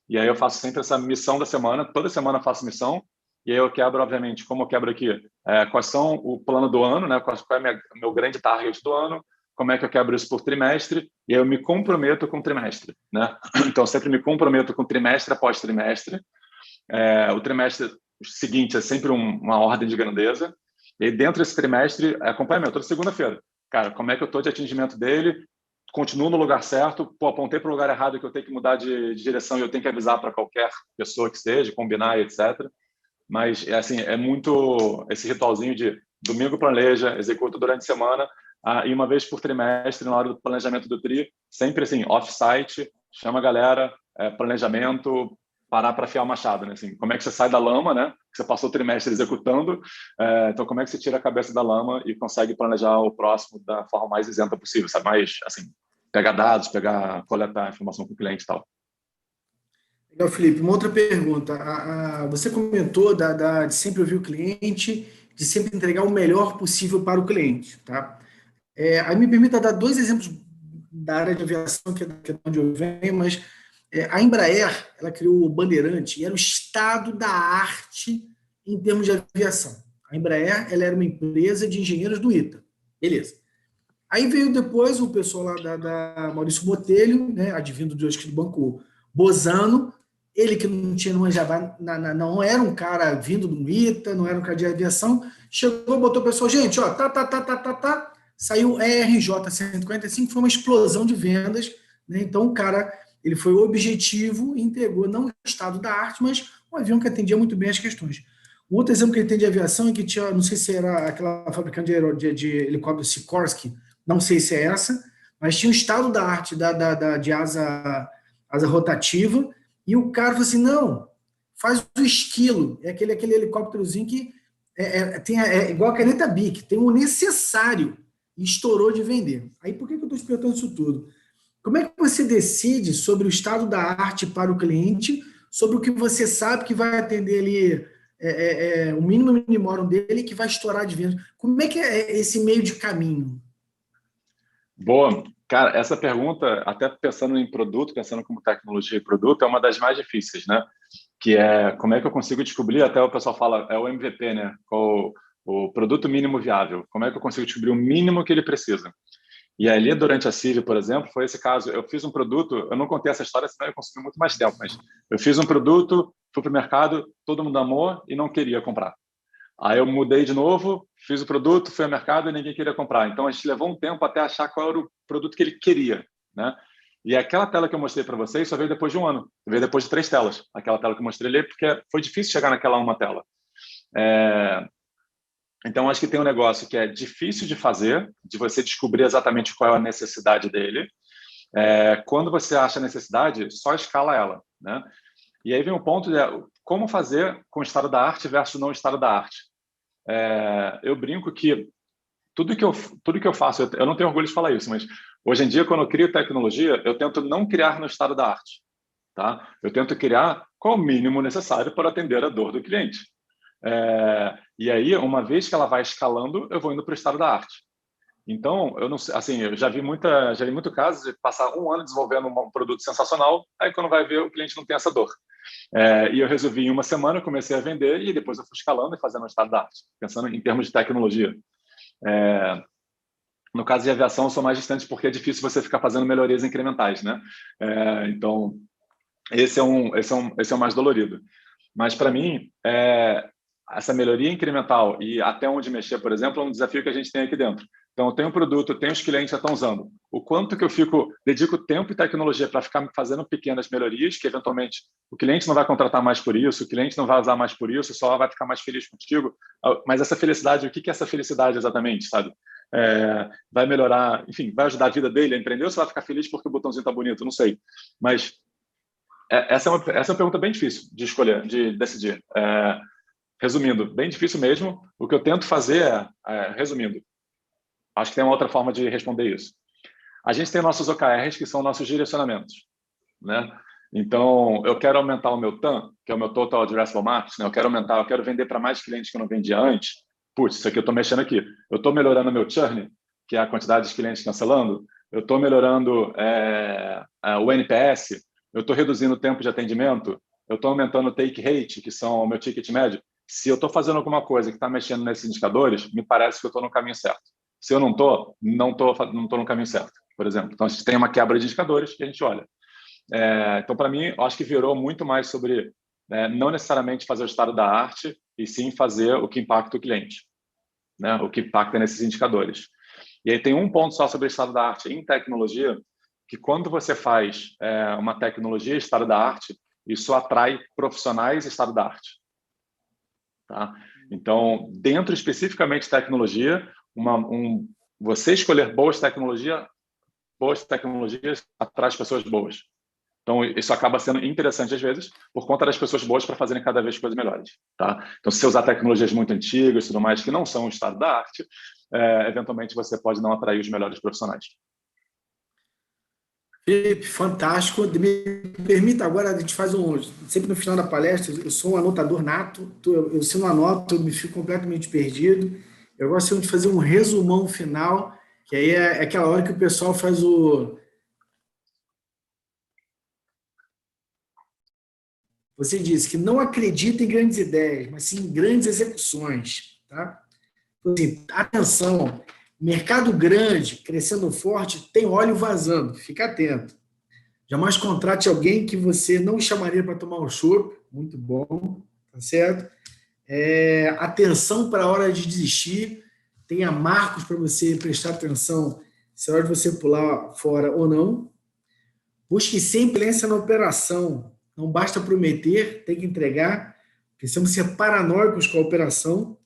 Speaker 4: E aí eu faço sempre essa missão da semana, toda semana eu faço missão, e aí eu quebro, obviamente, como eu quebro aqui, quais são o plano do ano, né? Qual é o meu grande target do ano, como é que eu quebro isso por trimestre, e aí eu me comprometo com o trimestre, né? Então, eu sempre me comprometo com trimestre após trimestre. O trimestre seguinte é sempre uma ordem de grandeza, e aí dentro desse trimestre, acompanhamento, toda segunda-feira. Cara, como é que eu estou de atingimento dele? Continuo no lugar certo, apontei para o lugar errado que eu tenho que mudar de direção e eu tenho que avisar para qualquer pessoa que esteja, combinar, etc. Mas, assim, é muito esse ritualzinho de domingo planeja, executa durante a semana, e uma vez por trimestre, na hora do planejamento do TRI, sempre assim, off-site, chama a galera, planejamento, parar para afiar o machado, né? Assim, como é que você sai da lama, né? Que você passou o trimestre executando, então como é que você tira a cabeça da lama e consegue planejar o próximo da forma mais isenta possível, sabe? Mais, assim, pegar dados, coletar informação com o cliente e tal.
Speaker 1: Legal, Felipe. Uma outra pergunta. Você comentou de sempre ouvir o cliente, de sempre entregar o melhor possível para o cliente, tá? Aí me permita dar 2 exemplos da área de aviação, que é de onde eu venho, mas a Embraer, ela criou o Bandeirante, e era o estado da arte em termos de aviação. A Embraer, ela era uma empresa de engenheiros do ITA. Beleza. Aí veio depois o pessoal lá da Maurício Botelho, né, advindo do Banco Bozano, ele que não tinha não era um cara vindo do ITA, não era um cara de aviação, chegou, botou o pessoal, gente, ó, saiu ERJ 145, foi uma explosão de vendas, né? Então o cara, ele foi objetivo e entregou não o estado da arte, mas um avião que atendia muito bem as questões. Um outro exemplo que ele tem de aviação é que tinha, não sei se era aquela fabricante de helicóptero Sikorsky, não sei se é essa, mas tinha o estado da arte de asa rotativa, e o cara falou assim, não, faz o esquilo, é aquele helicópterozinho que é igual a caneta Bic, tem o necessário, e estourou de vender. Aí por que eu estou explicando isso tudo? Como é que você decide sobre o estado da arte para o cliente, sobre o que você sabe que vai atender ali o mínimo minimorum dele, que vai estourar de venda? Como é que é esse meio de caminho?
Speaker 4: Boa. Cara, essa pergunta, até pensando em produto, pensando como tecnologia e produto, é uma das mais difíceis, né? Que é como é que eu consigo descobrir, até o pessoal fala, é o MVP, né? O produto mínimo viável. Como é que eu consigo descobrir o mínimo que ele precisa? E ali, durante a CIV, por exemplo, foi esse caso. Eu fiz um produto, eu não contei essa história, senão eu consumi muito mais tempo, mas eu fiz um produto, fui para o mercado, todo mundo amou e não queria comprar. Aí eu mudei de novo, fiz o produto, fui ao mercado e ninguém queria comprar. Então, a gente levou um tempo até achar qual era o produto que ele queria, né? E aquela tela que eu mostrei para vocês só veio depois de um ano. Veio depois de 3 telas. Aquela tela que eu mostrei ali, porque foi difícil chegar naquela uma tela. Então, acho que tem um negócio que é difícil de fazer, de você descobrir exatamente qual é a necessidade dele. Quando você acha a necessidade, só escala ela, né? E aí vem o ponto de como fazer com o estado da arte versus não estado da arte. Eu brinco que tudo que eu faço, eu não tenho orgulho de falar isso, mas hoje em dia, quando eu crio tecnologia, eu tento não criar no estado da arte, tá? Eu tento criar qual o mínimo necessário para atender a dor do cliente. E aí, uma vez que ela vai escalando, eu vou indo para o estado da arte. Então, eu não sei, assim, eu já vi muito casos de passar um ano desenvolvendo um produto sensacional, aí quando vai ver, o cliente não tem essa dor. E eu resolvi em uma semana, comecei a vender e depois eu fui escalando e fazendo o estado da arte, pensando em termos de tecnologia. No caso de aviação, eu sou mais distante porque é difícil você ficar fazendo melhorias incrementais, né? Então, esse é o mais dolorido. Mas, para mim, essa melhoria incremental e até onde mexer, por exemplo, é um desafio que a gente tem aqui dentro. Então, eu tenho um produto, eu tenho os clientes que já estão usando. O quanto que eu dedico tempo e tecnologia para ficar fazendo pequenas melhorias, que eventualmente o cliente não vai contratar mais por isso, o cliente não vai usar mais por isso, só vai ficar mais feliz contigo. Mas essa felicidade, o que é essa felicidade exatamente, sabe? Vai melhorar, enfim, vai ajudar a vida dele a empreender ou você vai ficar feliz porque o botãozinho está bonito? Não sei. Mas essa é uma pergunta bem difícil de escolher, de decidir. Resumindo, bem difícil mesmo. O que eu tento fazer resumindo, acho que tem uma outra forma de responder isso. A gente tem nossos OKRs, que são nossos direcionamentos, né? Então, eu quero aumentar o meu TAM, que é o meu Total Addressable Market, né? Eu quero vender para mais clientes que eu não vendia antes. Putz, isso aqui eu estou mexendo aqui. Eu estou melhorando o meu churn, que é a quantidade de clientes cancelando. Eu estou melhorando o NPS. Eu estou reduzindo o tempo de atendimento. Eu estou aumentando o take rate, que são o meu ticket médio. Se eu estou fazendo alguma coisa que está mexendo nesses indicadores, me parece que eu estou no caminho certo. Se eu não estou no caminho certo, por exemplo. Então, a gente tem uma quebra de indicadores que a gente olha. Então, para mim, eu acho que virou muito mais sobre não necessariamente fazer o estado da arte, e sim fazer o que impacta o cliente, né? O que impacta nesses indicadores. E aí tem um ponto só sobre o estado da arte em tecnologia, que quando você faz uma tecnologia estado da arte, isso atrai profissionais estado da arte. Tá? Então, dentro especificamente de tecnologia, você escolher boas tecnologias atrai pessoas boas. Então, isso acaba sendo interessante, às vezes, por conta das pessoas boas para fazerem cada vez coisas melhores. Tá? Então, se você usar tecnologias muito antigas e tudo mais, que não são o estado da arte, eventualmente você pode não atrair os melhores profissionais.
Speaker 1: Felipe, fantástico. Me permita agora, a gente faz sempre no final da palestra, eu sou um anotador nato, se eu não anoto, eu me fico completamente perdido. Eu gosto de fazer um resumão final, que aí é aquela hora que o pessoal faz Você disse que não acredita em grandes ideias, mas sim em grandes execuções. Tá? Então, assim, atenção, mercado grande, crescendo forte, tem óleo vazando, fica atento. Jamais contrate alguém que você não chamaria para tomar um chopp, muito bom, tá certo? Atenção para a hora de desistir, tenha marcos para você prestar atenção se é hora de você pular fora ou não. Busque sempre excelência na operação. Não basta prometer, tem que entregar. Precisamos ser paranoicos com a operação.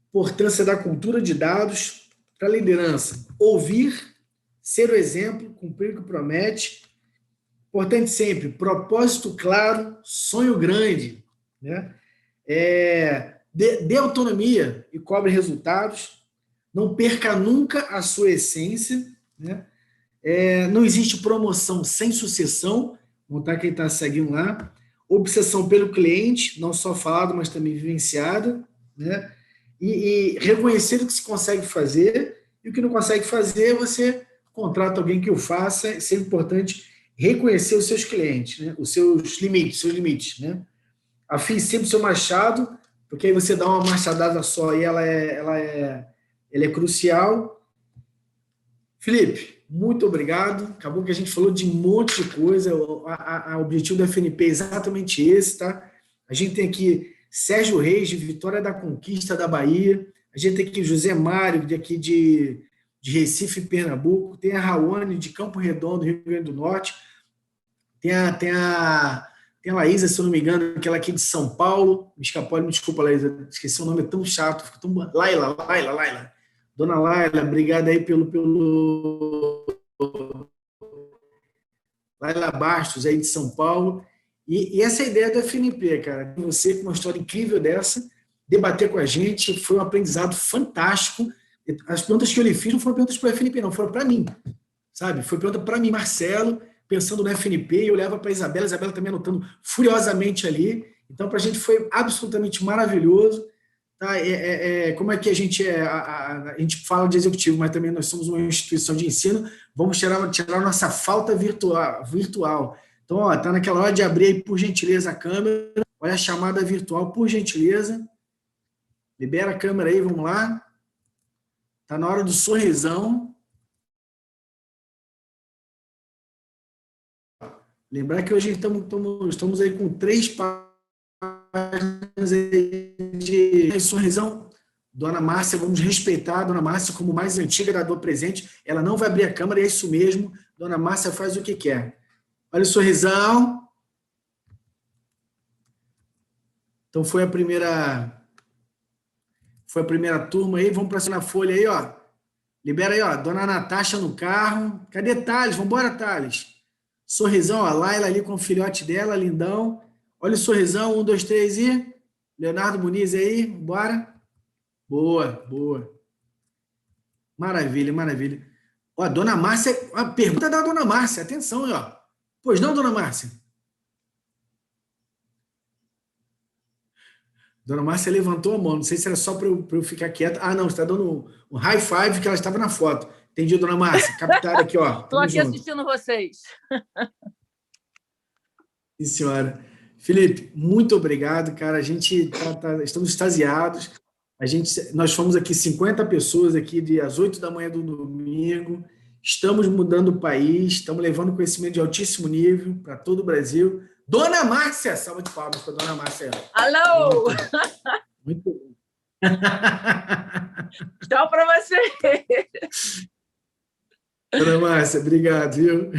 Speaker 1: Importância da cultura de dados para a liderança. Ouvir, ser o exemplo, cumprir o que promete. Importante sempre, propósito claro, sonho grande. Né? Dê autonomia e cobre resultados. Não perca nunca a sua essência. Né? Não existe promoção sem sucessão. Vou botar quem está seguindo lá. Obsessão pelo cliente, não só falado, mas também vivenciada. Né? E reconhecer o que se consegue fazer e o que não consegue fazer, você contrata alguém que o faça. É sempre importante reconhecer os seus clientes, né? Os seus limites. Né? Afie sempre o seu machado, porque aí você dá uma machadada só e ela é crucial. Felipe, muito obrigado. Acabou que a gente falou de um monte de coisa. O objetivo do FNP é exatamente esse, tá? A gente tem aqui Sérgio Reis, de Vitória da Conquista, da Bahia. A gente tem aqui José Mário, aqui de Recife, Pernambuco. Tem a Rawane, de Campo Redondo, Rio Grande do Norte. Tem a Laísa, se eu não me engano, aquela aqui de São Paulo. Me desculpa, Laísa, esqueci o nome, é tão chato. Laila. Dona Laila, obrigado aí pelo Laila Bastos, aí de São Paulo. E essa é a ideia do FNP, cara. Você com uma história incrível dessa, debater com a gente, foi um aprendizado fantástico. As perguntas que eu lhe fiz não foram perguntas para o FNP, não, foram para mim, sabe? Foi pergunta para mim, Marcelo, pensando no FNP, e eu levo para a Isabela também anotando furiosamente ali. Então, para a gente foi absolutamente maravilhoso. Tá? Como é que a gente a gente fala de executivo, mas também nós somos uma instituição de ensino, vamos tirar a nossa falta virtual. Então, está naquela hora de abrir aí, por gentileza, a câmera. Olha a chamada virtual, por gentileza. Libera a câmera aí, vamos lá. Está na hora do sorrisão. Lembrar que hoje estamos aí com 3 páginas de sorrisão. Dona Márcia, vamos respeitar a Dona Márcia como mais antiga da Dor Presente. Ela não vai abrir a câmera, é isso mesmo. Dona Márcia faz o que quer. Olha o sorrisão. Então, foi a primeira turma aí. Vamos para a folha aí, ó. Libera aí, ó. Dona Natasha no carro. Cadê Thales? Vamos embora, Thales. Sorrisão, ó. Laila ali com o filhote dela, lindão. Olha o sorrisão. 1, 2, 3 e... Leonardo Muniz aí. Bora. Boa. Maravilha. Ó, a dona Márcia, a pergunta da dona Márcia, atenção aí, ó. Pois não, dona Márcia? Dona Márcia levantou a mão, não sei se era só para eu ficar quieta. Ah, não, você está dando um high five que ela estava na foto. Entendi, dona Márcia, captada aqui, ó.
Speaker 10: Estou aqui junto. Assistindo vocês.
Speaker 1: Sim, senhora. Felipe, muito obrigado, cara. A gente estamos extasiados. Nós fomos aqui 50 pessoas aqui às 8 da manhã do domingo. Estamos mudando o país, estamos levando conhecimento de altíssimo nível para todo o Brasil. Dona Márcia, salva de palmas para a dona Márcia.
Speaker 10: Alô!
Speaker 1: Muito bom.
Speaker 10: Tchau para você.
Speaker 1: Dona Márcia, obrigado, viu?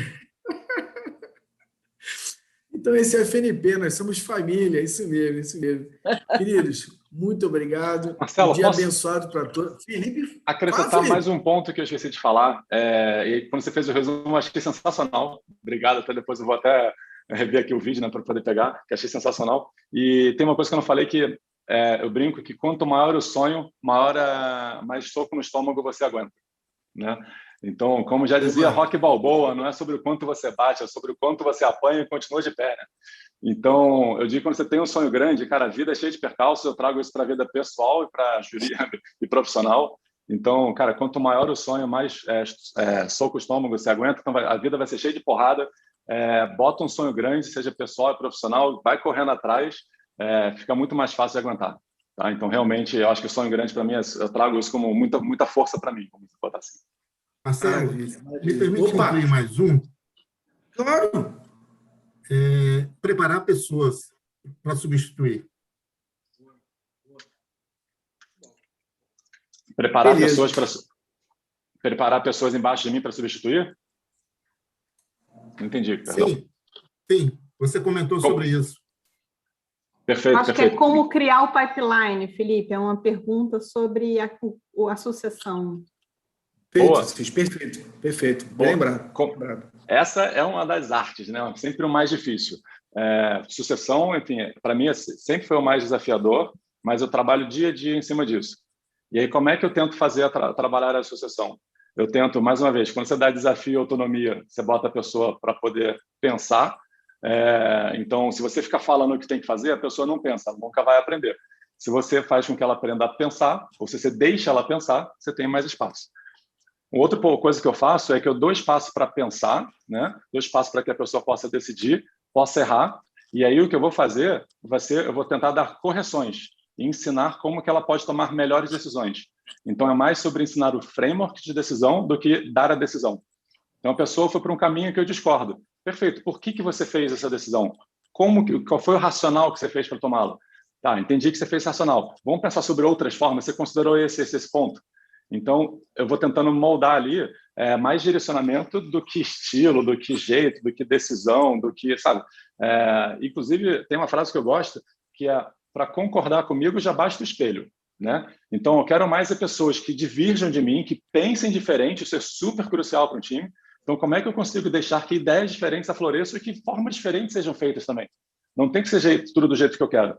Speaker 1: Então, esse é o FNP, nós somos família, isso mesmo, isso mesmo. Queridos, muito obrigado.
Speaker 4: Marcelo,
Speaker 1: dia abençoado para todos.
Speaker 4: Felipe, acrescentar mais um ponto que eu esqueci de falar. E quando você fez o resumo, eu achei sensacional. Obrigado, até depois eu vou até rever aqui o vídeo, né, para poder pegar, que achei sensacional. E tem uma coisa que eu não falei, que eu brinco que quanto maior o sonho, mais soco no estômago você aguenta, né? Então, como já dizia Rocky Balboa, não é sobre o quanto você bate, é sobre o quanto você apanha e continua de pé, né? Então, eu digo que quando você tem um sonho grande, cara, a vida é cheia de percalços, eu trago isso para a vida pessoal e para a jurídica e profissional. Então, cara, quanto maior o sonho, mais soco o estômago você aguenta, então a vida vai ser cheia de porrada. Bota um sonho grande, seja pessoal ou profissional, vai correndo atrás, fica muito mais fácil de aguentar. Tá? Então, realmente, eu acho que o sonho grande para mim, eu trago isso como muita força para mim, vamos botar assim.
Speaker 5: Marcelo, me permite incluir mais um?
Speaker 1: Claro!
Speaker 5: Preparar pessoas para substituir.
Speaker 4: Preparar pessoas embaixo de mim para substituir? Não entendi, perdão.
Speaker 5: Sim. Você comentou sobre isso.
Speaker 4: Perfeito,
Speaker 8: Acho que é como criar o pipeline, Felipe. É uma pergunta sobre a sucessão.
Speaker 1: Perfeito. Bem lembrado.
Speaker 4: Essa é uma das artes, né? Sempre o mais difícil. Sucessão, enfim, para mim sempre foi o mais desafiador, mas eu trabalho dia a dia em cima disso. E aí, como é que eu tento fazer trabalhar a sucessão? Eu tento, mais uma vez, quando você dá desafio e autonomia, você bota a pessoa para poder pensar. Então, se você ficar falando o que tem que fazer, a pessoa não pensa, ela nunca vai aprender. Se você faz com que ela aprenda a pensar, ou se você deixa ela pensar, você tem mais espaço. Outra coisa que eu faço é que eu dou espaço para pensar, né? Dou espaço para que a pessoa possa decidir, possa errar, e aí o que eu vou fazer eu vou tentar dar correções e ensinar como que ela pode tomar melhores decisões. Então, é mais sobre ensinar o framework de decisão do que dar a decisão. Então, a pessoa foi para um caminho que eu discordo. Perfeito, por que você fez essa decisão? Qual foi o racional que você fez para tomá-la? Tá, entendi que você fez racional. Vamos pensar sobre outras formas, você considerou esse ponto? Então, eu vou tentando moldar ali mais direcionamento do que estilo, do que jeito, do que decisão, do que, sabe? Inclusive, tem uma frase que eu gosto, que é, para concordar comigo, já basta o espelho, né? Então, eu quero mais pessoas que divirjam de mim, que pensem diferente, isso é super crucial para um time. Então, como é que eu consigo deixar que ideias diferentes afloreçam e que formas diferentes sejam feitas também? Não tem que ser tudo do jeito que eu quero.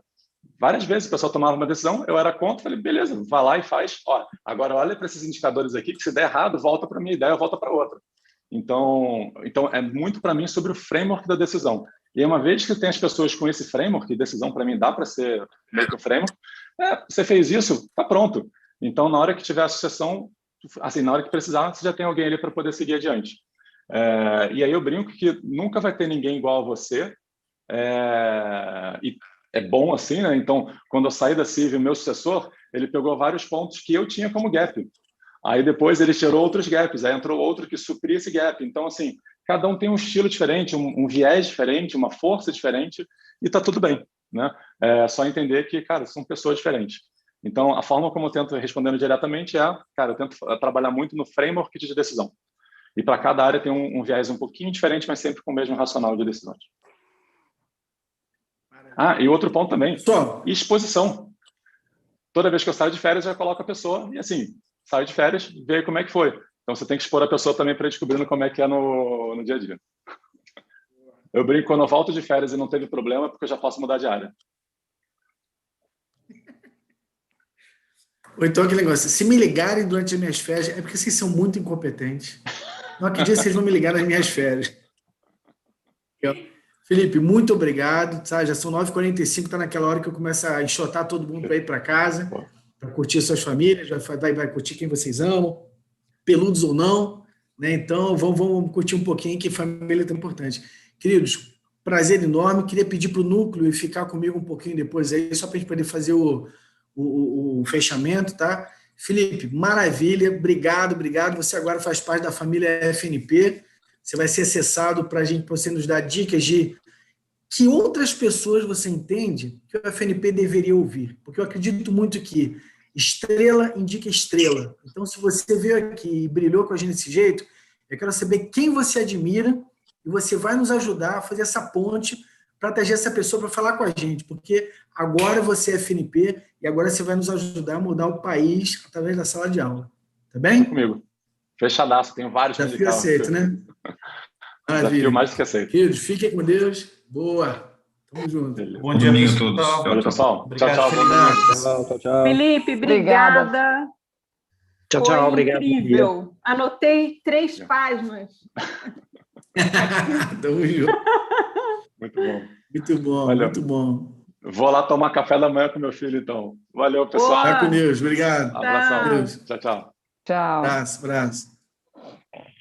Speaker 4: Várias vezes o pessoal tomava uma decisão, eu era contra, falei, beleza, vai lá e faz. Agora olha para esses indicadores aqui, que se der errado, volta para a minha ideia, volta para outra. Então é muito para mim sobre o framework da decisão. E uma vez que tem as pessoas com esse framework, e decisão para mim dá para ser meio que o framework, você fez isso, está pronto. Então, na hora que tiver a sucessão, assim, na hora que precisar, você já tem alguém ali para poder seguir adiante. E aí eu brinco que nunca vai ter ninguém igual a você, e é bom assim, né? Então, quando eu saí da CIV, o meu sucessor, ele pegou vários pontos que eu tinha como gap. Aí depois ele tirou outros gaps, aí entrou outro que supria esse gap. Então, assim, cada um tem um estilo diferente, um viés diferente, uma força diferente, e tá tudo bem, né? É só entender que, cara, são pessoas diferentes. Então, a forma como eu tento respondendo diretamente cara, eu tento trabalhar muito no framework de decisão. E para cada área tem um viés um pouquinho diferente, mas sempre com o mesmo racional de decisões. E outro ponto também, exposição. Toda vez que eu saio de férias, eu já coloco a pessoa e assim, saio de férias, vê como é que foi. Então, você tem que expor a pessoa também para descobrindo como é que é no dia a dia. Eu brinco, quando eu volto de férias e não teve problema, porque eu já posso mudar de área.
Speaker 1: Ou então aquele negócio, se me ligarem durante as minhas férias, é porque vocês são muito incompetentes. Não acredito que vocês vão me ligar nas minhas férias. Felipe, muito obrigado. Sabe? Já são 9h45, está naquela hora que eu começo a enxotar todo mundo para ir para casa, para curtir suas famílias, vai curtir quem vocês amam, peludos ou não. Né? Então, vamos curtir um pouquinho, que família é tão importante. Queridos, prazer enorme. Queria pedir para o núcleo e ficar comigo um pouquinho depois aí, só para a gente poder fazer o fechamento, tá? Felipe, maravilha, obrigado. Você agora faz parte da família FNP. Você vai ser acessado para você nos dar dicas de que outras pessoas você entende que o FNP deveria ouvir. Porque eu acredito muito que estrela indica estrela. Então, se você veio aqui e brilhou com a gente desse jeito, eu quero saber quem você admira e você vai nos ajudar a fazer essa ponte para trazer essa pessoa para falar com a gente, porque agora você é FNP e agora você vai nos ajudar a mudar o país através da sala de aula. Tá bem?
Speaker 4: Comigo. Fechadaço, tenho vários.
Speaker 1: Desafio aceito, né?
Speaker 4: Desafio mais que aceito.
Speaker 1: Queridos, fiquem com Deus. Boa. Tamo junto.
Speaker 11: Bom dia a todos.
Speaker 4: Valeu, pessoal.
Speaker 11: Obrigado,
Speaker 4: Tchau.
Speaker 8: Felipe, obrigada.
Speaker 12: Tchau, obrigado.
Speaker 8: Incrível. Anotei 3 páginas.
Speaker 1: Tamo junto.
Speaker 4: Muito bom.
Speaker 1: Muito bom,
Speaker 4: Valeu.
Speaker 1: muito bom.
Speaker 4: Vou lá tomar café da manhã com meu filho, então. Valeu, pessoal.
Speaker 1: Tá com Deus, obrigado.
Speaker 4: Abração. Tchau.
Speaker 2: Tchau.
Speaker 1: Abraço.